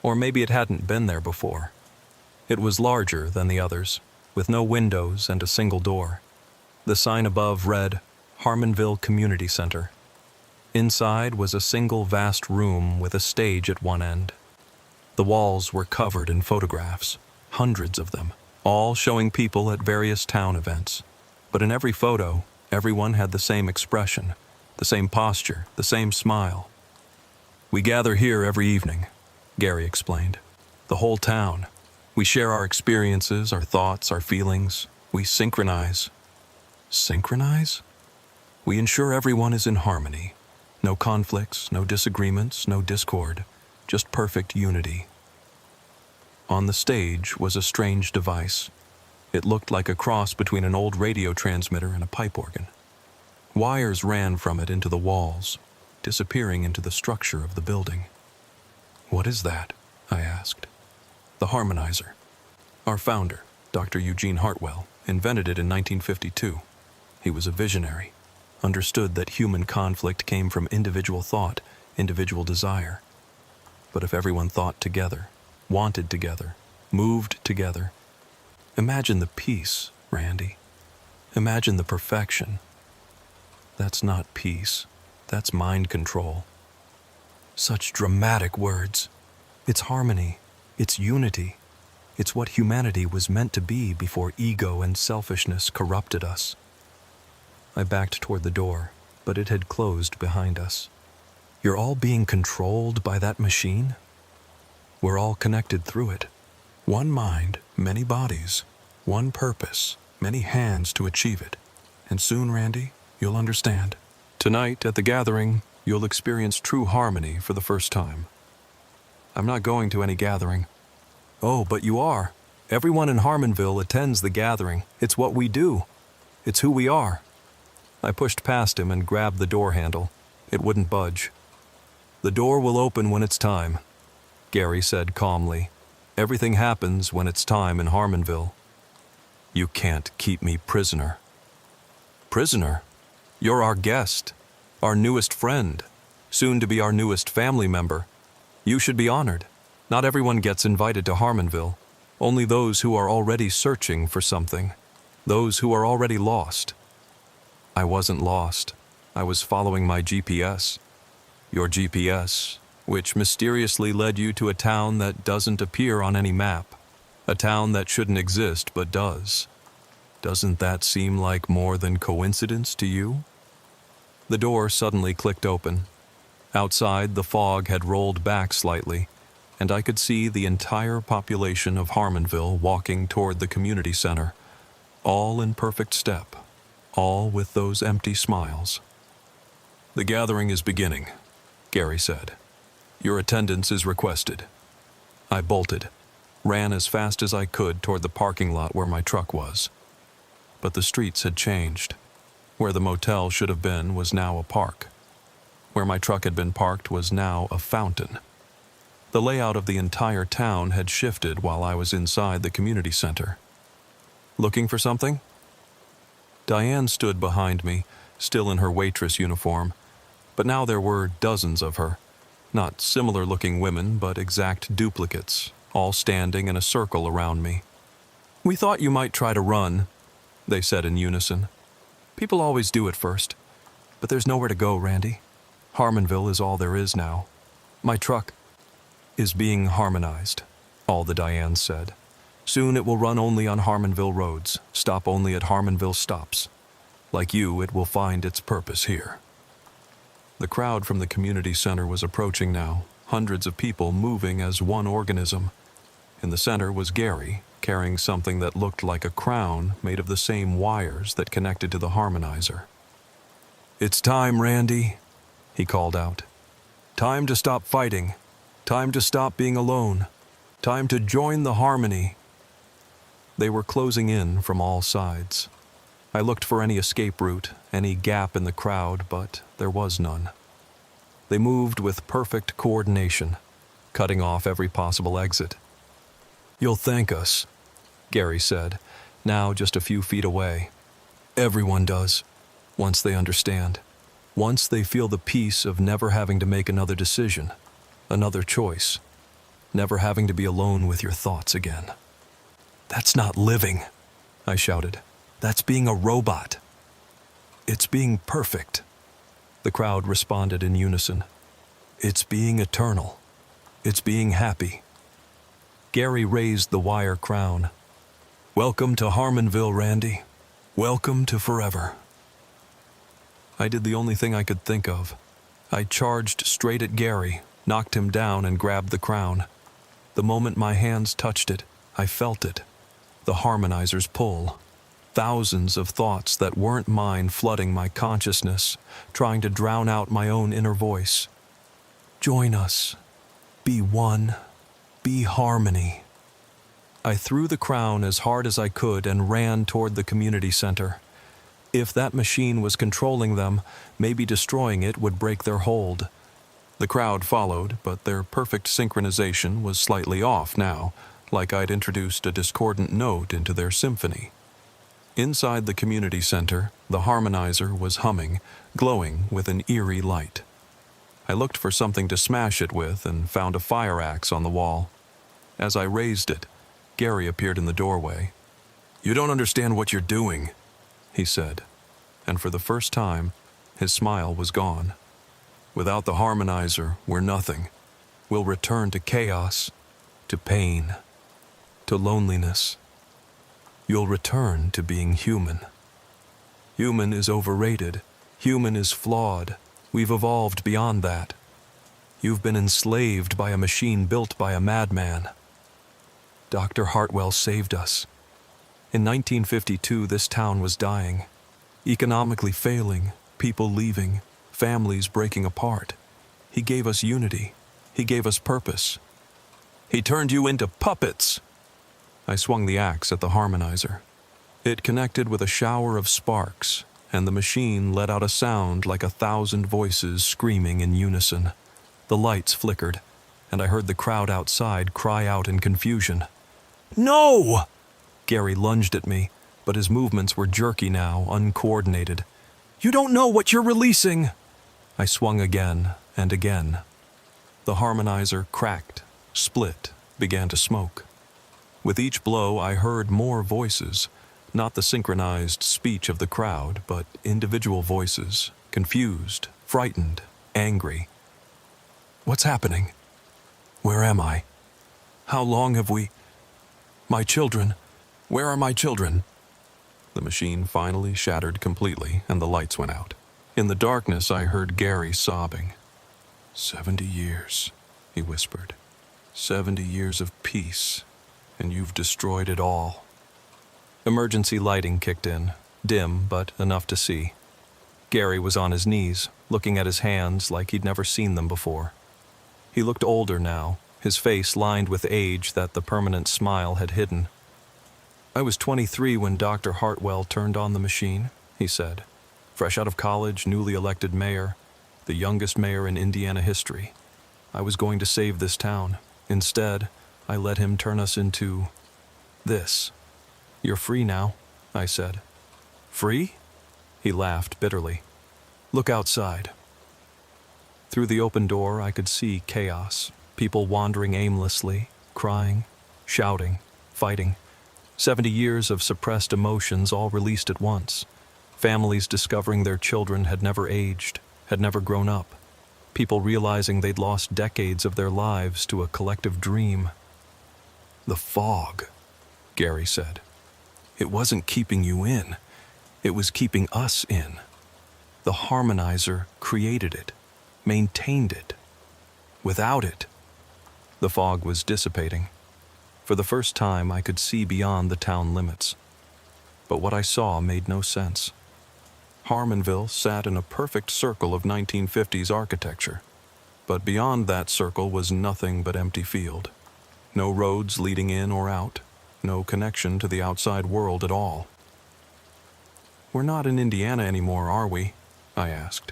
Or maybe it hadn't been there before. It was larger than the others, with no windows and a single door. The sign above read, "Harmonville Community Center." Inside was a single vast room with a stage at one end. The walls were covered in photographs, hundreds of them, all showing people at various town events. But in every photo, everyone had the same expression, the same posture, the same smile. "We gather here every evening," Gary explained. "The whole town. We share our experiences, our thoughts, our feelings. We synchronize." Synchronize? "We ensure everyone is in harmony. No conflicts, no disagreements, no discord, just perfect unity." On the stage was a strange device. It looked like a cross between an old radio transmitter and a pipe organ. Wires ran from it into the walls, disappearing into the structure of the building. "What is that?" I asked. "The harmonizer. Our founder, Dr. Eugene Hartwell, invented it in 1952. He was a visionary, understood that human conflict came from individual thought, individual desire. But if everyone thought together, wanted together, moved together, imagine the peace, Randy. Imagine the perfection. That's not peace. That's mind control." Such dramatic words. It's harmony. It's unity. It's what humanity was meant to be before ego and selfishness corrupted us. I backed toward the door, but it had closed behind us. "You're all being controlled by that machine? We're all connected through it. One mind, many bodies. One purpose, many hands to achieve it. And soon, Randy, you'll understand. Tonight, at the gathering, you'll experience true harmony for the first time." "I'm not going to any gathering." "Oh, but you are. Everyone in Harmonville attends the gathering. It's what we do. It's who we are." I pushed past him and grabbed the door handle. It wouldn't budge. "The door will open when it's time," Gary said calmly. "Everything happens when it's time in Harmonville." "You can't keep me prisoner." "Prisoner? You're our guest, our newest friend, soon to be our newest family member. You should be honored. Not everyone gets invited to Harmonville. Only those who are already searching for something. Those who are already lost." "I wasn't lost. I was following my GPS. Your GPS, which mysteriously led you to a town that doesn't appear on any map. A town that shouldn't exist but does. Doesn't that seem like more than coincidence to you?" The door suddenly clicked open. Outside, the fog had rolled back slightly, and I could see the entire population of Harmonville walking toward the community center, all in perfect step, all with those empty smiles. "The gathering is beginning," Gary said. "Your attendance is requested." I bolted, ran as fast as I could toward the parking lot where my truck was. But the streets had changed. Where the motel should have been was now a park. Where my truck had been parked was now a fountain. The layout of the entire town had shifted while I was inside the community center. "Looking for something?" Diane stood behind me, still in her waitress uniform, but now there were dozens of her. Not similar-looking women, but exact duplicates, all standing in a circle around me. "We thought you might try to run," they said in unison. "People always do at first, but there's nowhere to go, Randy. Harmonville is all there is now. My truck is being harmonized," all the Dianes said. "Soon it will run only on Harmonville roads, stop only at Harmonville stops. Like you, it will find its purpose here." The crowd from the community center was approaching now, hundreds of people moving as one organism. In the center was Gary, carrying something that looked like a crown made of the same wires that connected to the harmonizer. "It's time, Randy," he called out. "Time to stop fighting. Time to stop being alone. Time to join the harmony." They were closing in from all sides. I looked for any escape route, any gap in the crowd, but there was none. They moved with perfect coordination, cutting off every possible exit. "You'll thank us," Gary said, now just a few feet away. "Everyone does, once they understand. Once they feel the peace of never having to make another decision, another choice, never having to be alone with your thoughts again." "That's not living," I shouted. "That's being a robot. It's being perfect." The crowd responded in unison. It's being eternal. It's being happy. Gary raised the wire crown. Welcome to Harmonville, Randy. Welcome to forever. I did the only thing I could think of. I charged straight at Gary, knocked him down, and grabbed the crown. The moment my hands touched it, I felt it. The harmonizer's pull. Thousands of thoughts that weren't mine flooding my consciousness, trying to drown out my own inner voice. Join us. Be one. Be harmony. I threw the crown as hard as I could and ran toward the community center. If that machine was controlling them, maybe destroying it would break their hold. The crowd followed, but their perfect synchronization was slightly off now, like I'd introduced a discordant note into their symphony. Inside the community center, the harmonizer was humming, glowing with an eerie light. I looked for something to smash it with and found a fire axe on the wall. As I raised it, Gary appeared in the doorway. "You don't understand what you're doing," he said, and for the first time, his smile was gone. "Without the harmonizer, we're nothing. We'll return to chaos, to pain, to loneliness. You'll return to being human. Human is overrated. Human is flawed. We've evolved beyond that. You've been enslaved by a machine built by a madman. Dr. Hartwell saved us. In 1952, this town was dying, economically failing, people leaving, families breaking apart. He gave us unity. He gave us purpose. He turned you into puppets." I swung the axe at the harmonizer. It connected with a shower of sparks, and the machine let out a sound like 1,000 voices screaming in unison. The lights flickered, and I heard the crowd outside cry out in confusion. "No!" Gary lunged at me, but his movements were jerky now, uncoordinated. "You don't know what you're releasing!" I swung again and again. The harmonizer cracked, split, began to smoke. With each blow, I heard more voices, not the synchronized speech of the crowd, but individual voices, confused, frightened, angry. What's happening? Where am I? How long have we... My children. Where are my children? The machine finally shattered completely, and the lights went out. In the darkness, I heard Gary sobbing. 70 years, he whispered. 70 years of peace, and you've destroyed it all. Emergency lighting kicked in, dim but enough to see. Gary was on his knees, looking at his hands like he'd never seen them before. He looked older now, his face lined with age that the permanent smile had hidden. "I was 23 when Dr. Hartwell turned on the machine," he said. "Fresh out of college, newly elected mayor, the youngest mayor in Indiana history. I was going to save this town. Instead, I let him turn us into... this. You're free now," I said. "Free?" He laughed bitterly. "Look outside." Through the open door, I could see chaos, people wandering aimlessly, crying, shouting, fighting. 70 years of suppressed emotions all released at once. Families discovering their children had never aged, had never grown up. People realizing they'd lost decades of their lives to a collective dream. "The fog," Gary said. "It wasn't keeping you in. It was keeping us in. The harmonizer created it, maintained it. Without it..." The fog was dissipating. For the first time, I could see beyond the town limits. But what I saw made no sense. Harmonville sat in a perfect circle of 1950s architecture. But beyond that circle was nothing but empty field. No roads leading in or out. No connection to the outside world at all. "We're not in Indiana anymore, are we?" I asked.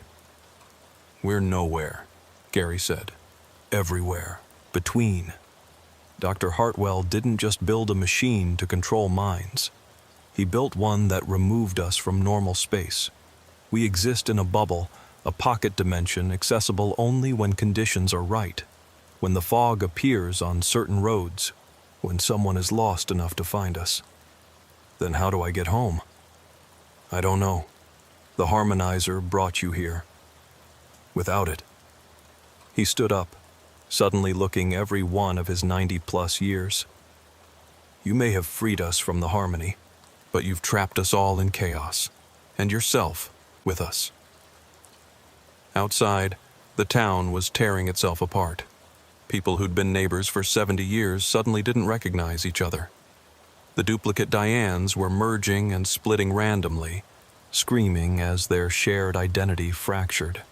"We're nowhere," Gary said. "Everywhere. Between. Dr. Hartwell didn't just build a machine to control minds. He built one that removed us from normal space. We exist in a bubble, a pocket dimension accessible only when conditions are right, when the fog appears on certain roads, when someone is lost enough to find us. Then how do I get home? I don't know. The harmonizer brought you here. Without it. He stood up, suddenly looking every one of his 90-plus years. You may have freed us from the harmony, but you've trapped us all in chaos, and yourself with us. Outside, the town was tearing itself apart. People who'd been neighbors for 70 years suddenly didn't recognize each other. The duplicate Dianes were merging and splitting randomly, screaming as their shared identity fractured.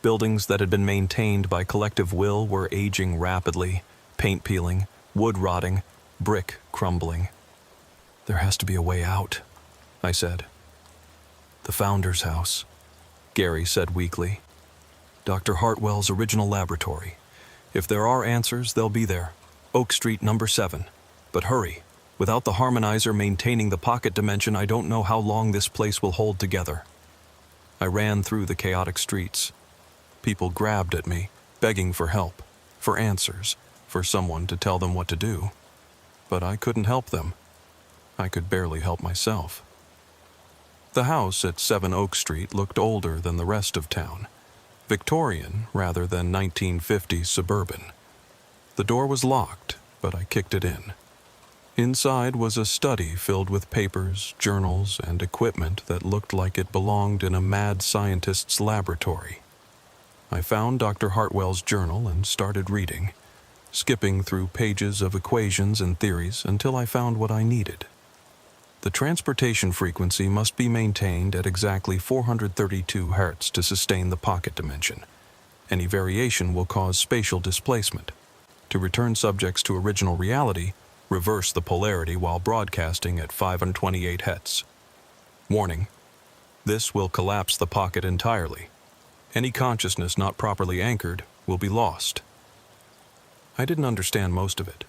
Buildings that had been maintained by collective will were aging rapidly, paint peeling, wood rotting, brick crumbling. There has to be a way out, I said. The Founder's house, Gary said weakly. Dr. Hartwell's original laboratory. If there are answers, they'll be there. Oak Street, number 7. But hurry. Without the harmonizer maintaining the pocket dimension, I don't know how long this place will hold together. I ran through the chaotic streets. People grabbed at me, begging for help, for answers, for someone to tell them what to do. But I couldn't help them. I could barely help myself. The house at 7 Oak Street looked older than the rest of town. Victorian rather than 1950s suburban. The door was locked, but I kicked it in. Inside was a study filled with papers, journals, and equipment that looked like it belonged in a mad scientist's laboratory. I found Dr. Hartwell's journal and started reading, skipping through pages of equations and theories until I found what I needed. The transportation frequency must be maintained at exactly 432 Hz to sustain the pocket dimension. Any variation will cause spatial displacement. To return subjects to original reality, reverse the polarity while broadcasting at 528 Hz. Warning: this will collapse the pocket entirely. Any consciousness not properly anchored will be lost. I didn't understand most of it,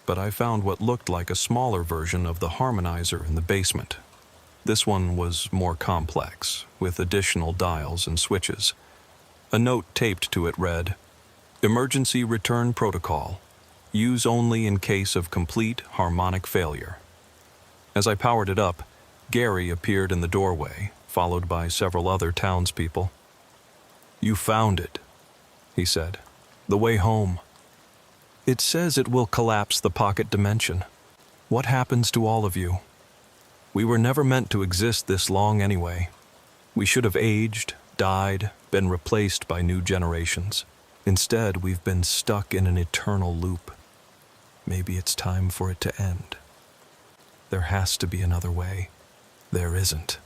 but I found what looked like a smaller version of the harmonizer in the basement. This one was more complex, with additional dials and switches. A note taped to it read, "Emergency return protocol. Use only in case of complete harmonic failure." As I powered it up, Gary appeared in the doorway, followed by several other townspeople. "You found it," he said. "The way home. It says it will collapse the pocket dimension. What happens to all of you? We were never meant to exist this long anyway. We should have aged, died, been replaced by new generations. Instead, we've been stuck in an eternal loop. Maybe it's time for it to end. There has to be another way. There isn't."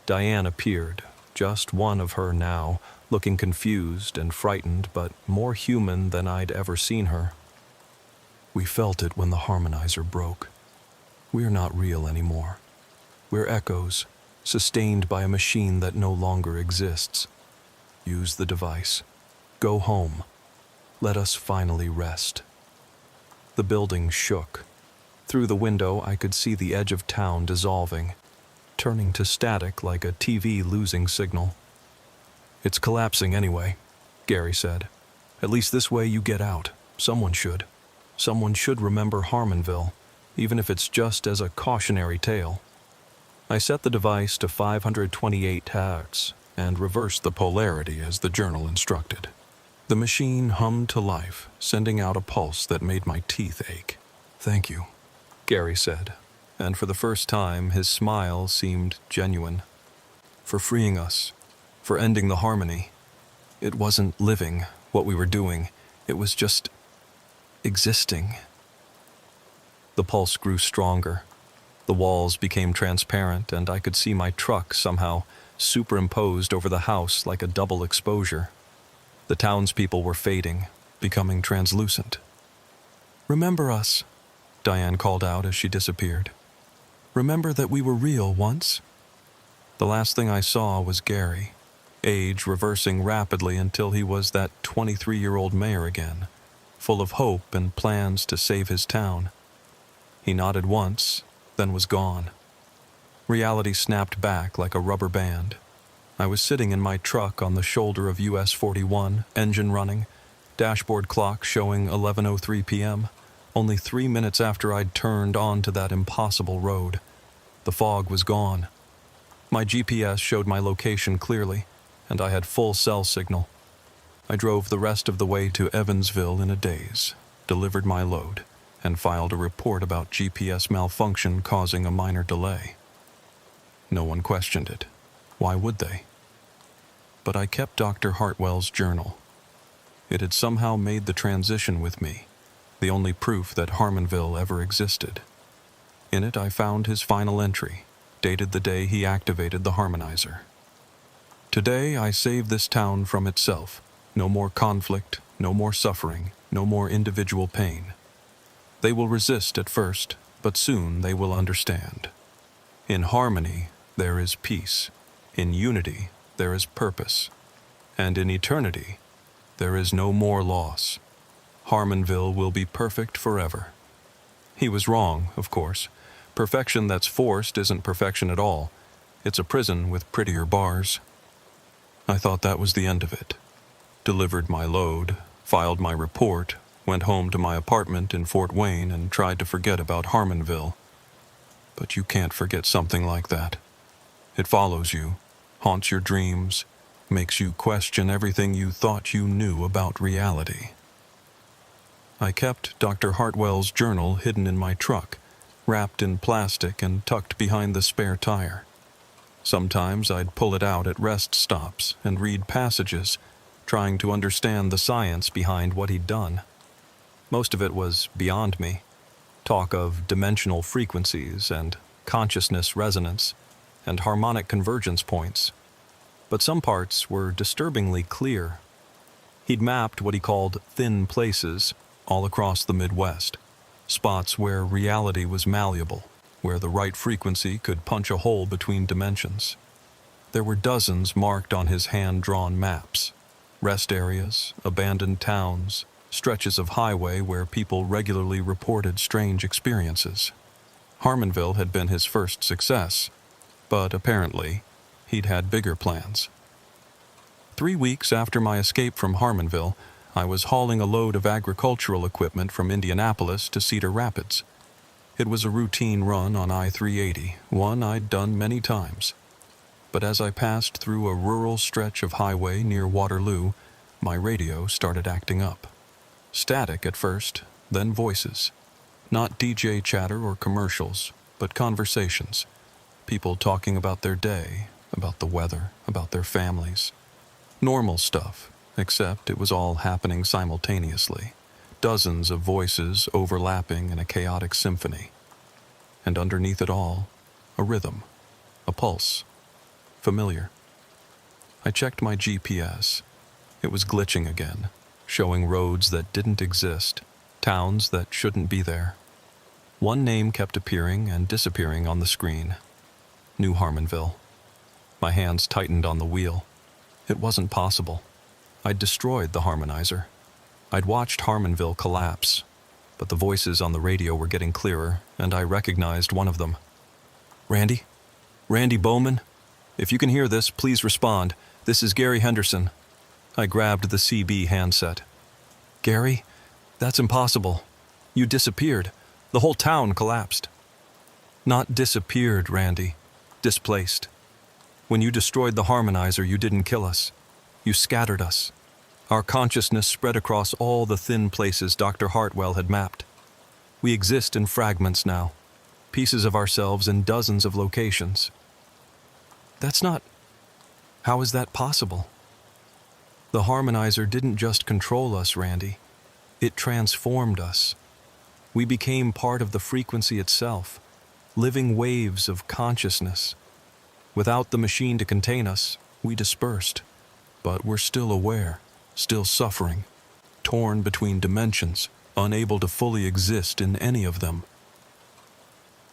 Diane appeared, just one of her now, looking confused and frightened, but more human than I'd ever seen her. "We felt it when the harmonizer broke. We're not real anymore. We're echoes, sustained by a machine that no longer exists. Use the device. Go home. Let us finally rest." The building shook. Through the window, I could see the edge of town dissolving, turning to static like a TV losing signal. "It's collapsing anyway," Gary said. "At least this way you get out. Someone should. Someone should remember Harmonville, even if it's just as a cautionary tale." I set the device to 528 Hz and reversed the polarity as the journal instructed. The machine hummed to life, sending out a pulse that made my teeth ache. "Thank you," Gary said, and for the first time his smile seemed genuine. "For freeing us, for ending the harmony. It wasn't living, what we were doing. It was just existing." The pulse grew stronger. The walls became transparent, and I could see my truck somehow superimposed over the house like a double exposure. The townspeople were fading, becoming translucent. "Remember us," Diane called out as she disappeared. "Remember that we were real once?" The last thing I saw was Gary, age reversing rapidly until he was that 23-year-old mayor again, full of hope and plans to save his town. He nodded once, then was gone. Reality snapped back like a rubber band. I was sitting in my truck on the shoulder of US 41, engine running, dashboard clock showing 11:03 p.m., only 3 minutes after I'd turned onto that impossible road. The fog was gone. My GPS showed my location clearly, and I had full cell signal. I drove the rest of the way to Evansville in a daze, delivered my load, and filed a report about GPS malfunction causing a minor delay. No one questioned it. Why would they? But I kept Dr. Hartwell's journal. It had somehow made the transition with me, the only proof that Harmonville ever existed. In it I found his final entry, dated the day he activated the harmonizer. Today I save this town from itself. No more conflict, no more suffering, no more individual pain. They will resist at first, but soon they will understand. In harmony, there is peace. In unity, there is purpose. And in eternity, there is no more loss. Harmonville will be perfect forever. He was wrong, of course. Perfection that's forced isn't perfection at all. It's a prison with prettier bars. I thought that was the end of it. Delivered my load, filed my report, went home to my apartment in Fort Wayne and tried to forget about Harmonville. But you can't forget something like that. It follows you, haunts your dreams, makes you question everything you thought you knew about reality. I kept Dr. Hartwell's journal hidden in my truck, wrapped in plastic and tucked behind the spare tire. Sometimes I'd pull it out at rest stops and read passages, trying to understand the science behind what he'd done. Most of it was beyond me. Talk of dimensional frequencies and consciousness resonance and harmonic convergence points. But some parts were disturbingly clear. He'd mapped what he called thin places all across the Midwest, spots where reality was malleable, where the right frequency could punch a hole between dimensions. There were dozens marked on his hand-drawn maps. Rest areas, abandoned towns, stretches of highway where people regularly reported strange experiences. Harmonville had been his first success, but apparently, he'd had bigger plans. 3 weeks after my escape from Harmonville, I was hauling a load of agricultural equipment from Indianapolis to Cedar Rapids. It was a routine run on I-380, one I'd done many times. But as I passed through a rural stretch of highway near Waterloo, my radio started acting up. Static at first, then voices. Not DJ chatter or commercials, but conversations. People talking about their day, about the weather, about their families. Normal stuff, except it was all happening simultaneously. Dozens of voices overlapping in a chaotic symphony. And underneath it all, a rhythm, a pulse. Familiar. I checked my GPS. It was glitching again, showing roads that didn't exist, towns that shouldn't be there. One name kept appearing and disappearing on the screen. New Harmonville. My hands tightened on the wheel. It wasn't possible. I'd destroyed the harmonizer. I'd watched Harmonville collapse, but the voices on the radio were getting clearer, and I recognized one of them. Randy? Randy Bowman? If you can hear this, please respond. This is Gary Henderson. I grabbed the CB handset. Gary? That's impossible. You disappeared. The whole town collapsed. Not disappeared, Randy. Displaced. When you destroyed the harmonizer, you didn't kill us. You scattered us. Our consciousness spread across all the thin places Dr. Hartwell had mapped. We exist in fragments now, pieces of ourselves in dozens of locations. That's not... How is that possible? The harmonizer didn't just control us, Randy. It transformed us. We became part of the frequency itself, living waves of consciousness. Without the machine to contain us, we dispersed. But we're still aware, still suffering, torn between dimensions, unable to fully exist in any of them.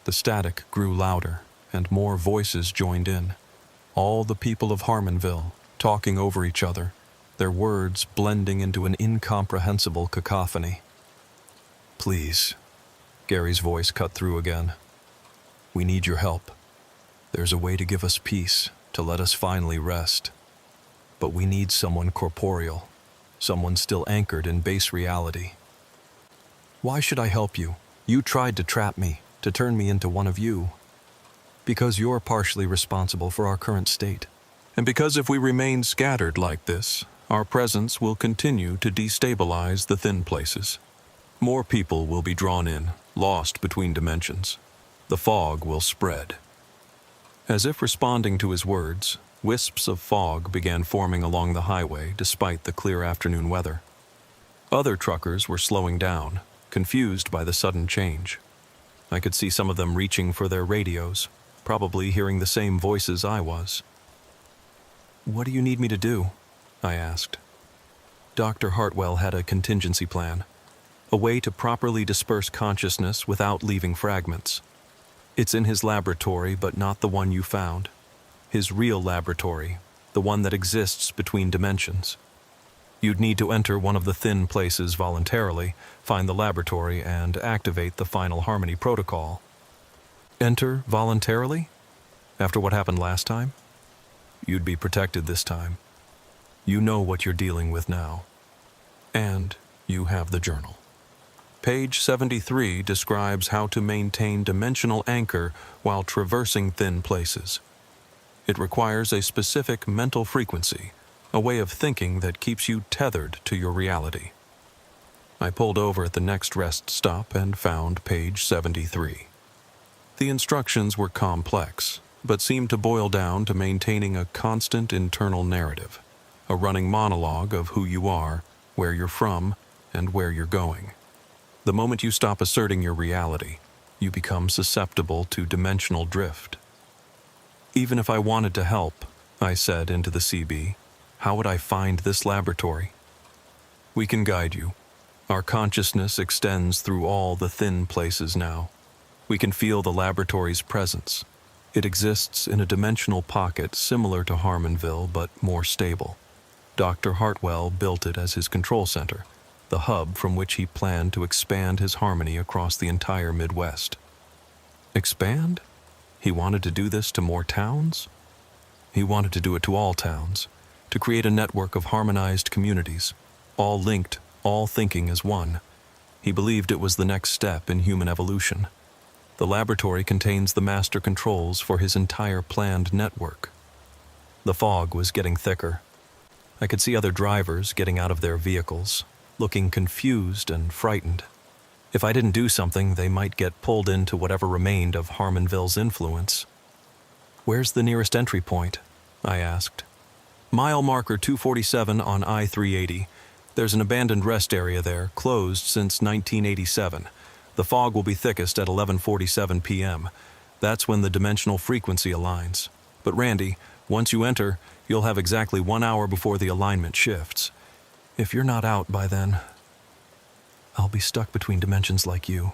The static grew louder, and more voices joined in. All the people of Harmonville, talking over each other, their words blending into an incomprehensible cacophony. Please, Gary's voice cut through again. We need your help. There's a way to give us peace, to let us finally rest. But we need someone corporeal, someone still anchored in base reality. Why should I help you? You tried to trap me, to turn me into one of you. Because you're partially responsible for our current state. And because if we remain scattered like this, Our presence will continue to destabilize the thin places. More people will be drawn in, lost between dimensions. The fog will spread. As if responding to his words, wisps of fog began forming along the highway despite the clear afternoon weather. Other truckers were slowing down, confused by the sudden change. I could see some of them reaching for their radios, probably hearing the same voices I was. "What do you need me to do?" I asked. Dr. Hartwell had a contingency plan, a way to properly disperse consciousness without leaving fragments. It's in his laboratory, but not the one you found. His real laboratory, the one that exists between dimensions. You'd need to enter one of the thin places voluntarily, find the laboratory, and activate the final harmony protocol. Enter voluntarily? After what happened last time? You'd be protected this time. You know what you're dealing with now. And you have the journal. Page 73 describes how to maintain dimensional anchor while traversing thin places. It requires a specific mental frequency, a way of thinking that keeps you tethered to your reality. I pulled over at the next rest stop and found page 73. The instructions were complex, but seemed to boil down to maintaining a constant internal narrative, a running monologue of who you are, where you're from, and where you're going. The moment you stop asserting your reality, you become susceptible to dimensional drift. Even if I wanted to help, I said into the CB, how would I find this laboratory? We can guide you. Our consciousness extends through all the thin places now. We can feel the laboratory's presence. It exists in a dimensional pocket similar to Harmonville, but more stable. Dr. Hartwell built it as his control center, the hub from which he planned to expand his harmony across the entire Midwest. Expand? He wanted to do this to more towns? He wanted to do it to all towns, to create a network of harmonized communities, all linked, all thinking as one. He believed it was the next step in human evolution. The laboratory contains the master controls for his entire planned network. The fog was getting thicker. I could see other drivers getting out of their vehicles, looking confused and frightened. If I didn't do something, they might get pulled into whatever remained of Harmonville's influence. "Where's the nearest entry point?" I asked. "Mile marker 247 on I-380. There's an abandoned rest area there, closed since 1987. The fog will be thickest at 11:47 p.m. That's when the dimensional frequency aligns. But Randy, once you enter, you'll have exactly 1 hour before the alignment shifts. If you're not out by then, I'll be stuck between dimensions like you.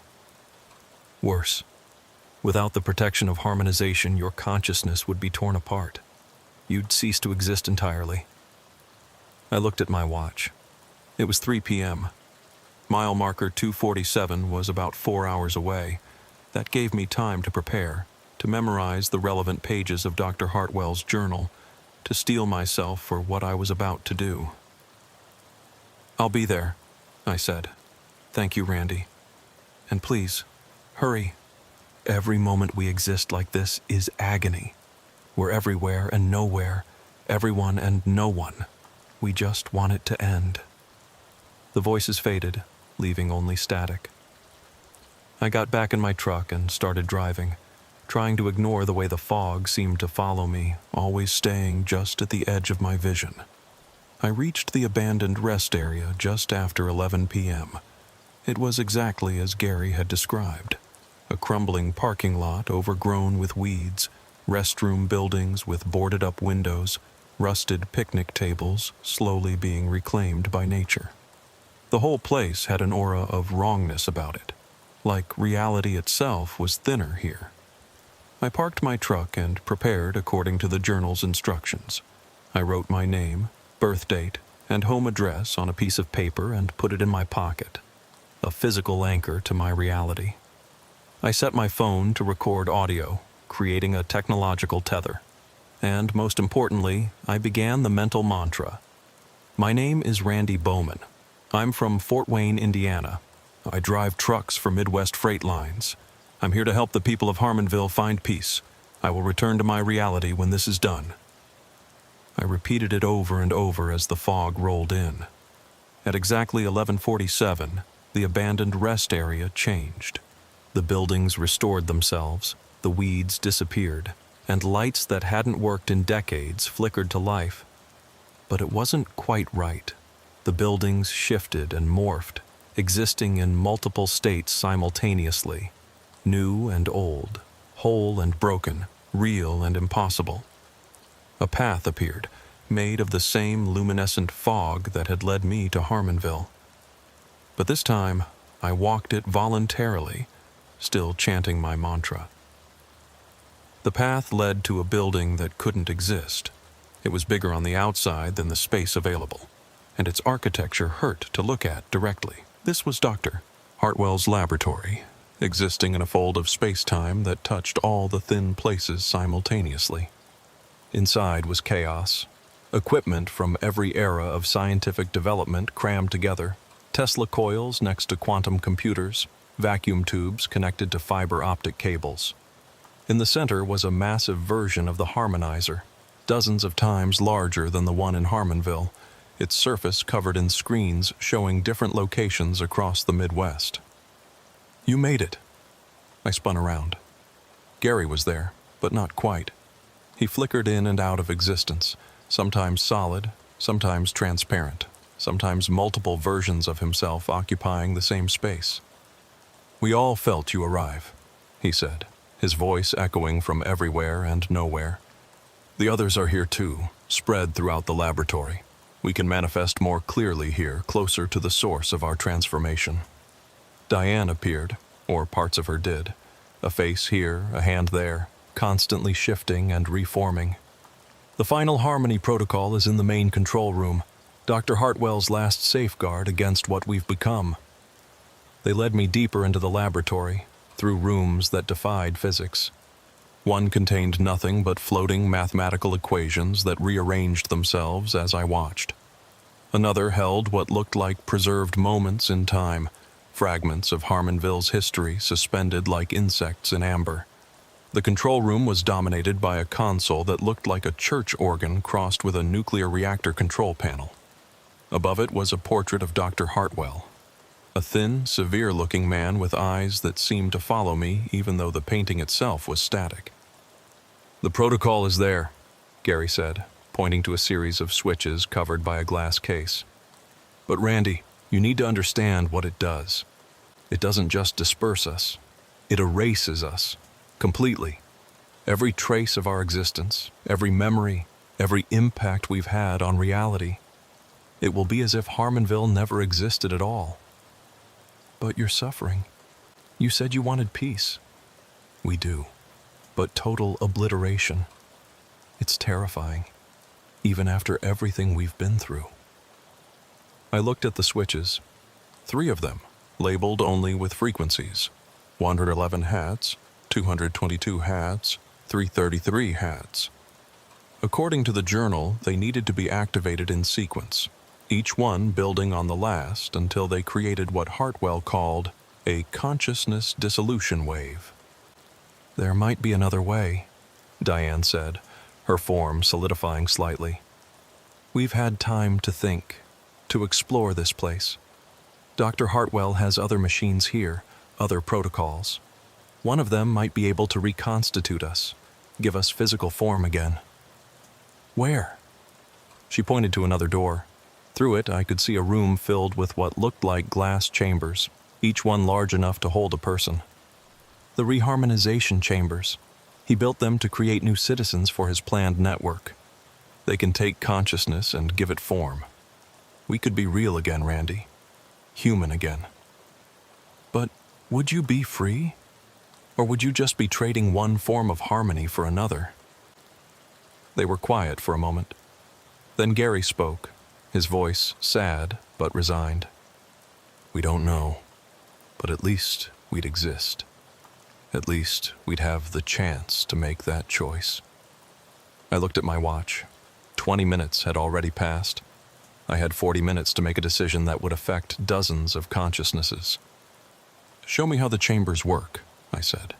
Worse, without the protection of harmonization, your consciousness would be torn apart. You'd cease to exist entirely." I looked at my watch. It was 3 p.m. Mile marker 247 was about 4 hours away. That gave me time to prepare, to memorize the relevant pages of Dr. Hartwell's journal, to steel myself for what I was about to do. "I'll be there," I said. "Thank you, Randy. And please, hurry. Every moment we exist like this is agony. We're everywhere and nowhere, everyone and no one. We just want it to end." The voices faded, leaving only static. I got back in my truck and started driving, trying to ignore the way the fog seemed to follow me, always staying just at the edge of my vision. I reached the abandoned rest area just after 11 p.m. It was exactly as Gary had described. A crumbling parking lot overgrown with weeds, restroom buildings with boarded-up windows, rusted picnic tables slowly being reclaimed by nature. The whole place had an aura of wrongness about it, like reality itself was thinner here. I parked my truck and prepared according to the journal's instructions. I wrote my name, birth date, and home address on a piece of paper and put it in my pocket, a physical anchor to my reality. I set my phone to record audio, creating a technological tether. And most importantly, I began the mental mantra. My name is Randy Bowman. I'm from Fort Wayne, Indiana. I drive trucks for Midwest Freight Lines. I'm here to help the people of Harmonville find peace. I will return to my reality when this is done. I repeated it over and over as the fog rolled in. At exactly 11:47, the abandoned rest area changed. The buildings restored themselves, the weeds disappeared, and lights that hadn't worked in decades flickered to life. But it wasn't quite right. The buildings shifted and morphed, existing in multiple states simultaneously, new and old, whole and broken, real and impossible. A path appeared, made of the same luminescent fog that had led me to Harmonville. But this time, I walked it voluntarily, still chanting my mantra. The path led to a building that couldn't exist. It was bigger on the outside than the space available, and its architecture hurt to look at directly. This was Dr. Hartwell's laboratory, existing in a fold of space-time that touched all the thin places simultaneously. Inside was chaos. Equipment from every era of scientific development crammed together, Tesla coils next to quantum computers, vacuum tubes connected to fiber optic cables. In the center was a massive version of the harmonizer, dozens of times larger than the one in Harmonville, its surface covered in screens showing different locations across the Midwest. "You made it." I spun around. Gary was there, but not quite. He flickered in and out of existence, sometimes solid, sometimes transparent, sometimes multiple versions of himself occupying the same space. "We all felt you arrive," he said, his voice echoing from everywhere and nowhere. "The others are here too, spread throughout the laboratory. We can manifest more clearly here, closer to the source of our transformation." Diane appeared, or parts of her did, a face here, a hand there, constantly shifting and reforming. "The final harmony protocol is in the main control room, Dr. Hartwell's last safeguard against what we've become." They led me deeper into the laboratory, through rooms that defied physics. One contained nothing but floating mathematical equations that rearranged themselves as I watched. Another held what looked like preserved moments in time, fragments of Harmonville's history suspended like insects in amber. The control room was dominated by a console that looked like a church organ crossed with a nuclear reactor control panel. Above it was a portrait of Dr. Hartwell, a thin, severe-looking man with eyes that seemed to follow me even though the painting itself was static. "The protocol is there," Gary said, pointing to a series of switches covered by a glass case. "But Randy, you need to understand what it does. It doesn't just disperse us. It erases us, completely. Every trace of our existence, every memory, every impact we've had on reality. It will be as if Harmonville never existed at all." "But you're suffering. You said you wanted peace." "We do, but total obliteration. It's terrifying, even after everything we've been through." I looked at the switches. 3 of them, labeled only with frequencies. 111 Hz, 222 Hz, 333 Hz. According to the journal, they needed to be activated in sequence, each one building on the last until they created what Hartwell called a consciousness dissolution wave. "There might be another way," Diane said, her form solidifying slightly. "We've had time to think, to explore this place. Dr. Hartwell has other machines here, other protocols. One of them might be able to reconstitute us, give us physical form again." "Where?" She pointed to another door. Through it, I could see a room filled with what looked like glass chambers, each one large enough to hold a person. "The reharmonization chambers. He built them to create new citizens for his planned network. They can take consciousness and give it form. We could be real again, Randy. Human again." "But would you be free? Or would you just be trading one form of harmony for another?" They were quiet for a moment. Then Gary spoke, his voice sad but resigned. "We don't know, but at least we'd exist. At least we'd have the chance to make that choice." I looked at my watch. 20 minutes had already passed. I had 40 minutes to make a decision that would affect dozens of consciousnesses. "Show me how the chambers work," I said.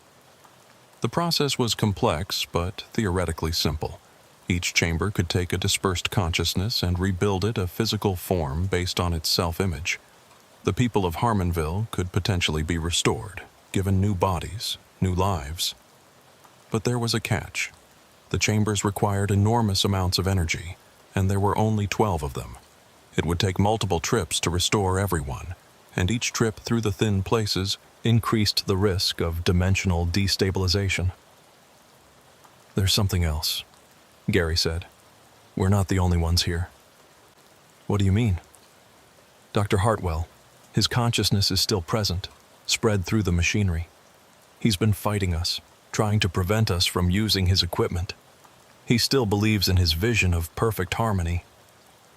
The process was complex, but theoretically simple. Each chamber could take a dispersed consciousness and rebuild it a physical form based on its self-image. The people of Harmonville could potentially be restored, given new bodies, new lives. But there was a catch. The chambers required enormous amounts of energy, and there were only 12 of them. It would take multiple trips to restore everyone, and each trip through the thin places increased the risk of dimensional destabilization. "There's something else," Gary said. "We're not the only ones here." "What do you mean?" "Dr. Hartwell, his consciousness is still present, spread through the machinery. He's been fighting us, trying to prevent us from using his equipment. He still believes in his vision of perfect harmony."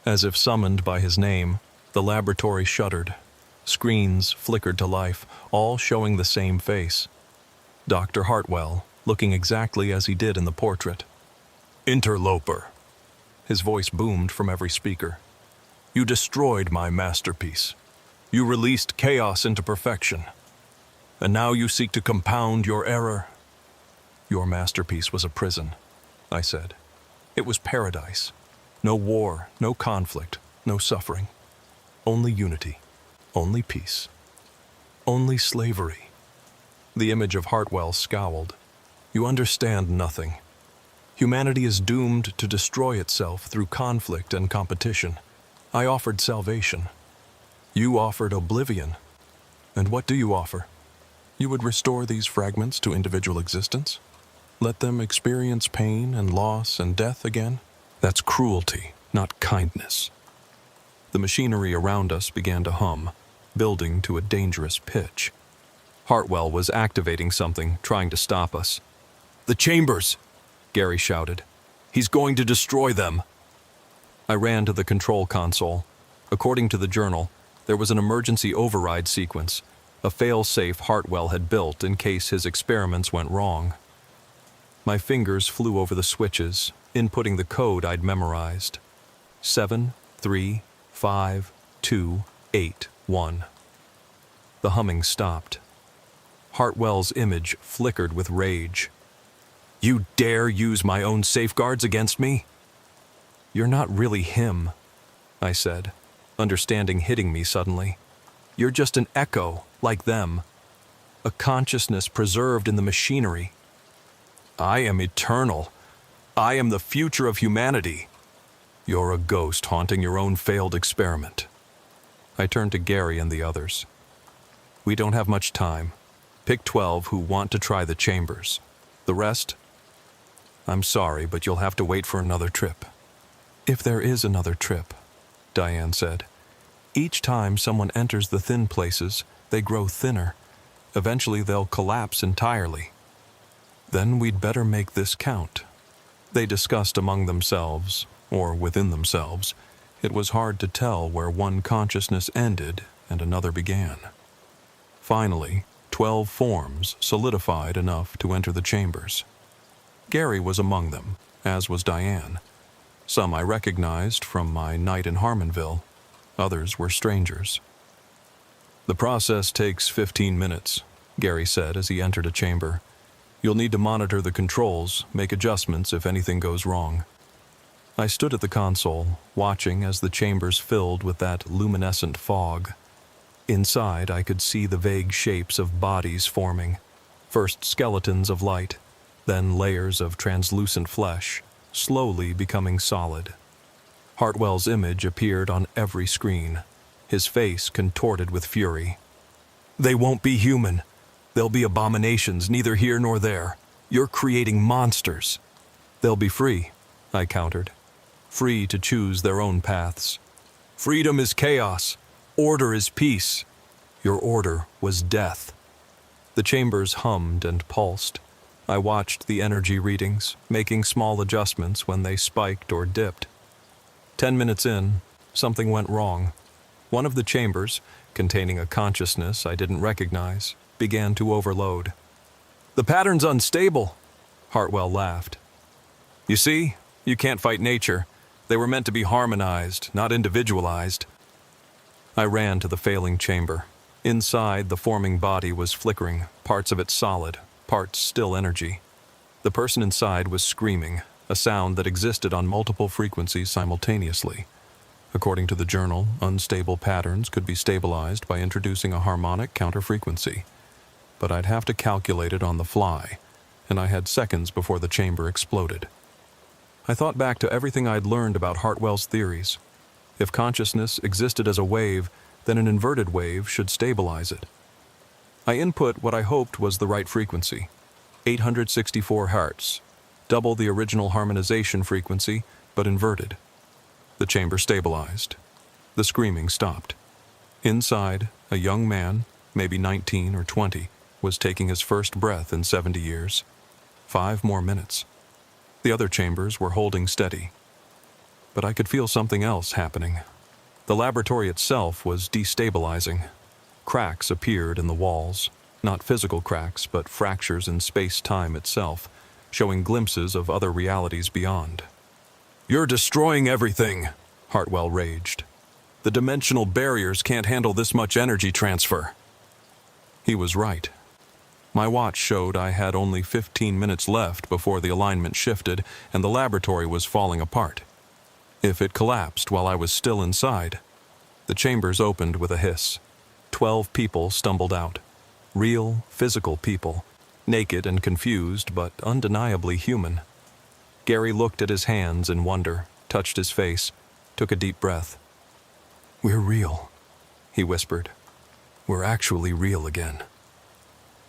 As if summoned by his name, the laboratory shuddered. Screens flickered to life, all showing the same face. Dr. Hartwell, looking exactly as he did in the portrait. "Interloper." His voice boomed from every speaker. "You destroyed my masterpiece. You released chaos into perfection. And now you seek to compound your error." "Your masterpiece was a prison," I said. "It was paradise. No war, no conflict, no suffering. Only unity, only peace, only slavery." The image of Hartwell scowled. "You understand nothing. Humanity is doomed to destroy itself through conflict and competition. I offered salvation. You offered oblivion. And what do you offer? You would restore these fragments to individual existence? Let them experience pain and loss and death again? That's cruelty, not kindness." The machinery around us began to hum, building to a dangerous pitch. Hartwell was activating something, trying to stop us. "The chambers!" Gary shouted. "He's going to destroy them!" I ran to the control console. According to the journal, there was an emergency override sequence, a fail-safe Hartwell had built in case his experiments went wrong. My fingers flew over the switches, inputting the code I'd memorized. 73528 1. The humming stopped. Hartwell's image flickered with rage. "You dare use my own safeguards against me?" "You're not really him," I said, understanding hitting me suddenly. "You're just an echo, like them. A consciousness preserved in the machinery. I am eternal. I am the future of humanity. You're a ghost haunting your own failed experiment." I turned to Gary and the others. "We don't have much time. Pick 12 who want to try the chambers. The rest? I'm sorry, but you'll have to wait for another trip." "If there is another trip," Diane said. "Each time someone enters the thin places, they grow thinner. Eventually they'll collapse entirely." "Then we'd better make this count." They discussed among themselves, or within themselves. It was hard to tell where one consciousness ended and another began. Finally, 12 forms solidified enough to enter the chambers. Gary was among them, as was Diane. Some I recognized from my night in Harmonville. Others were strangers. "The process takes 15 minutes, Gary said as he entered a chamber. "You'll need to monitor the controls, make adjustments if anything goes wrong." I stood at the console, watching as the chambers filled with that luminescent fog. Inside, I could see the vague shapes of bodies forming, first skeletons of light, then layers of translucent flesh, slowly becoming solid. Hartwell's image appeared on every screen, his face contorted with fury. "They won't be human. They'll be abominations, neither here nor there. You're creating monsters." "They'll be free," I countered. "Free to choose their own paths. Freedom is chaos. Order is peace. Your order was death." The chambers hummed and pulsed. I watched the energy readings, making small adjustments when they spiked or dipped. 10 minutes in, something went wrong. One of the chambers, containing a consciousness I didn't recognize, began to overload. "The pattern's unstable," Hartwell laughed. "You see, you can't fight nature. They were meant to be harmonized, not individualized." I ran to the failing chamber. Inside, the forming body was flickering, parts of it solid, parts still energy. The person inside was screaming, a sound that existed on multiple frequencies simultaneously. According to the journal, unstable patterns could be stabilized by introducing a harmonic counterfrequency. But I'd have to calculate it on the fly, and I had seconds before the chamber exploded. I thought back to everything I'd learned about Hartwell's theories. If consciousness existed as a wave, then an inverted wave should stabilize it. I input what I hoped was the right frequency, 864 Hz, double the original harmonization frequency, but inverted. The chamber stabilized. The screaming stopped. Inside, a young man, maybe 19 or 20, was taking his first breath in 70 years. 5 more minutes. The other chambers were holding steady. But I could feel something else happening. The laboratory itself was destabilizing. Cracks appeared in the walls, not physical cracks, but fractures in space-time itself, showing glimpses of other realities beyond. "You're destroying everything," Hartwell raged. "The dimensional barriers can't handle this much energy transfer." He was right. My watch showed I had only 15 minutes left before the alignment shifted and the laboratory was falling apart. If it collapsed while I was still inside, the chambers opened with a hiss. 12 people stumbled out. Real, physical people, naked and confused, but undeniably human. Gary looked at his hands in wonder, touched his face, took a deep breath. "We're real," he whispered. "We're actually real again."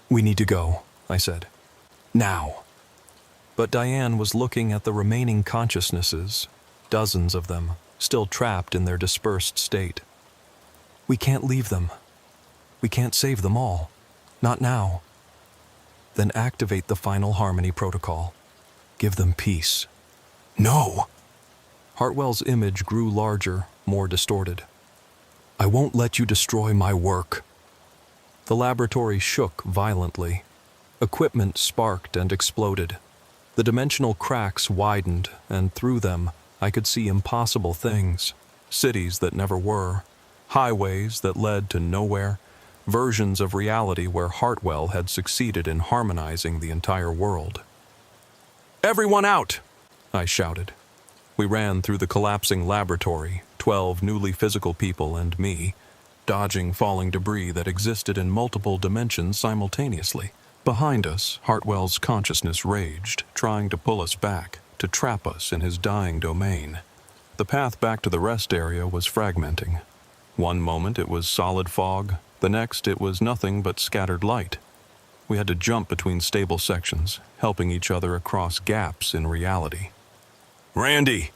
"We need to go," I said. "Now." But Diane was looking at the remaining consciousnesses, dozens of them, still trapped in their dispersed state. "We can't leave them. We can't save them all. Not now." "Then activate the final harmony protocol. Give them peace." "No!" Hartwell's image grew larger, more distorted. "I won't let you destroy my work." The laboratory shook violently. Equipment sparked and exploded. The dimensional cracks widened, and through them I could see impossible things. Cities that never were, highways that led to nowhere, versions of reality where Hartwell had succeeded in harmonizing the entire world. "Everyone out!" I shouted. We ran through the collapsing laboratory, 12 newly physical people and me, dodging falling debris that existed in multiple dimensions simultaneously. Behind us, Hartwell's consciousness raged, trying to pull us back, to trap us in his dying domain. The path back to the rest area was fragmenting. One moment it was solid fog, the next it was nothing but scattered light. We had to jump between stable sections, helping each other across gaps in reality. "Randy!"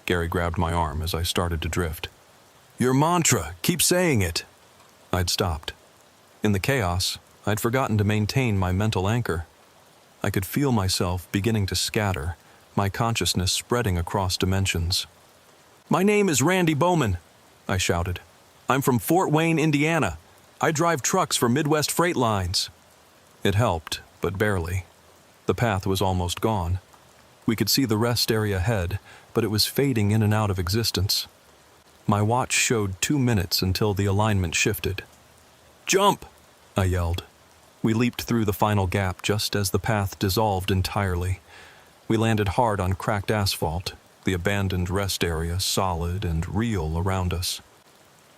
Gary grabbed my arm as I started to drift. "Your mantra, keep saying it." I'd stopped. In the chaos, I'd forgotten to maintain my mental anchor. I could feel myself beginning to scatter, my consciousness spreading across dimensions. "My name is Randy Bowman," I shouted. "I'm from Fort Wayne, Indiana. I drive trucks for Midwest Freight Lines." It helped, but barely. The path was almost gone. We could see the rest area ahead, but it was fading in and out of existence. My watch showed 2 minutes until the alignment shifted. "Jump!" I yelled. We leaped through the final gap just as the path dissolved entirely. We landed hard on cracked asphalt, the abandoned rest area solid and real around us.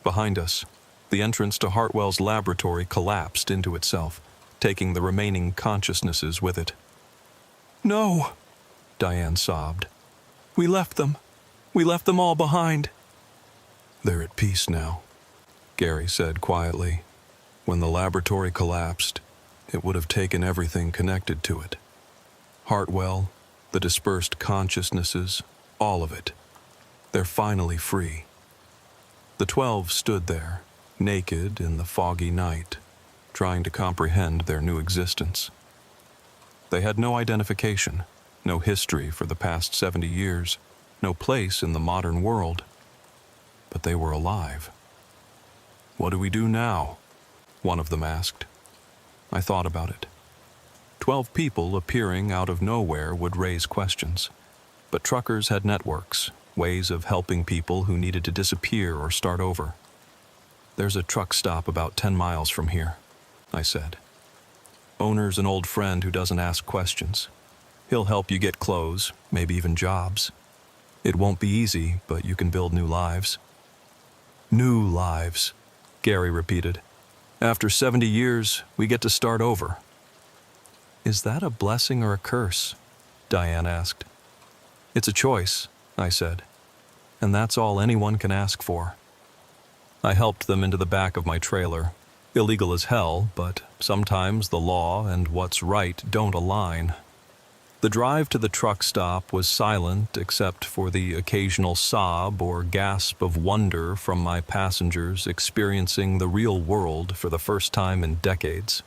Behind us, the entrance to Hartwell's laboratory collapsed into itself, taking the remaining consciousnesses with it. "No," Diane sobbed. "We left them. We left them all behind." "They're at peace now," Gary said quietly. "When the laboratory collapsed, it would have taken everything connected to it. Hartwell, the dispersed consciousnesses, all of it. They're finally free." The 12 stood there, naked in the foggy night, trying to comprehend their new existence. They had no identification, no history for the past 70 years, no place in the modern world. But they were alive. "What do we do now?" one of them asked. I thought about it. 12 people appearing out of nowhere would raise questions. But truckers had networks, ways of helping people who needed to disappear or start over. "There's a truck stop about 10 miles from here," I said. "Owner's an old friend who doesn't ask questions. He'll help you get clothes, maybe even jobs. It won't be easy, but you can build new lives." "New lives," Gary repeated. "After 70 years, we get to start over." "Is that a blessing or a curse?" Diane asked. "It's a choice," I said, "and that's all anyone can ask for." I helped them into the back of my trailer. Illegal as hell, but sometimes the law and what's right don't align. The drive to the truck stop was silent except for the occasional sob or gasp of wonder from my passengers experiencing the real world for the first time in decades.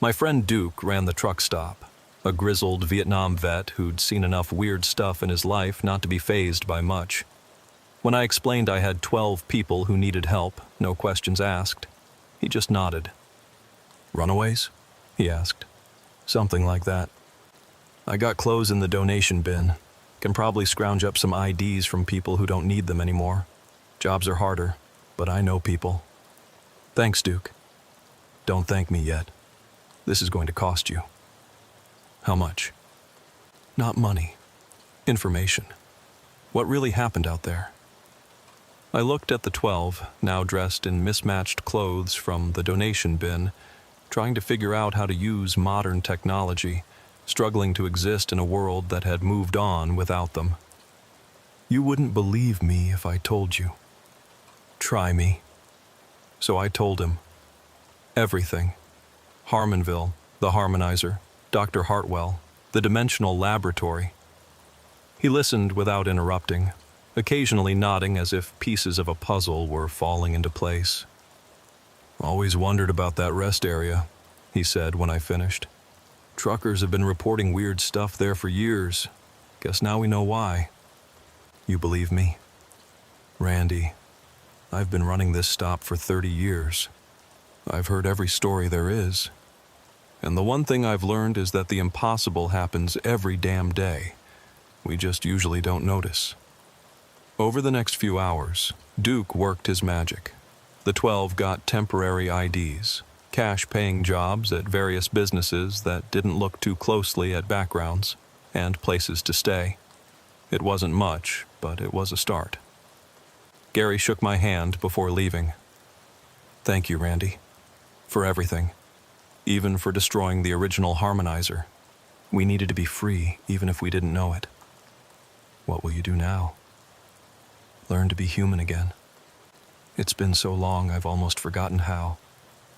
My friend Duke ran the truck stop, a grizzled Vietnam vet who'd seen enough weird stuff in his life not to be fazed by much. When I explained I had 12 people who needed help, no questions asked, he just nodded. "Runaways?" he asked. "Something like that. I got clothes in the donation bin. Can probably scrounge up some IDs from people who don't need them anymore. Jobs are harder, but I know people." "Thanks, Duke." "Don't thank me yet. This is going to cost you." "How much?" "Not money. Information. What really happened out there?" I looked at the 12, now dressed in mismatched clothes from the donation bin, trying to figure out how to use modern technology, struggling to exist in a world that had moved on without them. "You wouldn't believe me if I told you." "Try me." So I told him. Everything. Harmonville, the harmonizer, Dr. Hartwell, the dimensional laboratory. He listened without interrupting, occasionally nodding as if pieces of a puzzle were falling into place. "Always wondered about that rest area," he said when I finished. "Truckers have been reporting weird stuff there for years. Guess now we know why." "You believe me?" "Randy, I've been running this stop for 30 years. I've heard every story there is. And the one thing I've learned is that the impossible happens every damn day. We just usually don't notice." Over the next few hours, Duke worked his magic. The 12 got temporary IDs, cash-paying jobs at various businesses that didn't look too closely at backgrounds, and places to stay. It wasn't much, but it was a start. Gary shook my hand before leaving. "Thank you, Randy, for everything, even for destroying the original harmonizer. We needed to be free, even if we didn't know it." "What will you do now?" "Learn to be human again. It's been so long I've almost forgotten how,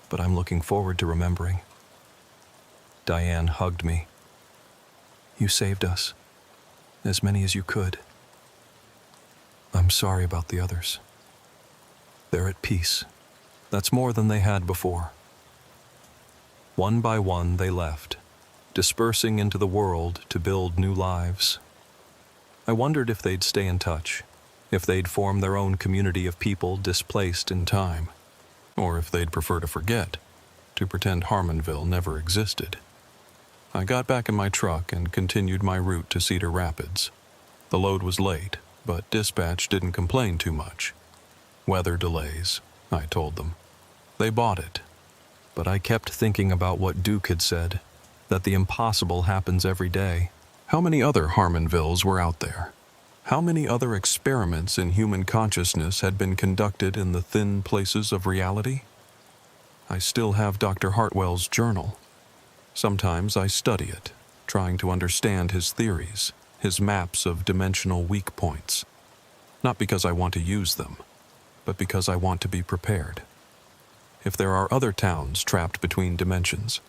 but I'm looking forward to remembering." Diane hugged me. "You saved us. As many as you could. I'm sorry about the others. They're at peace. That's more than they had before." One by one they left, dispersing into the world to build new lives. I wondered if they'd stay in touch, if they'd form their own community of people displaced in time, or if they'd prefer to forget, to pretend Harmonville never existed. I got back in my truck and continued my route to Cedar Rapids. The load was late, but dispatch didn't complain too much. "Weather delays," I told them. They bought it, but I kept thinking about what Duke had said, that the impossible happens every day. How many other Harmonvilles were out there? How many other experiments in human consciousness had been conducted in the thin places of reality? I still have Dr. Hartwell's journal. Sometimes I study it, trying to understand his theories, his maps of dimensional weak points. Not because I want to use them, but because I want to be prepared. If there are other towns trapped between dimensions,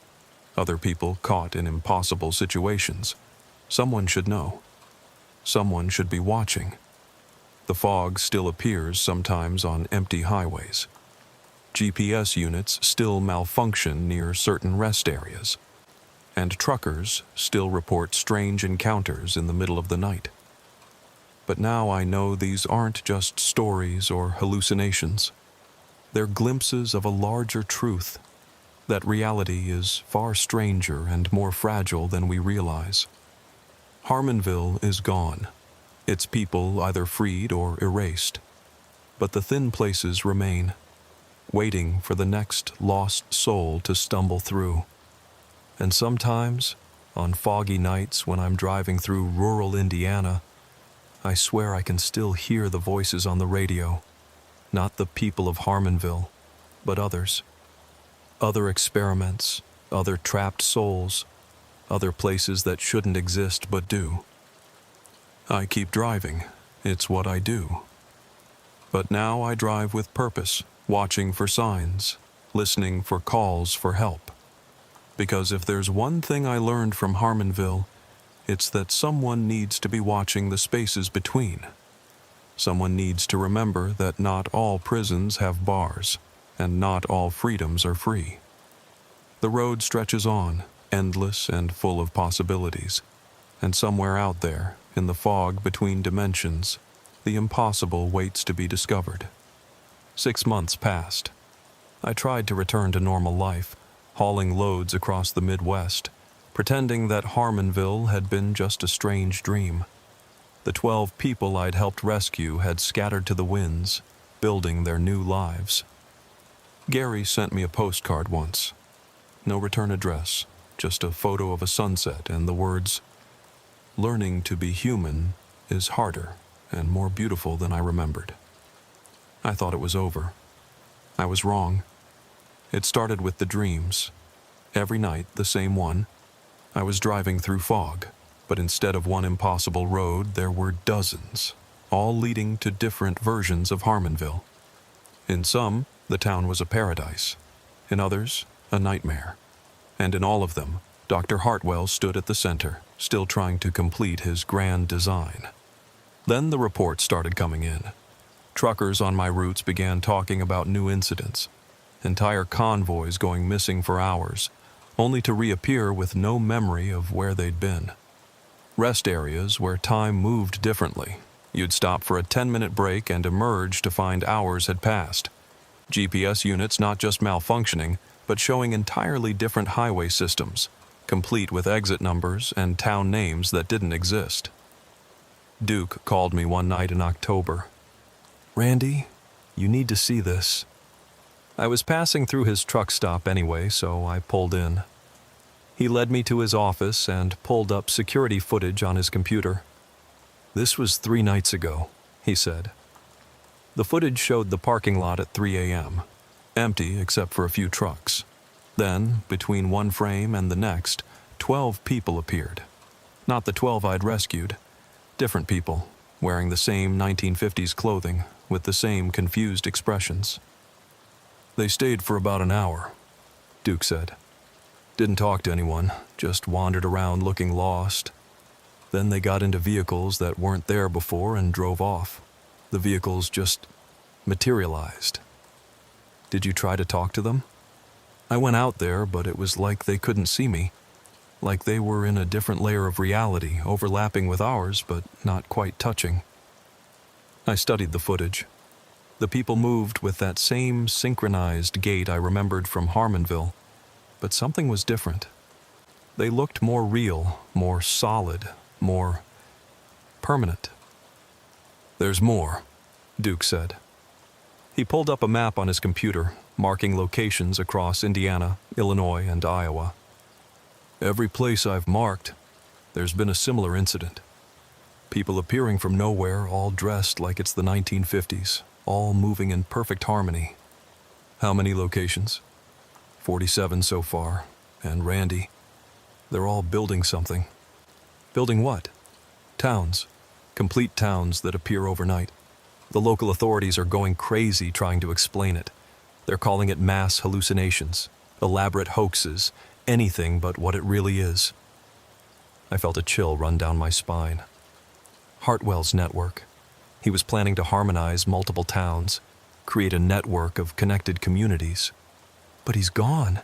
other people caught in impossible situations, someone should know. Someone should be watching. The fog still appears sometimes on empty highways. GPS units still malfunction near certain rest areas. And truckers still report strange encounters in the middle of the night. But now I know these aren't just stories or hallucinations. They're glimpses of a larger truth, that reality is far stranger and more fragile than we realize. Harmonville is gone, its people either freed or erased. But the thin places remain, waiting for the next lost soul to stumble through. And sometimes on foggy nights when I'm driving through rural Indiana, I swear I can still hear the voices on the radio. Not the people of Harmonville, but others. Other experiments, other trapped souls, other places that shouldn't exist but do. I keep driving. It's what I do. But now I drive with purpose, watching for signs, listening for calls for help. Because if there's one thing I learned from Harmonville, it's that someone needs to be watching the spaces between. Someone needs to remember that not all prisons have bars, and not all freedoms are free. The road stretches on, endless and full of possibilities, and somewhere out there, in the fog between dimensions, the impossible waits to be discovered. 6 months passed. I tried to return to normal life, hauling loads across the Midwest, pretending that Harmonville had been just a strange dream. The 12 people I'd helped rescue had scattered to the winds, building their new lives. Gary sent me a postcard once. No return address, just a photo of a sunset and the words, "Learning to be human is harder and more beautiful than I remembered." I thought it was over. I was wrong. It started with the dreams. Every night, the same one. I was driving through fog, but instead of one impossible road, there were dozens, all leading to different versions of Harmonville. In some, the town was a paradise. In others, a nightmare. And in all of them, Dr. Hartwell stood at the center, still trying to complete his grand design. Then the reports started coming in. Truckers on my routes began talking about new incidents. Entire convoys going missing for hours, only to reappear with no memory of where they'd been. Rest areas where time moved differently. You'd stop for a 10-minute break and emerge to find hours had passed. GPS units not just malfunctioning, but showing entirely different highway systems, complete with exit numbers and town names that didn't exist. Duke called me one night in October. "Randy, you need to see this." I was passing through his truck stop anyway, so I pulled in. He led me to his office and pulled up security footage on his computer. "This was 3 nights ago," he said. The footage showed the parking lot at 3 a.m., empty except for a few trucks. Then, between one frame and the next, 12 people appeared. Not the 12 I'd rescued. Different people, wearing the same 1950s clothing, with the same confused expressions. "They stayed for about an hour," Duke said. "Didn't talk to anyone, just wandered around looking lost. Then they got into vehicles that weren't there before and drove off. The vehicles just materialized." "Did you try to talk to them?" "I went out there, but it was like they couldn't see me. Like they were in a different layer of reality, overlapping with ours, but not quite touching." I studied the footage. The people moved with that same synchronized gait I remembered from Harmonville, but something was different. They looked more real, more solid, more permanent. "There's more," Duke said. He pulled up a map on his computer, marking locations across Indiana, Illinois, and Iowa. "Every place I've marked, there's been a similar incident. People appearing from nowhere, all dressed like it's the 1950s, all moving in perfect harmony." "How many locations?" 47 so far, and Randy. They're all building something." "Building what?" "Towns. Complete towns that appear overnight. The local authorities are going crazy trying to explain it. They're calling it mass hallucinations, elaborate hoaxes, anything but what it really is." I felt a chill run down my spine. Hartwell's network. He was planning to harmonize multiple towns, create a network of connected communities. "But he's gone.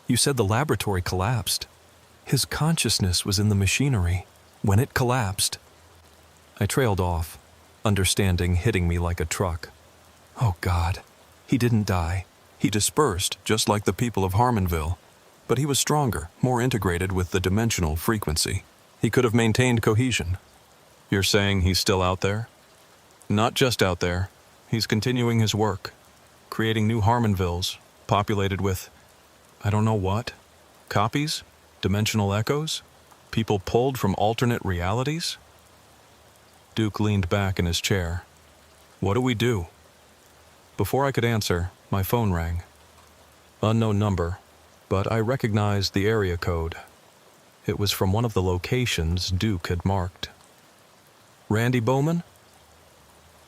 You said the laboratory collapsed. His consciousness was in the machinery. When it collapsed..." I trailed off, understanding hitting me like a truck. Oh God, he didn't die. He dispersed, just like the people of Harmonville. But he was stronger, more integrated with the dimensional frequency. He could have maintained cohesion. "You're saying he's still out there?" "Not just out there. He's continuing his work, creating new Harmonvilles, populated with, I don't know what, copies? Dimensional echoes? People pulled from alternate realities? Duke leaned back in his chair. What do we do? Before I could answer, my phone rang. Unknown number, but I recognized the area code. It was from one of the locations Duke had marked. Randy Bowman?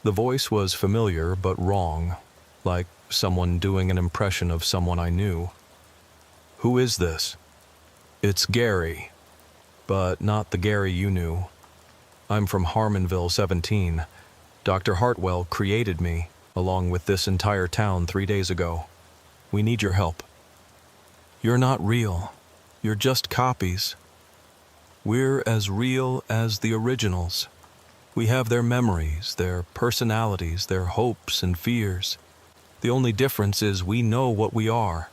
The voice was familiar but wrong, like someone doing an impression of someone I knew. Who is this? It's Gary, but not the Gary you knew. I'm from Harmonville 17. Dr. Hartwell created me, along with this entire town 3 days ago. We need your help. You're not real. You're just copies. We're as real as the originals. We have their memories, their personalities, their hopes and fears. The only difference is we know what we are,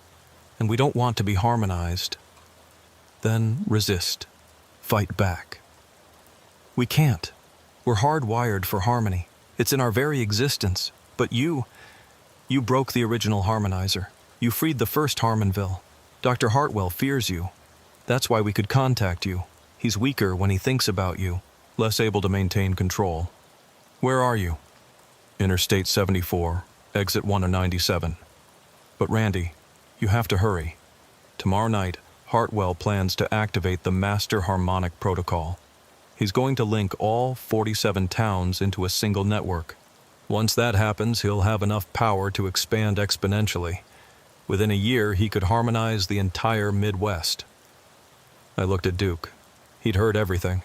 and we don't want to be harmonized. Then resist. Fight back. We can't. We're hardwired for harmony. It's in our very existence. But you broke the original harmonizer. You freed the first Harmonville. Dr. Hartwell fears you. That's why we could contact you. He's weaker when he thinks about you, less able to maintain control. Where are you? Interstate 74, exit 197. But Randy, you have to hurry. Tomorrow night, Hartwell plans to activate the Master Harmonic Protocol. He's going to link all 47 towns into a single network. Once that happens, he'll have enough power to expand exponentially. Within a year, he could harmonize the entire Midwest. I looked at Duke. He'd heard everything.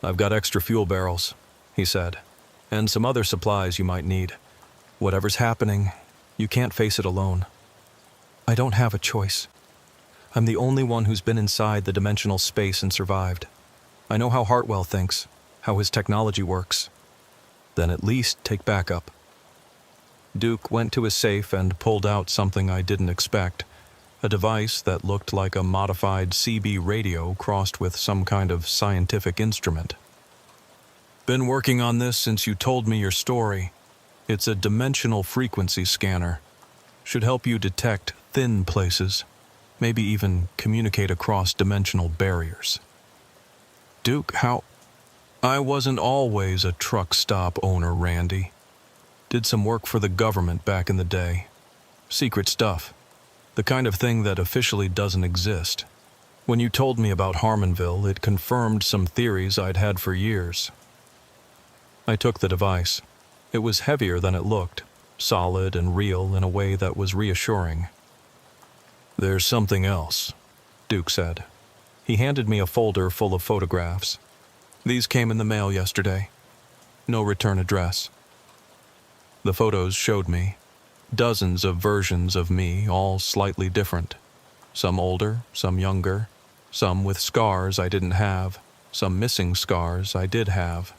I've got extra fuel barrels, he said, and some other supplies you might need. Whatever's happening, you can't face it alone. I don't have a choice. I'm the only one who's been inside the dimensional space and survived. I know how Hartwell thinks, how his technology works. Then at least take backup. Duke went to his safe and pulled out something I didn't expect, a device that looked like a modified CB radio crossed with some kind of scientific instrument. Been working on this since you told me your story. It's a dimensional frequency scanner. Should help you detect thin places, maybe even communicate across dimensional barriers. Duke, how? I wasn't always a truck stop owner, Randy. Did some work for the government back in the day. Secret stuff. The kind of thing that officially doesn't exist. When you told me about Harmonville, it confirmed some theories I'd had for years. I took the device. It was heavier than it looked, solid and real in a way that was reassuring. There's something else, Duke said. He handed me a folder full of photographs. These came in the mail yesterday. No return address. The photos showed me dozens of versions of me, all slightly different. Some older, some younger, some with scars I didn't have, some missing scars I did have.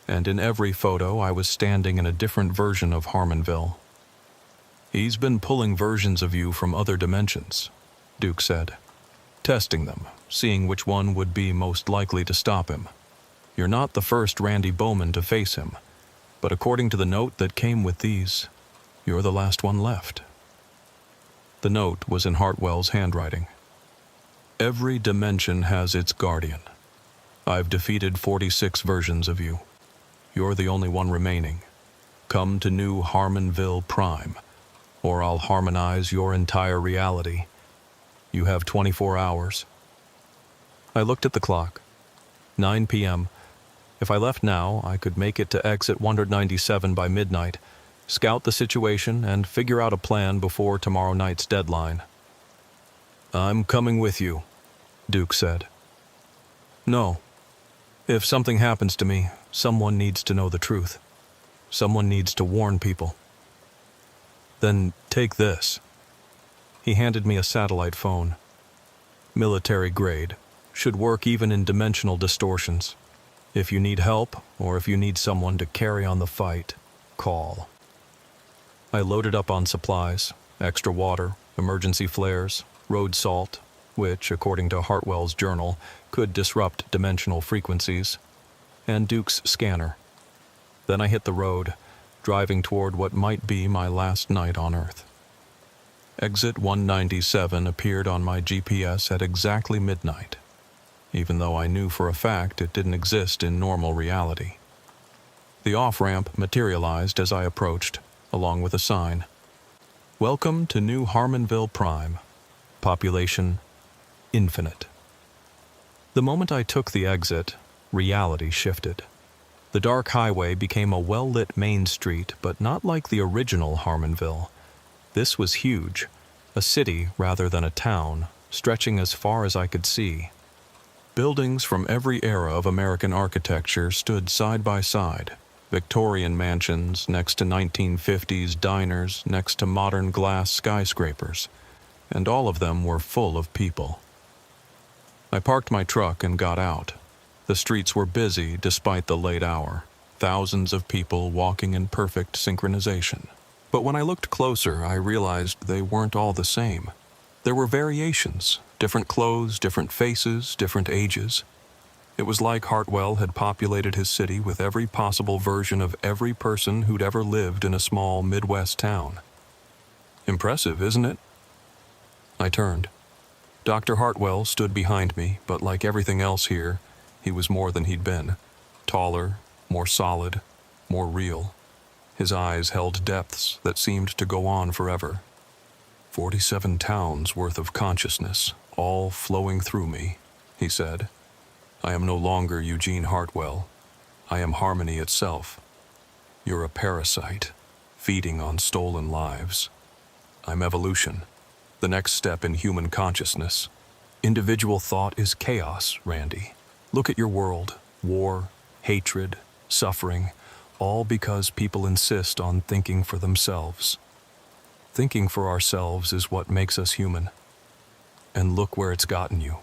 And in every photo I was standing in a different version of Harmonville. He's been pulling versions of you from other dimensions, Duke said. Testing them, seeing which one would be most likely to stop him. You're not the first Randy Bowman to face him, but according to the note that came with these, you're the last one left. The note was in Hartwell's handwriting. Every dimension has its guardian. I've defeated 46 versions of you. You're the only one remaining. Come to New Harmonville Prime, or I'll harmonize your entire reality. You have 24 hours. I looked at the clock. 9 p.m. If I left now, I could make it to exit 197 by midnight, scout the situation, and figure out a plan before tomorrow night's deadline. I'm coming with you, Duke said. No. If something happens to me, someone needs to know the truth. Someone needs to warn people. Then take this. He handed me a satellite phone. Military grade. Should work even in dimensional distortions. If you need help, or if you need someone to carry on the fight, call. I loaded up on supplies, extra water, emergency flares, road salt, which, according to Hartwell's journal, could disrupt dimensional frequencies, and Duke's scanner. Then I hit the road, driving toward what might be my last night on Earth. Exit 197 appeared on my GPS at exactly midnight. even though I knew for a fact it didn't exist in normal reality. The off-ramp materialized as I approached, along with a sign. Welcome to New Harmonville Prime. Population infinite. The moment I took the exit, reality shifted. The dark highway became a well-lit main street, but not like the original Harmonville. This was huge, a city rather than a town, stretching as far as I could see. Buildings from every era of American architecture stood side by side. Victorian mansions next to 1950s diners next to modern glass skyscrapers, and all of them were full of people. I parked my truck and got out. The streets were busy despite the late hour, thousands of people walking in perfect synchronization. But when I looked closer, I realized they weren't all the same. There were variations, different clothes, different faces, different ages. It was like Hartwell had populated his city with every possible version of every person who'd ever lived in a small Midwest town. Impressive, isn't it? I turned. Dr. Hartwell stood behind me, but like everything else here, he was more than he'd been. Taller, more solid, more real. His eyes held depths that seemed to go on forever. 47 towns worth of consciousness, all flowing through me, he said. I am no longer Eugene Hartwell. I am harmony itself. You're a parasite, feeding on stolen lives. I'm evolution, the next step in human consciousness. Individual thought is chaos, Randy. Look at your world. War, hatred, suffering, all because people insist on thinking for themselves. Thinking for ourselves is what makes us human. And look where it's gotten you.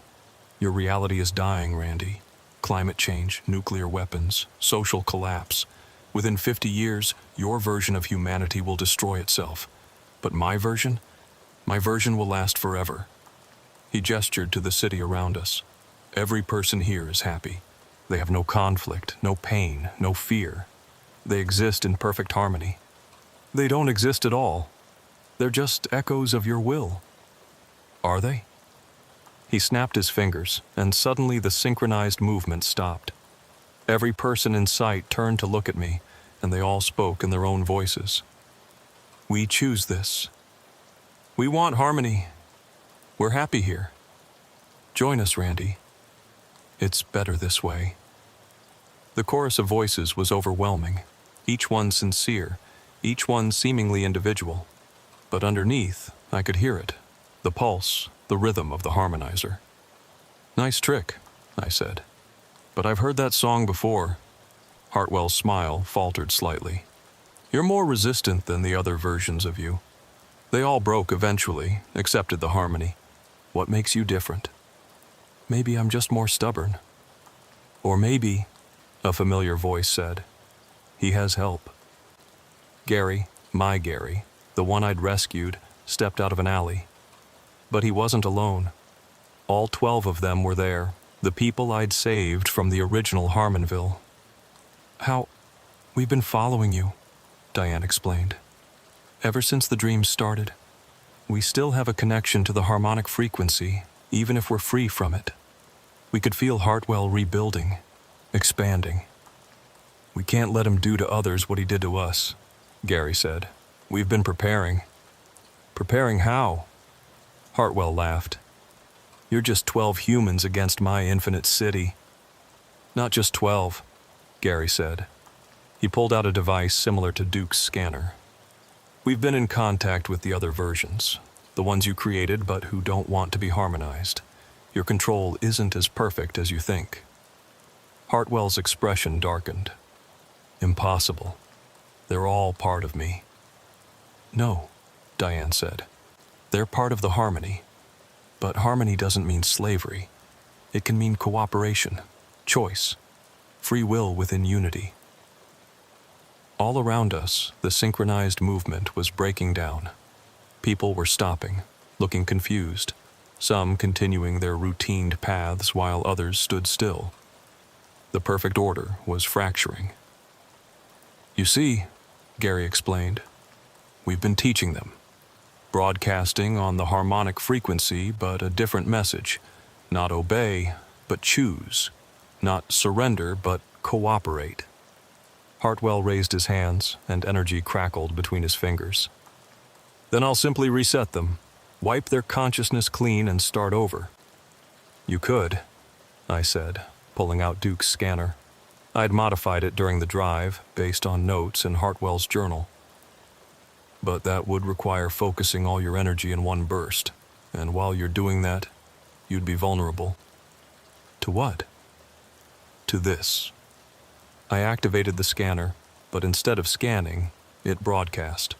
Your reality is dying, Randy. Climate change, nuclear weapons, social collapse. Within 50 years, your version of humanity will destroy itself. But my version will last forever. He gestured to the city around us. Every person here is happy. They have no conflict, no pain, no fear. They exist in perfect harmony. They don't exist at all. They're just echoes of your will. Are they? He snapped his fingers, and suddenly the synchronized movement stopped. Every person in sight turned to look at me, and they all spoke in their own voices. We choose this. We want harmony. We're happy here. Join us, Randy. It's better this way. The chorus of voices was overwhelming, each one sincere, each one seemingly individual. But underneath, I could hear it, the pulse, the rhythm of the harmonizer. Nice trick, I said. But I've heard that song before. Hartwell's smile faltered slightly. You're more resistant than the other versions of you. They all broke eventually, accepted the harmony. What makes you different? Maybe I'm just more stubborn. Or maybe, a familiar voice said, he has help. Gary, my Gary, the one I'd rescued, stepped out of an alley. But he wasn't alone. All 12 of them were there, the people I'd saved from the original Harmonville. We've been following you, Diane explained. Ever since the dream started. We still have a connection to the harmonic frequency, even if we're free from it. We could feel Hartwell rebuilding, expanding. We can't let him do to others what he did to us, Gary said. We've been preparing. Preparing how? Hartwell laughed. You're just 12 humans against my infinite city. Not just 12, Gary said. He pulled out a device similar to Duke's scanner. We've been in contact with the other versions, the ones you created but who don't want to be harmonized. Your control isn't as perfect as you think. Hartwell's expression darkened. Impossible. They're all part of me. No, Diane said. They're part of the harmony. But harmony doesn't mean slavery. It can mean cooperation, choice, free will within unity. All around us, the synchronized movement was breaking down. People were stopping, looking confused, some continuing their routined paths while others stood still. The perfect order was fracturing. You see, Gary explained, we've been teaching them. Broadcasting on the harmonic frequency, but a different message. Not obey, but choose. Not surrender, but cooperate. Hartwell raised his hands, and energy crackled between his fingers. Then I'll simply reset them, wipe their consciousness clean, and start over. You could, I said, pulling out Duke's scanner. I'd modified it during the drive, based on notes in Hartwell's journal. But that would require focusing all your energy in one burst, and while you're doing that, you'd be vulnerable. To what? To this. I activated the scanner, but instead of scanning, it broadcast.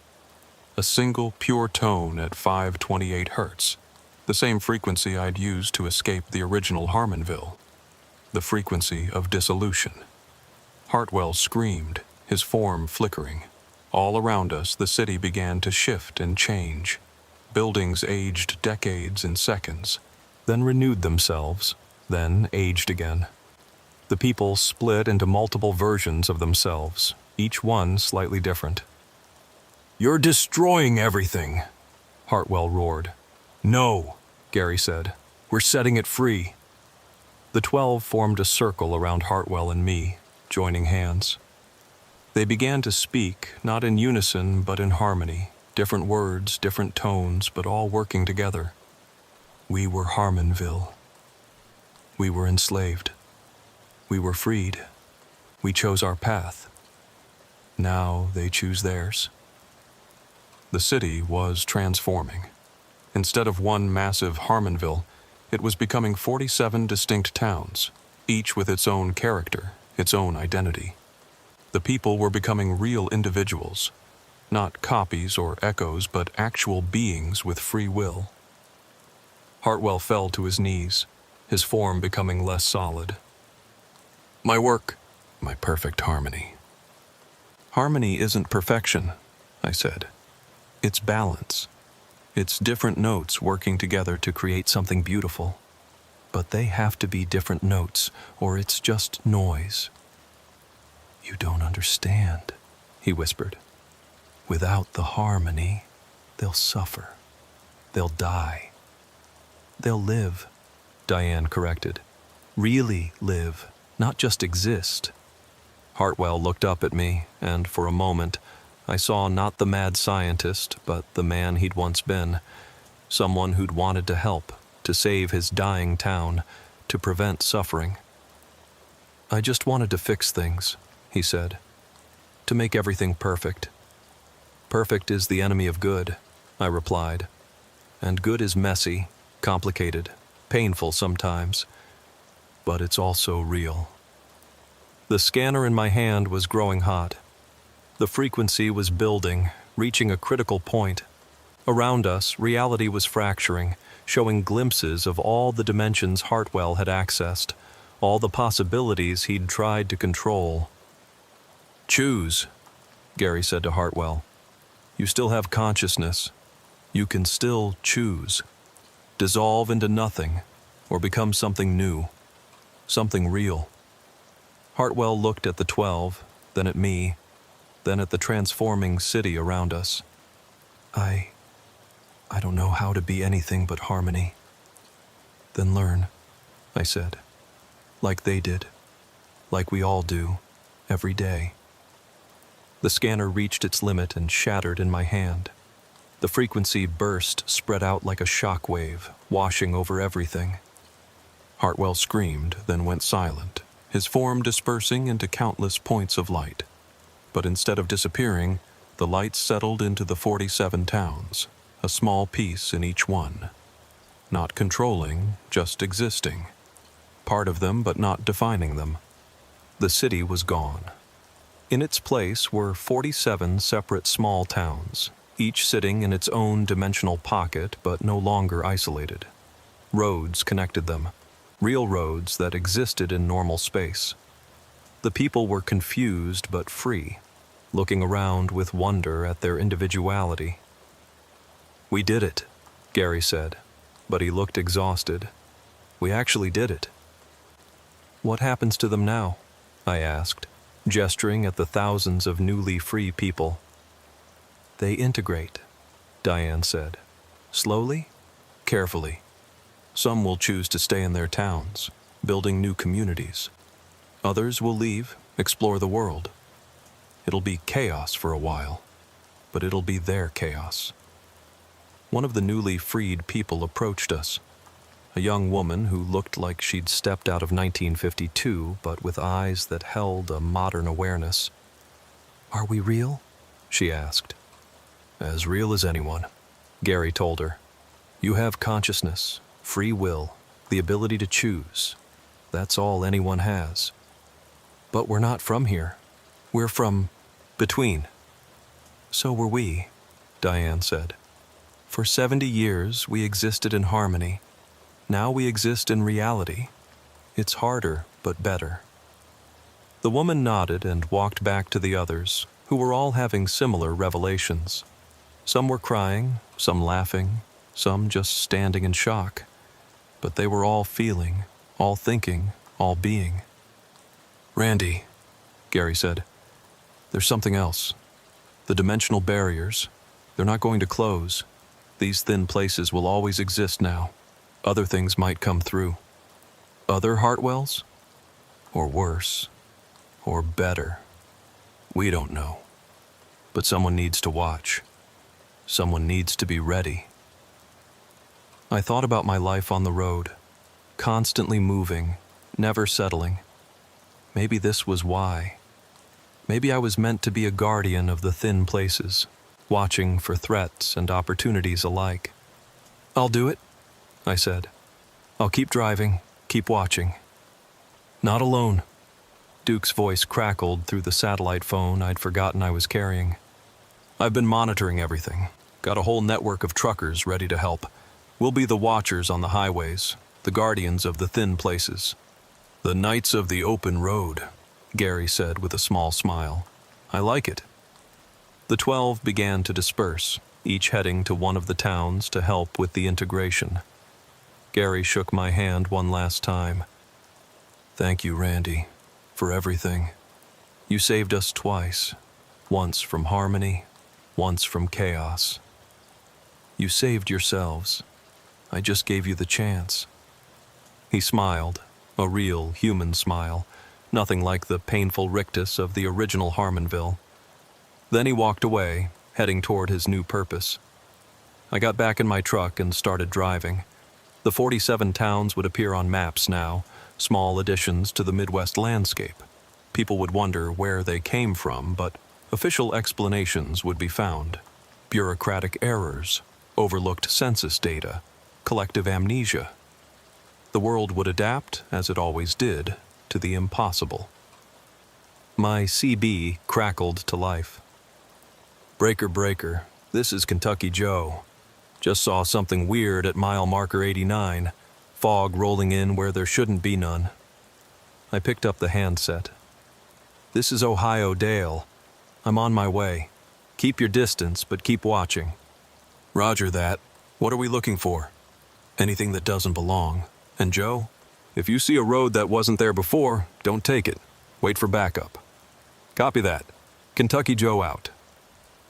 A single pure tone at 528 Hz, the same frequency I'd used to escape the original Harmonville. The frequency of dissolution. Hartwell screamed, his form flickering. All around us, the city began to shift and change. Buildings aged decades in seconds, then renewed themselves, then aged again. The people split into multiple versions of themselves, each one slightly different. "You're destroying everything," Hartwell roared. "No," Gary said. "We're setting it free." The 12 formed a circle around Hartwell and me, joining hands. They began to speak, not in unison, but in harmony. Different words, different tones, but all working together. We were Harmonville. We were enslaved. We were freed. We chose our path. Now they choose theirs. The city was transforming. Instead of one massive Harmonville, it was becoming 47 distinct towns, each with its own character, its own identity. The people were becoming real individuals, not copies or echoes, but actual beings with free will. Hartwell fell to his knees, his form becoming less solid. My work, my perfect harmony. Harmony isn't perfection, I said. It's balance. It's different notes working together to create something beautiful. But they have to be different notes, or it's just noise. You don't understand, he whispered. Without the harmony, they'll suffer. They'll die. They'll live, Diane corrected. Really live, not just exist. Hartwell looked up at me, and for a moment, I saw not the mad scientist, but the man he'd once been, someone who'd wanted to help, to save his dying town, to prevent suffering. I just wanted to fix things, he said, to make everything perfect. Perfect is the enemy of good, I replied, and good is messy, complicated, painful sometimes, but it's also real. The scanner in my hand was growing hot. The frequency was building, reaching a critical point. Around us, reality was fracturing, showing glimpses of all the dimensions Hartwell had accessed, all the possibilities he'd tried to control. Choose, Gary said to Hartwell. You still have consciousness. You can still choose. Dissolve into nothing, or become something new, something real. Hartwell looked at the 12, then at me, then at the transforming city around us. I don't know how to be anything but harmony. Then learn, I said, like they did, like we all do, every day. The scanner reached its limit and shattered in my hand. The frequency burst, spread out like a shock wave, washing over everything. Hartwell screamed, then went silent, his form dispersing into countless points of light. But instead of disappearing, the light settled into the 47 towns, a small piece in each one. Not controlling, just existing. Part of them, but not defining them. The city was gone. In its place were 47 separate small towns, each sitting in its own dimensional pocket, but no longer isolated. Roads connected them, real roads that existed in normal space. The people were confused but free, looking around with wonder at their individuality. We did it, Gary said, but he looked exhausted. We actually did it. What happens to them now? I asked, gesturing at the thousands of newly free people. They integrate, Diane said. Slowly, carefully. Some will choose to stay in their towns, building new communities. Others will leave, explore the world. It'll be chaos for a while, but it'll be their chaos. One of the newly freed people approached us, a young woman who looked like she'd stepped out of 1952, but with eyes that held a modern awareness. "Are we real?" she asked. "As real as anyone," Gary told her. "You have consciousness, free will, the ability to choose. That's all anyone has." "But we're not from here. We're from between." "So were we," Diane said. "For 70 years, we existed in harmony. Now we exist in reality. It's harder, but better." The woman nodded and walked back to the others, who were all having similar revelations. Some were crying, some laughing, some just standing in shock. But they were all feeling, all thinking, all being. "Randy," Gary said, "there's something else. The dimensional barriers, they're not going to close. These thin places will always exist now. Other things might come through. Other Hartwells? Or worse. Or better. We don't know. But someone needs to watch. Someone needs to be ready." I thought about my life on the road, constantly moving, never settling. Maybe this was why. Maybe I was meant to be a guardian of the thin places, watching for threats and opportunities alike. "I'll do it," I said. "I'll keep driving, keep watching." "Not alone." Duke's voice crackled through the satellite phone I'd forgotten I was carrying. "I've been monitoring everything. Got a whole network of truckers ready to help. We'll be the watchers on the highways, the guardians of the thin places." "The Knights of the Open Road," Gary said with a small smile. "I like it." The 12 began to disperse, each heading to one of the towns to help with the integration. Gary shook my hand one last time. "Thank you, Randy, for everything. You saved us twice, once from harmony, once from chaos. You saved yourselves. I just gave you the chance." He smiled, a real human smile, nothing like the painful rictus of the original Harmonville. Then he walked away, heading toward his new purpose. I got back in my truck and started driving. The 47 towns would appear on maps now, small additions to the Midwest landscape. People would wonder where they came from, but official explanations would be found. Bureaucratic errors, overlooked census data, collective amnesia. The world would adapt, as it always did, to the impossible. My CB crackled to life. "Breaker, breaker, this is Kentucky Joe. Just saw something weird at mile marker 89, fog rolling in where there shouldn't be none." I picked up the handset. "This is Ohio Dale. I'm on my way. Keep your distance, but keep watching." "Roger that. What are we looking for?" "Anything that doesn't belong. And Joe, if you see a road that wasn't there before, don't take it. Wait for backup." "Copy that. Kentucky Joe out."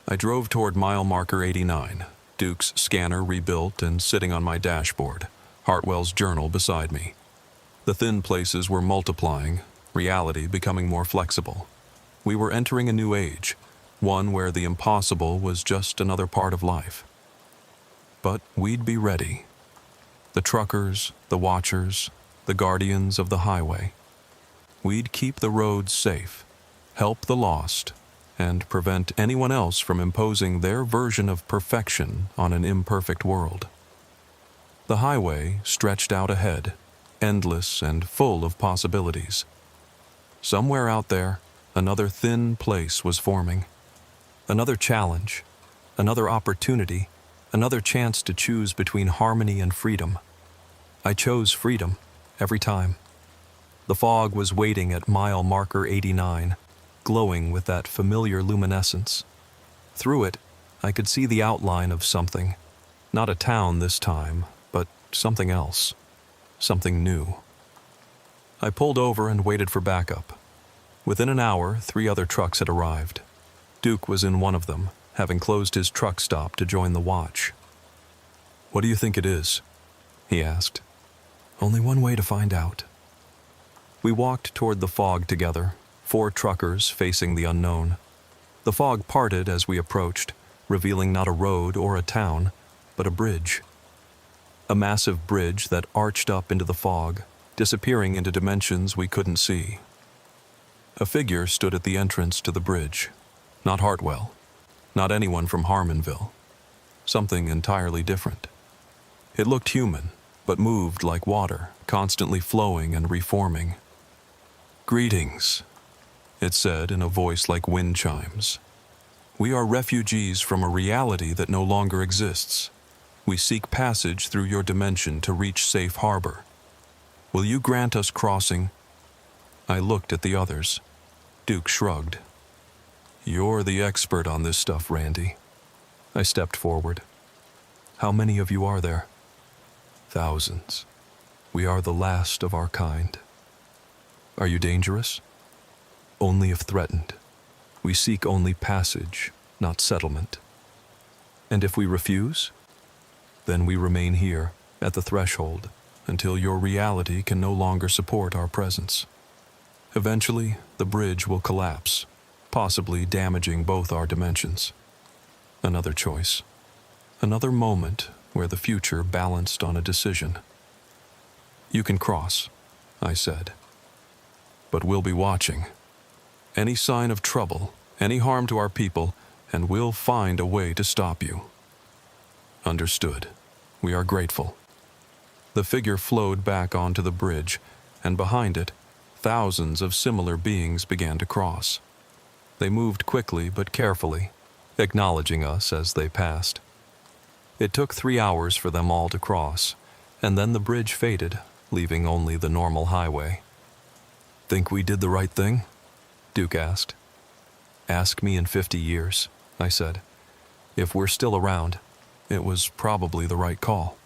I drove toward mile marker 89, Duke's scanner rebuilt and sitting on my dashboard, Hartwell's journal beside me. The thin places were multiplying, reality becoming more flexible. We were entering a new age, one where the impossible was just another part of life. But we'd be ready. The truckers, the watchers, the guardians of the highway. We'd keep the roads safe, help the lost, and prevent anyone else from imposing their version of perfection on an imperfect world. The highway stretched out ahead, endless and full of possibilities. Somewhere out there, another thin place was forming. Another challenge, another opportunity, another chance to choose between harmony and freedom. I chose freedom, every time. The fog was waiting at mile marker 89, glowing with that familiar luminescence. Through it, I could see the outline of something. Not a town this time, but something else. Something new. I pulled over and waited for backup. Within an hour, 3 other trucks had arrived. Duke was in one of them, having closed his truck stop to join the watch. "What do you think it is?" he asked. "Only one way to find out," We walked toward the fog together, 4 truckers facing the unknown. The fog parted as we approached, revealing not a road or a town, but a bridge. A massive bridge that arched up into the fog, disappearing into dimensions we couldn't see. A figure stood at the entrance to the bridge. Not Hartwell. Not anyone from Harmonville. Something entirely different. It looked human, but moved like water, constantly flowing and reforming. "Greetings," it said in a voice like wind chimes. "We are refugees from a reality that no longer exists. We seek passage through your dimension to reach safe harbor. Will you grant us crossing?" I looked at the others. Duke shrugged. "You're the expert on this stuff, Randy." I stepped forward. "How many of you are there?" "Thousands. We are the last of our kind." "Are you dangerous?" "Only if threatened. We seek only passage, not settlement." "And if we refuse?" "Then we remain here, at the threshold, until your reality can no longer support our presence. Eventually, the bridge will collapse, possibly damaging both our dimensions. Another choice. Another moment where the future balanced on a decision." "You can cross," I said. "But we'll be watching. Any sign of trouble, any harm to our people, and we'll find a way to stop you." "Understood. We are grateful." The figure flowed back onto the bridge, and behind it, thousands of similar beings began to cross. They moved quickly but carefully, acknowledging us as they passed. It took 3 hours for them all to cross, and then the bridge faded, leaving only the normal highway. "Think we did the right thing?" Duke asked. "Ask me in 50 years, I said. "If we're still around, it was probably the right call."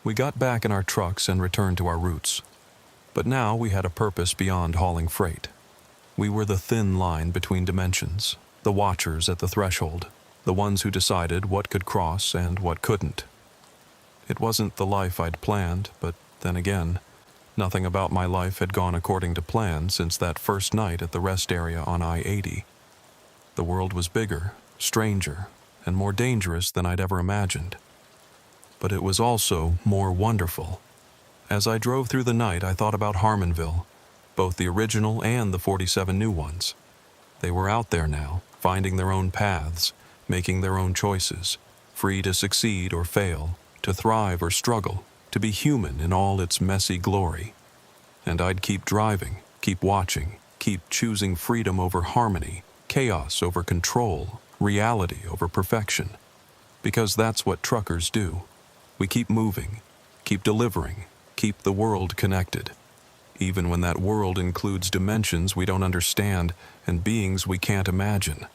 We got back in our trucks and returned to our routes. But now we had a purpose beyond hauling freight. We were the thin line between dimensions, the watchers at the threshold, the ones who decided what could cross and what couldn't. It wasn't the life I'd planned, but then again, nothing about my life had gone according to plan since that first night at the rest area on I-80. The world was bigger, stranger, and more dangerous than I'd ever imagined. But it was also more wonderful. As I drove through the night, I thought about Harmonville, both the original and the 47 new ones. They were out there now, finding their own paths, making their own choices, free to succeed or fail, to thrive or struggle, to be human in all its messy glory. And I'd keep driving, keep watching, keep choosing freedom over harmony, chaos over control, reality over perfection. Because that's what truckers do. We keep moving, keep delivering, keep the world connected. Even when that world includes dimensions we don't understand and beings we can't imagine.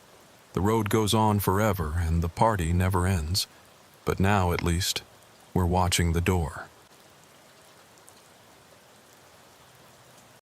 The road goes on forever and the party never ends. But now, at least, we're watching the door.